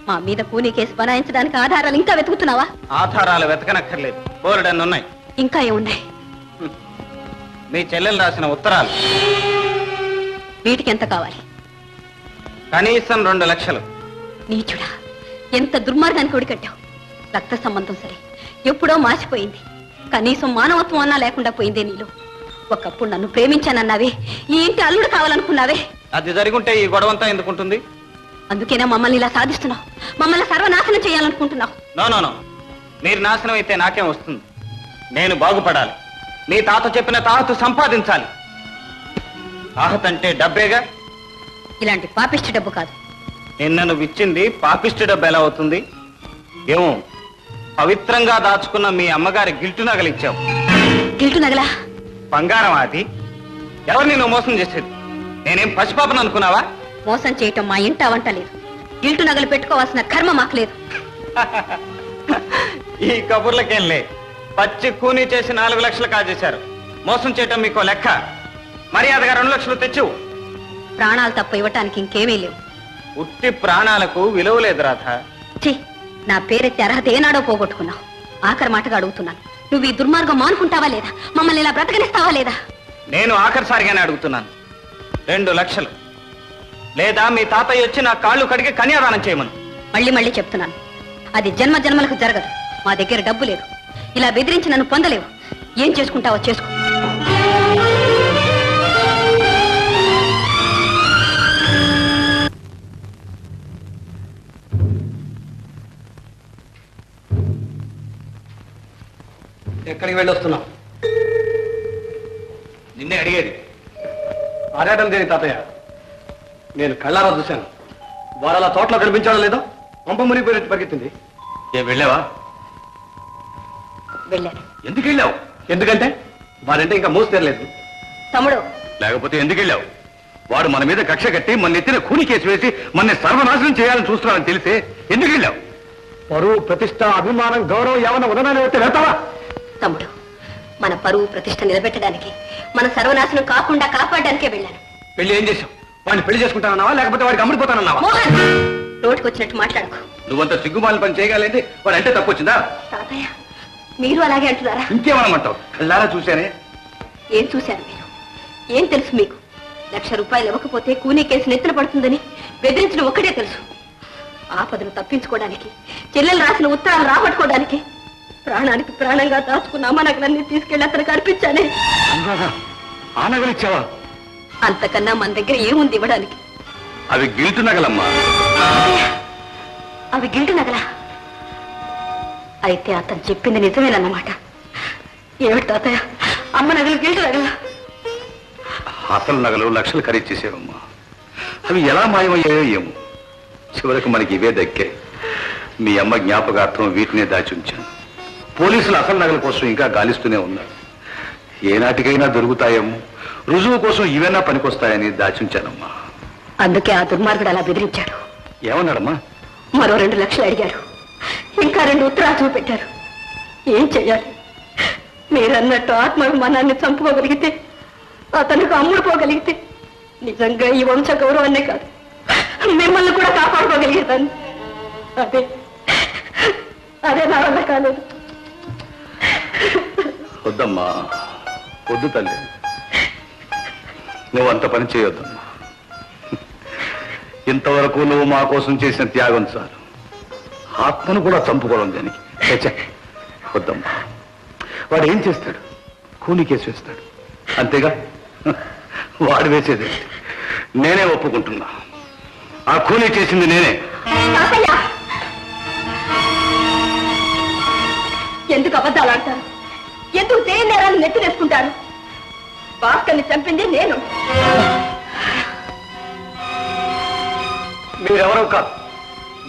మా మీద కూనీ కేసు బనాయించడానికి ఆధారాలు ఇంకా వెతుకుతున్నావా? ఆధారాలు వెతకనక్కర్లేదు, బోలెడన్ని ఉన్నాయి. ఇంకా ఏమున్నాయి? మీ చెల్లెలు రాసిన ఉత్తరాలు. వీటికి ఎంత కావాలి? కనీసం 2 లక్షలు. నీచుడా, ఎంత దుర్మార్గానికి ఒడికట్టావు. రక్త సంబంధం సరే, ఎప్పుడో మాసిపోయింది. కనీసం మానవత్వం అన్నా లేకుండా పోయిందే నీలో. ఒకప్పుడు నన్ను ప్రేమించానన్నావే, ఈ ఇంటి అల్లుడు కావాలనుకున్నావే. అది జరుగుంటే ఈ గొడవంతా ఎందుకుంటుంది? అందుకేనా మమ్మల్ని ఇలా సాధిస్తున్నావు? మమ్మల్ని సర్వనాశనం చేయాలనుకుంటున్నావు? నో, మీరు నాశనం అయితే నాకేం వస్తుంది? నేను బాగుపడాలి. నీ తాత చెప్పిన తాహతు సంపాదించాలి. తాహత్ అంటే డబ్బేగా. ఇలాంటి పాపిష్టి డబ్బు కాదు. నిన్న నువ్వు ఇచ్చింది పాపిష్టి డబ్బు ఎలా అవుతుంది? ఏమో, పవిత్రంగా దాచుకున్న మీ అమ్మగారి గిల్టు నగలిచ్చావు. గిల్టు నగలా? బంగారం అది. ఎవరిని నువ్వు మోసం చేసేది? నేనేం పసిపాపను అనుకున్నావా? మోసం చేయటం మా ఇంట వంట లేదు. గిల్టు నగలు పెట్టుకోవాల్సిన కర్మ మాకు లేదు. ఈ కబుర్లకేం లే. పచ్చి కూనీ చేసి 4 లక్షలు కాజేశారు. మోసం చేయటం మీకో లెక్క. మర్యాదగా 2 లక్షలు తెచ్చు. ప్రాణాలు తప్ప ఇవ్వటానికి ఇంకేమీ లేవు. ఉట్టి ప్రాణాలకు విలువ లేదు రాధ. ఛీ, నా పేరెత్తి అర్హత ఏనాడో పోగొట్టుకున్నావు. ఆఖరి మాటగా అడుగుతున్నాను, నువ్వు ఈ దుర్మార్గం మానుకుంటావా లేదా? మమ్మల్ని ఇలా బ్రతకనిస్తావా లేదా? నేను ఆఖరిసారిగానే అడుగుతున్నాను. 2 లక్షలు లేదా మీ తాతయ్య వచ్చి నా కాళ్ళు కడిగి కన్యాదానం చేయమను. మళ్ళీ చెప్తున్నాను, అది జన్మ జన్మలకు జరగదు. మా దగ్గర డబ్బు లేదు. ఇలా బెదిరించి నన్ను పొందలేవు. ఏం చేసుకుంటావో చేసుకో. ఎక్కడికి వెళ్ళి వస్తున్నాం? నిన్నే అడిగేది. ఆరాటం దేని తాతయ్య? నేను కళ్ళారా చూశాను. వారు అలా తోటలో కనిపించాడో లేదో పంప మునిగిపోయినట్టు పరిగెత్తింది. ఏం వెళ్ళావా? వెళ్ళాను. ఎందుకు వెళ్ళావు? ఎందుకంటే వారంటే ఇంకా మూసి తెరలేదు. తమ్ముడు, లేకపోతే ఎందుకు వెళ్ళావు? వాడు మన మీద కక్ష కట్టి మన ఎత్తిన కూని కేసు వేసి మన సర్వనాశనం చేయాలని చూస్తున్నాడని తెలిసే ఎందుకు వెళ్ళావు? పరువు, ప్రతిష్ట, అభిమానం, గౌరవం ఏమన్నా ఉన్నదాన్ని వస్తే వెళ్తావా? తమ్ముడు, మన పరువు ప్రతిష్ట నిలబెట్టడానికి, మన సర్వనాశనం కాకుండా కాపాడడానికే వెళ్ళాను. పెళ్లి ఏం చేశావు? వాడిని పెళ్లి చేసుకుంటానన్నావా లేకపోతే వాడికి అమ్ముడిపోతానన్నావా? మోహన్, నోటికి వచ్చినట్టు మాట్లాడకు. నువ్వంత సిగ్గుమాలిన పని చేయగలిగింది వాడు అంటే తప్పు వచ్చిందా? తాతయ్య, మీరు అలాగే అంటున్నారా? ఇంకేమనమంటావు? కళ్ళారా చూశానే. ఏం చూశారు మీరు? ఏం తెలుసు మీకు? 1,00,000 రూపాయలు ఇవ్వకపోతే కూనీ కేసు నెత్తిన పడుతుందని బెదిరించడం ఒక్కటే తెలుసు. ఆపదను తప్పించుకోవడానికి, చెల్లెలు రాసిన ఉత్తరాలు రాబట్టుకోవడానికి ప్రాణానికి ప్రాణంగా దాచుకున్న అమ్మ నగలన్నీ తీసుకెళ్లి అతనికి అర్పించానే. ఆ నగలిచ్చావా? అంతకన్నా మన దగ్గర ఏముంది ఇవ్వడానికి? అవి గిల్టు నగలమ్మా. అవి గిల్టు నగలా? అయితే అతను చెప్పింది నిజమేనన్నమాట. ఏమిటి తాతయ్య, అమ్మ నగలు గిల్టు నగలా? అసలు నగలు లక్షలు ఖరీదు చేసేవమ్మా. అవి ఎలా మాయమయ్యాయో ఏమో. చివరికి మనకి ఇవే దక్కే. మీ అమ్మ జ్ఞాపకార్థం వీటినే దాచి ఉంచాను. పోలీసులు అసలు నగల కోసం ఇంకా గాలిస్తూనే ఉన్నారు. ఏనాటికైనా దొరుకుతాయేమో, రుజువు కోసం ఇవైనా పనికొస్తాయని దాచి ఉంచానమ్మా. అందుకే ఆ దుర్మార్గుడు అలా బెదిరించాడు. ఏమన్నాడమ్మా? మరో 2 లక్షలు అడిగారు. ఇంకా 2 ఉత్తరాలు చూపెట్టారు. ఏం చెయ్యాలి? మీరన్నట్టు ఆత్మాభిమానాన్ని చంపుకోగలిగితే, అతనికి అమ్ముడుపోగలిగితే నిజంగా ఈ వంశ గౌరవాన్నే కాదు, మిమ్మల్ని కూడా కాపాడుకోగలిగేదాన్ని. అదే నా వల్ల కాలేదు. వద్దమ్మా, వద్దు తల్లి, నువ్వు అంత పని చేయొద్దమ్మా. ఇంతవరకు నువ్వు మా కోసం చేసిన త్యాగం చాలు, ఆత్మను కూడా చంపుకోవడం దానికి. వద్దమ్మా, వాడు ఏం చేస్తాడు? కూలి కేసు వేస్తాడు, అంతేగా. వాడు వేసేది నేనే ఒప్పుకుంటున్నా. ఆ కూలీ చేసింది నేనే. ఎందుకు అబద్ధాలు ఆడతారు? ఎందుకు చేయని నేరాన్ని నెత్తినేసుకుంటారు? భాస్కర్ని చంపింది నేను. మీరెవరో కాదు,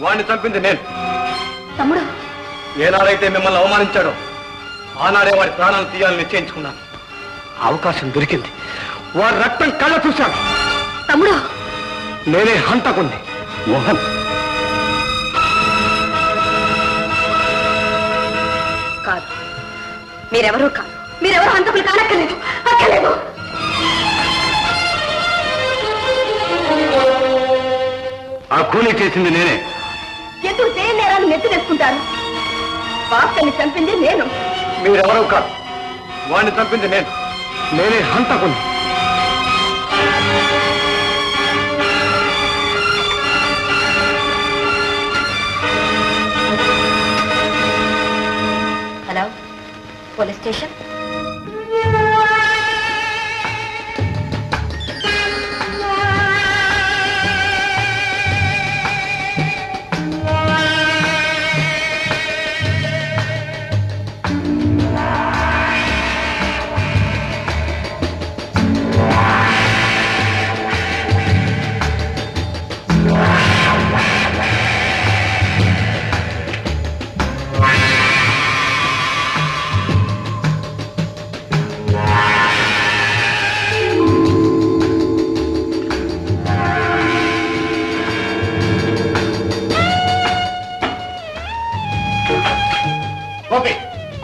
వాడిని చంపింది నేను. తమ్ముడు, ఏనాడైతే మిమ్మల్ని అవమానించాడో ఆనాడే వాడి ప్రాణాలు తీయాలని నిశ్చయించుకున్నాను. అవకాశం దొరికింది, వాడి రక్తం కళ్ళ చూశాను. తమ్ముడు, నేనే హంతకుంది. మోహన్, కాదు, మీరెవరూ కాదు. మీరెవరూ హంతకులు కానక్కర్లేదు, అక్కర్లేదు. ఆ కూలీ చేసింది నేనే. ఎందుకు చేయని నేరాన్ని నెత్తినేసుకుంటారు? భాస్కర్ని చంపింది నేను. మీరెవరో కాదు, వాడిని చంపింది నేను. నేనే హంతకుంది. Hello, police station.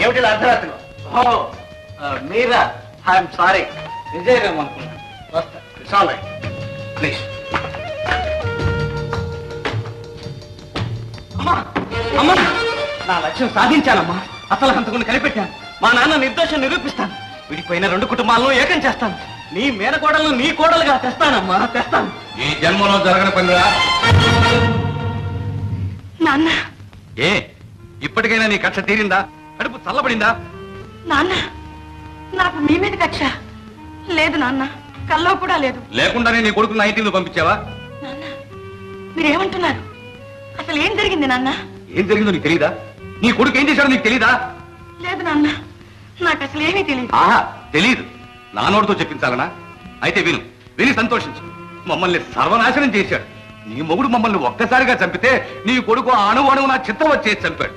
ఏమిటి అర్ధరాత్రిలో? మీరా? ఐఎమ్ సారీ, విజయరామ్ అనుకున్నాను. వస్తా. It's all right, please. అమ్మా, అమ్మా, నా లక్ష్యం సాధించానమ్మా. అసలు హంతకుని కనిపెట్టాను. మా నాన్న నిర్దోషం నిరూపిస్తాను. విడిపోయిన 2 కుటుంబాలను ఏకం చేస్తాను. నీ మేనకోడలను నీ కోడలుగా తెస్తానమ్మా, తెస్తాను. ఈ జన్మలో జరగని పనిరా. నాన్న, ఏ ఇప్పటికైనా నీ కక్ష తీరిందా? కడుపు చల్లబడిందా? నాన్న, నాకు మీ మీద కక్ష లేదు నాన్న, కల్లో కూడా లేదు. లేకుండానే నీ కొడుకు 19 పంపించావా? నాన్న, మీరేమంటున్నారు? అసలు ఏం జరిగింది నాన్న? ఏం జరిగిందో నీకు తెలీదా? నీ కొడుకు ఏం చేశాడో నీకు తెలీదా? లేదు నాన్న, నాకు అసలు ఏమీ తెలియదు. ఆహా, తెలీదు. నా నోటితో చెప్పించాలనా? అయితే విను, విని సంతోషించు. మమ్మల్ని సర్వనాశనం చేశాడు. నీ మొగుడు మమ్మల్ని ఒక్కసారిగా చంపితే నీ కొడుకు అణువు నా చిత్తం వచ్చేసి చంపాడు.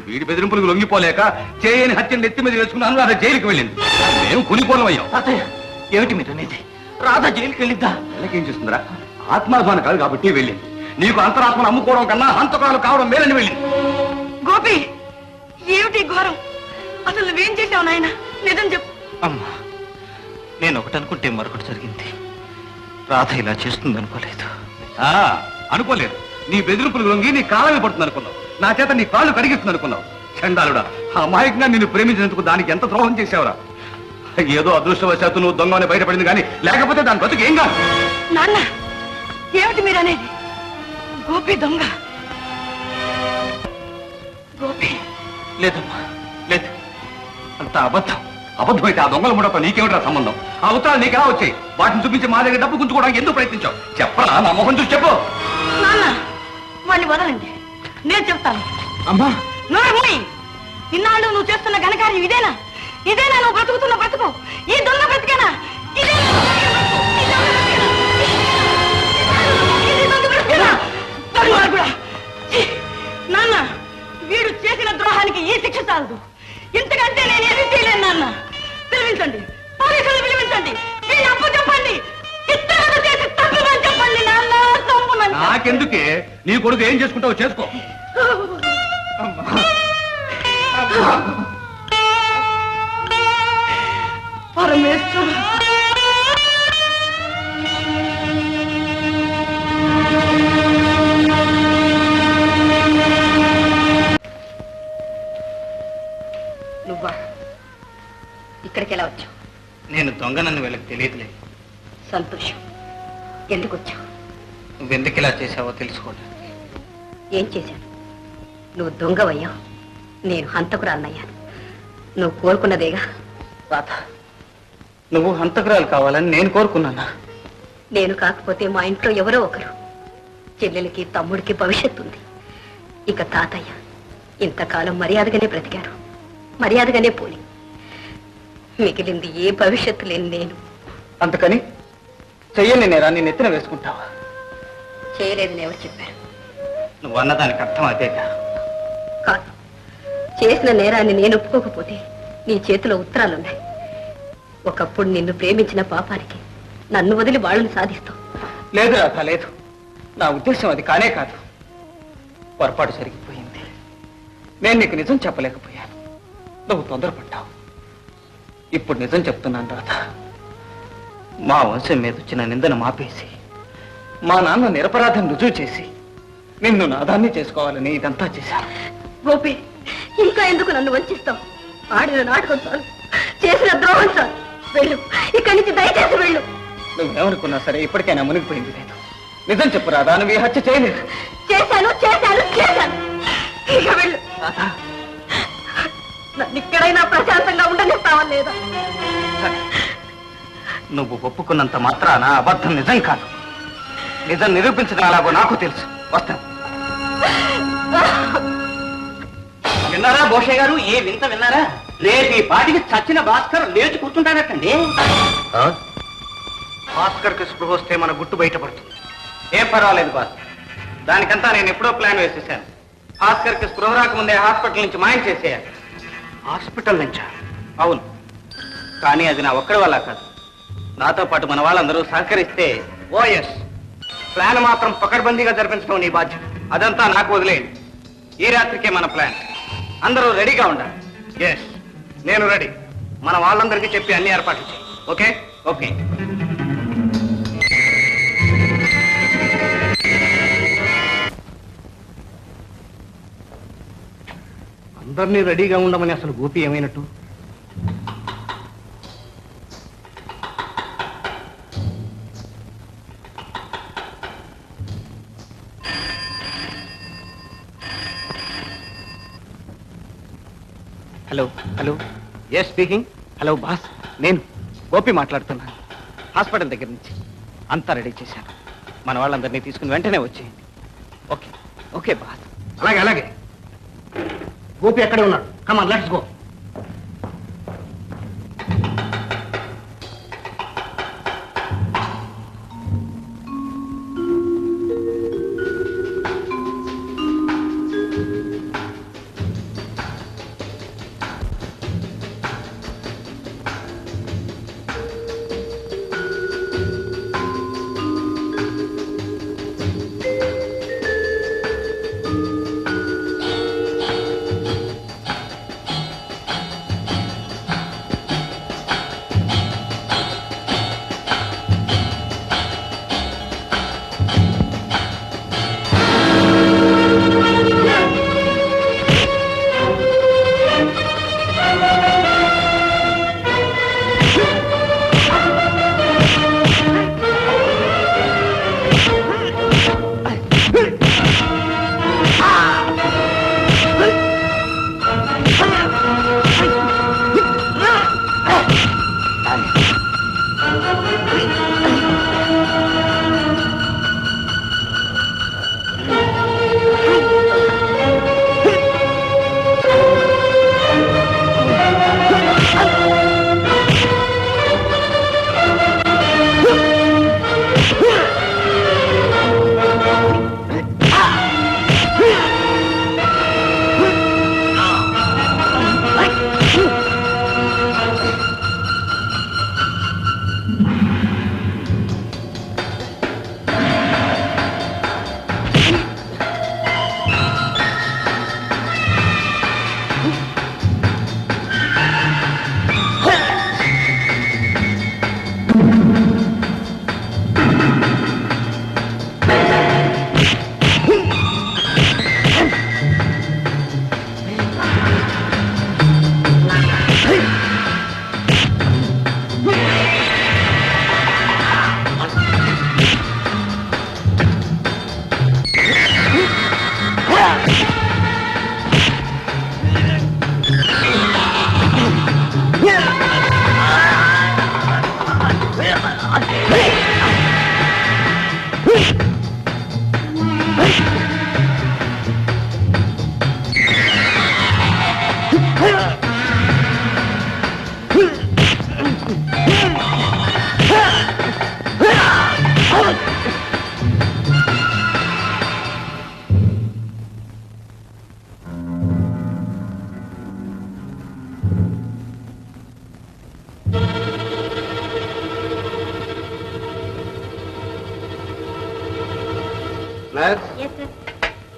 వీడి బెదిరింపులకు లొంగిపోలేక చేయని హత్యను నెత్తి మీద వేసుకున్నాను. రాధ జైలుకి వెళ్ళింది. మేము కునిపోలం అయ్యాం. తాతయ్య, ఏమిటి మీరు అనేది? రాధ జైలుకి వెళ్ళిద్దా? ఏం చేస్తుందిరా? ఆత్మాభిమానం కాదు కాబట్టి వెళ్ళింది. నీకు అంతరాత్మను అమ్ముకోవడం కన్నా హంతకురాలు కావడం మేలని వెళ్ళింది. గోపి, ఏమిటి ఘోరం? అసలు నువ్వేం చేశావు నాయన? నిజం చెప్పు. అమ్మా, నేను ఒకటి అనుకుంటే మరొకటి జరిగింది. రాధ ఇలా చేస్తుంది అనుకోలేదు. అనుకోలేదు. నీ బెదిరింపులు లొంగి నీ కాలమే పడుతుంది అనుకున్నావు. నా చేత నీ కాళ్ళు కడిగిస్తుంది అనుకున్నావు. చండాలుడా, అమాయకంగా నిన్ను ప్రేమించినందుకు దానికి ఎంత ద్రోహం చేశావురా? ఏదో అదృష్టవశాత్తు నువ్వు దొంగని బయటపడింది కానీ లేకపోతే దాని బతుకు ఏం కాదు. నాన్న, ఏమిటి మీరు అనేది? గోపి దొంగ? గోపి లేదమ్మా, లేదు, అంత అబద్ధం. అబద్ధమైతే ఆ దొంగల ముడతో నీకేమిట్రా సంబంధం? ఆ ఉత్తరాలు నీకెలా వచ్చాయి? వాటిని చూపించి మా దగ్గర డబ్బు గుంజుకోవడానికి ఎందుకు ప్రయత్నించావు? చెప్పరా, నా మొహం చూసి చెప్పు. నాన్న, వాడిని వదలండి, నేను చెప్తాను. అమ్మా, నోరమూయి. ఇన్నాళ్ళు నువ్వు చేస్తున్న ఘనకార్యం ఇదేనా? ఇదేనా నువ్వు బ్రతుకుతున్న బ్రతుకు? ఈ దొంగ బ్రతికేనా? నాన్న, వీడు చేసిన ద్రోహానికి ఈ శిక్ష చాలదు. ఇంతకంటే నేను ఏమీ చేయలేను. నాన్న, పిలిపించండి, పోలీసులు పిలిపించండి, వీళ్ళు అప్పు చెప్పండి, చిత్రాలు చేసి తప్పుమని చెప్పండి. నాన్న, తప్పుమని. నాకెందుకే? నీ కొడుకు ఏం చేసుకుంటావు చేసుకో. పరమేశ్వర, నువ్వా? మీకు తెలియదులే. సంతోషం. ఎందుకు వచ్చావు? నువ్వెందుకు ఇలా చేసావో తెలుసుకోవడానికి. ఏం చేశాను? నువ్వు దొంగవయ్యావు, నేను హంతకురాలనయ్యాను. నువ్వు కోరుకున్నదేగా. రాధ, నువ్వు హంతకురాలు కావాలని నేను కోరుకున్నానా? నేను కాకపోతే మా ఇంట్లో ఎవరో ఒకరు. చెల్లెలకి తమ్ముడికి భవిష్యత్తు ఉంది. ఇక తాతయ్య ఇంతకాలం మర్యాదగానే బ్రతికారు, మర్యాదగానే పోని. మిగిలింది ఏ భవిష్యత్తు లేని నేను. అందుకని చెయ్యని నేరాన్ని నెత్తిన వేసుకుంటావా? చేయలేదని ఎవరు చెప్పారు? నువ్వు అన్నదానికి అర్థం అదేగా? కాదు, చేసిన నేరాన్ని నేను ఒప్పుకోకపోతే నీ చేతిలో ఉత్తరాలున్నాయి. ఒకప్పుడు నిన్ను ప్రేమించిన పాపానికి నన్ను వదిలి వాళ్ళని సాధిస్తావు. లేదు రాధ, లేదు. నా ఉద్దేశం అది కానే కాదు. పొరపాటు జరిగిపోయింది. నేను నీకు నిజం చెప్పలేకపోయాను. నువ్వు తొందరపడ్డావు. ఇప్పుడు నిజం చెప్తున్నాను రాధ. మా వంశం మీద వచ్చిన నిందను మాపేసి, మా నాన్న నిరపరాధం రుజువు చేసి నిన్ను నాదాన్ని చేసుకోవాలని ఇదంతా చేశాను. గోపి, ఇంకా ఎందుకు నన్ను వంచిస్తావు? ఆడిన నాటకం చాలు, చేసిన ద్రోహం చాలు. వెళ్ళు, ఇక్కడి నుంచి దయచేసి వెళ్ళు. నువ్వేమనుకున్నా సరే ఇప్పటికైనా మునిగిపోయింది లేదు. నిజం చెప్పు రాధా, నువ్వు ఈ హత్య చేయలేదు. చేశాను చేశాను చేశాను. ఇక వెళ్ళు. నన్ను ఇక్కడైనా ప్రశాంతంగా ఉండనిస్తావా లేదా? నువ్వు ఒప్పుకున్నంత మాత్రాన అబద్ధం నిజం కాదు. నిజం నిరూపించడం అలాగో నాకు తెలుసు. వస్తాను. విన్నారా భోషయ్య గారు? ఏ వింత విన్నారా? రేపు ఈ పాటికి చచ్చిన భాస్కర్ లేచి కూర్చుంటాడటండి. భాస్కర్కి స్పృహ వస్తే మన గుట్టు బయటపడుతుంది. ఏం పర్వాలేదు భాస్కర్, దానికంతా నేను ఎప్పుడో ప్లాన్ వేసేసాను. భాస్కర్కి స్పృహ రాకముందే హాస్పిటల్ నుంచి మాయం చేసేయాలి. హాస్పిటల్ నుంచా? అవును, కానీ అది నా ఒక్కడి వల్ల కాదు. నాతో పాటు మన వాళ్ళందరూ సహకరిస్తే ఓఎస్ ప్లాన్ మాత్రం పకడ్బందీగా జరిపించడం నీ బాధ్యత. అదంతా నాకు వదిలేయండి. ఈ రాత్రికే మన ప్లాన్. అందరూ రెడీగా ఉండాలి. ఎస్, నేను రెడీ. మన వాళ్ళందరికీ చెప్పి అన్ని ఏర్పాట్లు చేయి. ఓకే? ఓకే. అందరినీ రెడీగా ఉండమని అసలు గోపి ఏమైనట్టు? Hello hello, yes speaking. Hello boss, నేను గోపి మాట్లాడుతున్నాను. హాస్పిటల్ దగ్గర నుంచి అంతా రెడీ చేశాను. మన వాళ్ళందరినీ తీసుకుని వెంటనే వచ్చేయండి. Okay okay boss. అలాగే అలాగే. గోపి ఎక్కడే ఉన్నాడు. కమాన్, లెట్స్ గో.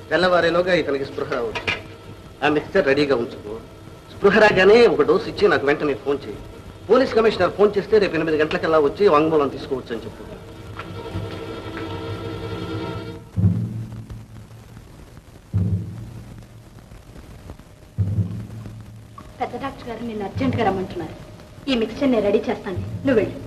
తెల్లవారేలోగా ఇతనికి స్పృహ రావచ్చు. ఆ మిక్స్చర్ రెడీగా ఉంచుకో. స్పృహ రాగానే ఒక డోసు ఇచ్చి నాకు వెంటనే ఫోన్ చేయి. పోలీస్ కమిషనర్ ఫోన్ చేస్తే రేపు 8 గంటలకల్లా వచ్చి వాంగ్మూలం తీసుకోవచ్చు అని చెప్పు. పెద్ద డాక్టర్ గారు నిన్ను అర్జెంట్గా రమ్మంటున్నారు. ఈ మిక్స్చర్ నేను రెడీ చేస్తాను, నువ్వు వెళ్ళు.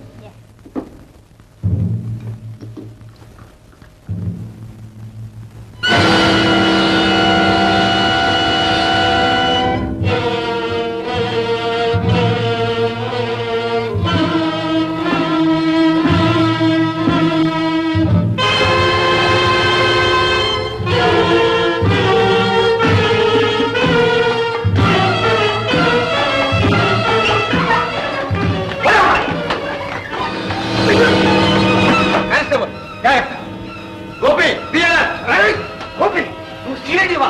గోపి గోపి నువ్వు సీరియస్వా?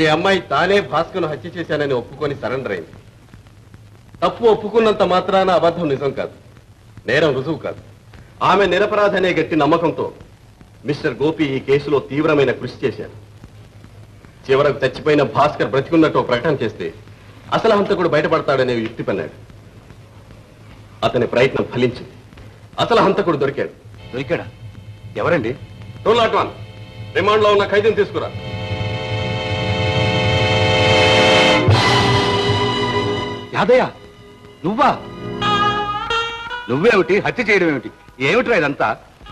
మీ అమ్మాయి తానే భాస్కర్ను హత్య చేశానని ఒప్పుకొని సరెండర్ అయింది. తప్పు ఒప్పుకున్నంత మాత్రాన అబద్ధం నిజం కాదు, నేరం రుజువు కాదు. ఆమె నిరపరాధనే గట్టి నమ్మకంతో మిస్టర్ గోపి ఈ కేసులో తీవ్రమైన కృషి చేశారు. చివరకు చచ్చిపోయిన భాస్కర్ బ్రతికున్నట్టు ప్రకటన చేస్తే అసలు హంతకుడు బయటపడతాడనే యుక్తి పన్నాడు. అతని ప్రయత్నం ఫలించింది. అసలు హంతకుడు దొరికాడు. దొరికాడా? ఎవరండి? 201 రిమాండ్ లో ఉన్న ఖైదీని తీసుకురా. యాదయ్య, నువ్వా? నువ్వేమిటి హత్య చేయడం ఏమిటి? ఏమిట్రా ఇదంతా?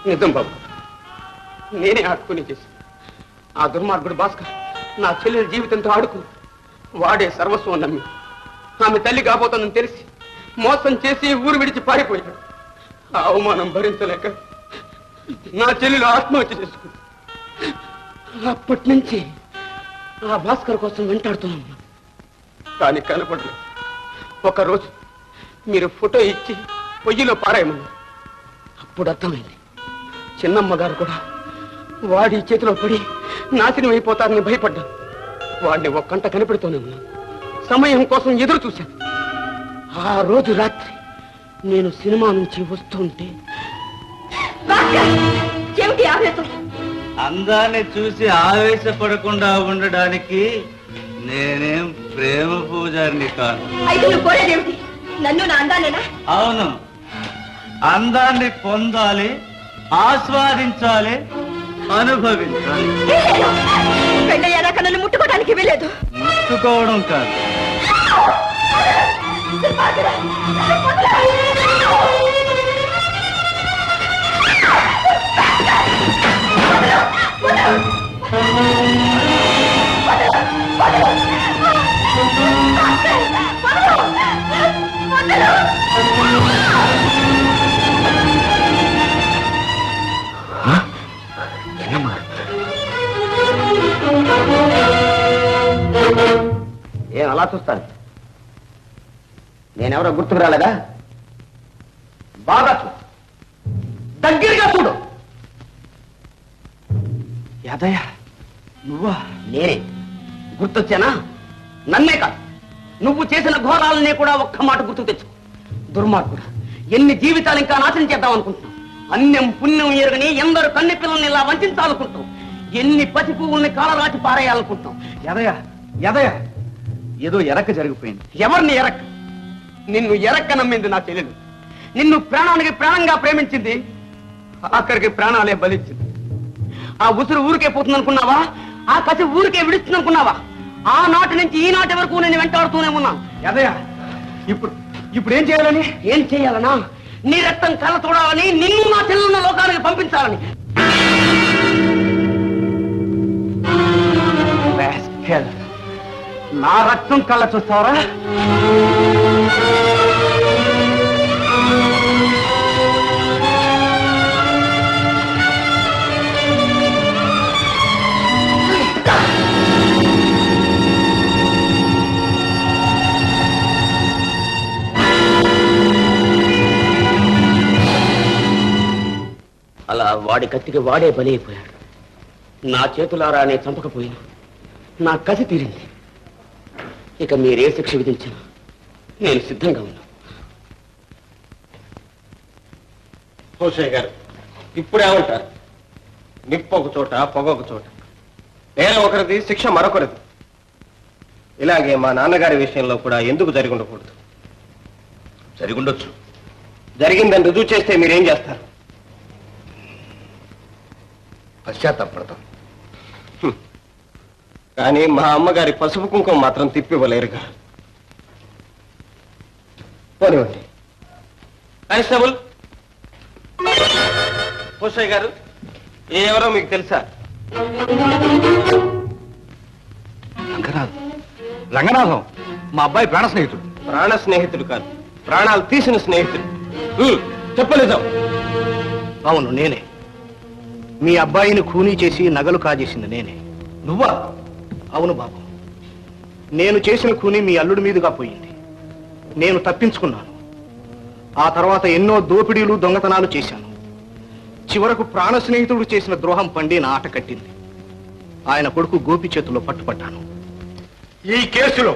నిజం బాబు, నేనే ఆడుకుని చేసి ఆ దుర్మార్గుడు భాస్కర్ నా చెల్లెల జీవితంతో ఆడుకుని వాడే సర్వస్వం నమ్మి ఆమె తల్లి కాబోతుందని తెలిసి మోసం చేసి ఊరు విడిచి పారిపోయాడు. ఆ అవమానం భరించలేక నా చెల్లెలు ఆత్మహత్య చేసుకుంది. అప్పటి నుంచి ఆ భాస్కర్ కోసం వెంటాడుతున్నాను, కానీ కనపడలేదు. ఒకరోజు మీరు ఫోటో ఇచ్చి పొయ్యిలో పారాయమన్నారు. అప్పుడు అర్థమైంది, చిన్నమ్మ గారు కూడా వాడి చేతిలో పడి నాశనం అయిపోతారని భయపడ్డాను. వాడిని ఒక్కంట కనిపెడుతూనే ఉన్నాను. సమయం కోసం ఎదురు చూశాను. ఆ రోజు రాత్రి నేను సినిమా నుంచి వస్తుంటే అందాన్ని చూసి ఆవేశపడకుండా ఉండడానికి నేనేం ప్రేమ పూజారిని కాను. నన్ను నా అందానేనా? అవును, అందాన్ని పొందాలి, ఆస్వాదించాలి, అనుభవించాలి. పెళ్ళయ్యాక నన్ను ముట్టుకోవడానికి వెళ్ళలేదు. ముట్టుకోవడం కాదు, ఏం అలా చూస్తాను? నేనెవరో గుర్తుకు రాలేదా? బాగా చూడు, దగ్గరగా చూడు. యాదయ్య, నువ్వా? నేనే. గుర్తొచ్చానా? నన్నే కాదు, నువ్వు చేసిన ఘోరాలనే కూడా ఒక్క మాట గుర్తు తెచ్చు. దుర్మార్గుడు, ఎన్ని జీవితాలు ఇంకా నాశనం చేద్దాం అనుకుంటున్నావు? అన్యం పుణ్యం ఎరుగని ఎందరు కన్నె పిల్లల్ని ఇలా వంచాలనుకుంటావు? ఎన్ని పసి పువ్వుల్ని కాలరాచి పారేయాలనుకుంటావు? యాదయ్య, యాదయ్య, ఏదో ఎరక్క జరిగిపోయింది. ఎవరిని ఎరక్క? నిన్ను ఎరక్క నమ్మింది నా చెల్లెలు. నిన్ను ప్రాణానికి ప్రాణంగా ప్రేమించింది, ఆఖరికి ప్రాణాలే బలిచ్చింది. ఆ ఉసురు ఊరికే పోతుందనుకున్నావా? ఆ కసి ఊరికే విడుస్తుందనుకున్నావా? ఆ నాటి నుంచి ఈ నాటి వరకు నేను వెంటాడుతూనే ఉన్నాను. యాదయ్య, ఇప్పుడు ఏం చేయాలని? ఏం చేయాలనా? నీ రక్తం కళ్ళ చూడాలని, నిన్ను నా చెల్లెలున్న లోకానికి పంపించాలని. నా రక్తం కళ్ళ చూస్తావరా? అలా వాడి కత్తికి వాడే బలైపోయాడు. నా చేతులారా నేను చంపకపోయినా నా కసి తీరింది. ఇక మీరే శిక్ష విధించినా నేను సిద్ధంగా ఉన్నా. హోషయ్య గారు, ఇప్పుడేమంటారు? నిప్పు ఒక చోట, పొగ ఒక చోట. నేరం ఒకరిది, శిక్ష మరొకరిది. ఇలాగే మా నాన్నగారి విషయంలో కూడా ఎందుకు జరిగి ఉండకూడదు? జరిగుండొచ్చు. జరిగిందని రుజువు చేస్తే మీరేం చేస్తారు? పశ్చాత్తాపడతాం. కానీ మా అమ్మగారి పసుపు కుంకుమ మాత్రం తిప్పివ్వలేరుగా. పోనివ్వండి. కానిస్టేబుల్, హోషయ్య గారు, ఎవరో మీకు తెలుసా? రంగనాథం, మా అబ్బాయి ప్రాణ స్నేహితుడు. ప్రాణ స్నేహితుడు కాదు, ప్రాణాలు తీసిన స్నేహితుడు. చెప్పలేదాం? అవును, నేనే. మీ అబ్బాయిని ఖూనీ చేసి నగలు కాజేసింది నేనే. నువ్వా? అవును బాబు, నేను చేసిన ఖూనీ మీ అల్లుడి మీదుగా పోయింది. నేను తప్పించుకున్నాను. ఆ తర్వాత ఎన్నో దోపిడీలు, దొంగతనాలు చేశాను. చివరకు ప్రాణ స్నేహితుడు చేసిన ద్రోహం పండి నా ఆట కట్టింది. ఆయన కొడుకు గోపి చేతుల్లో పట్టుపట్టాను. ఈ కేసులో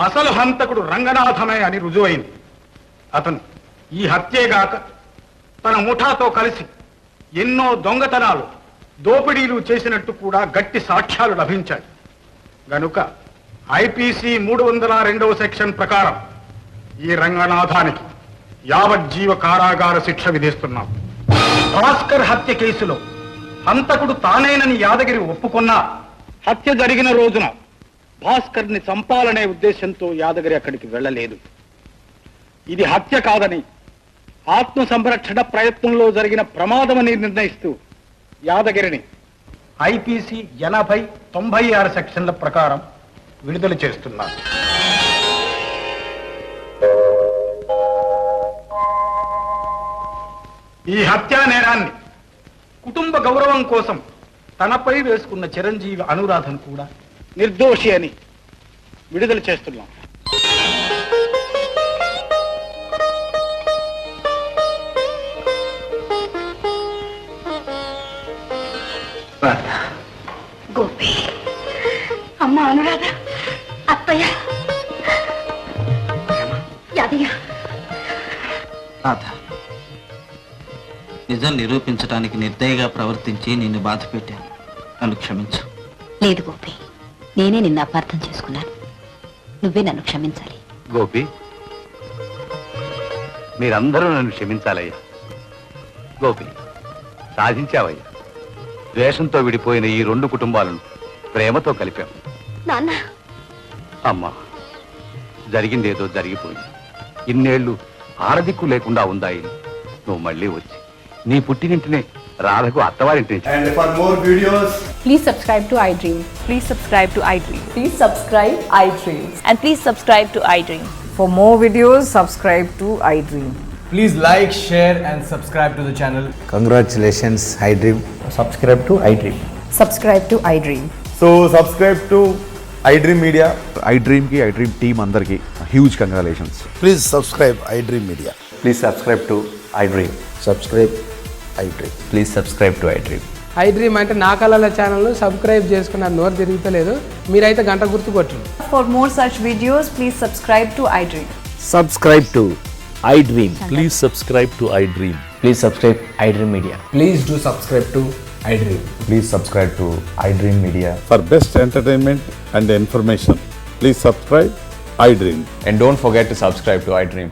అసలు హంతకుడు రంగనాథమే అని రుజువైంది. అతను ఈ హత్యేగాక తన ముఠాతో కలిసి ఎన్నో దొంగతనాలు, దోపిడీలు చేసినట్టు కూడా గట్టి సాక్ష్యాలు లభించాయి. గనుక ఐపీసీ 302వ సెక్షన్ ప్రకారం ఈ రంగనాథానికి యావజ్జీవ కారాగార శిక్ష విధిస్తున్నాం. భాస్కర్ హత్య కేసులో హంతకుడు తానేనని యాదగిరి ఒప్పుకున్నా హత్య జరిగిన రోజున భాస్కర్ ని చంపాలనే ఉద్దేశంతో యాదగిరి అక్కడికి వెళ్ళలేదు. ఇది హత్య కాదని, ఆత్మ సంరక్షణ ప్రయత్నంలో జరిగిన ప్రమాదమని నిర్ణయిస్తూ యాదగిరిని ఐపీసీ 80, 96 సెక్షన్ల ప్రకారం విడుదల చేస్తున్నారు. ఈ హత్యా నేరాన్ని కుటుంబ గౌరవం కోసం తనపై వేసుకున్న చిరంజీవి అనురాధను కూడా నిర్దోషి అని విడుదల చేస్తున్నాం. గోపి, అమ్మ అనురాధ, అత్తయ్య, యాదయ్య. నిజం నిరూపించడానికి నిర్దయగా ప్రవర్తించి నిన్ను బాధ పెట్టాను. నన్ను క్షమించు. లేదు గోపి, నేనే నిన్ను అపార్థం చేసుకున్నాను. నువ్వే నన్ను క్షమించాలి. గోపి, మీరందరూ నన్ను క్షమించాలయ్యా. గోపి, సాధించావయ్యా. ద్వేషంతో విడిపోయిన ఈ 2 కుటుంబాలను ప్రేమతో కలిపాం. నాన్న, అమ్మా, జరిగిందేదో జరిగిపోయింది. ఇన్నేళ్లు ఆరదిక్కు లేకుండా ఉందాయి. నువ్వు మళ్ళీ వచ్చి నీ పుట్టినింటినే రాధకు అత్తవారింటిని. And for more videos, please subscribe to iDream. Please subscribe to iDream. Please subscribe iDream. And please subscribe to iDream. For more videos, subscribe to iDream. please like, share and subscribe to the channel. Congratulations, iDream. Subscribe to iDream. Subscribe to iDream. So subscribe to iDream Media. iDream ki iDream team andarki huge congratulations. Please subscribe iDream Media. Please subscribe to iDream. Subscribe iDream. Please subscribe to iDream. iDream అంటే నా కళల channel subscribe చేసుకున్న నోరు తిరుగుతలేదు. మీరైతే గంట గుర్తు కొట్టండి. For more such videos, please subscribe to iDream. Subscribe to iDream. Please subscribe to iDream. Please subscribe iDream Media. Please do subscribe to iDream. Please subscribe to iDream Media. For best entertainment and information, please subscribe iDream. And don't forget to subscribe to iDream.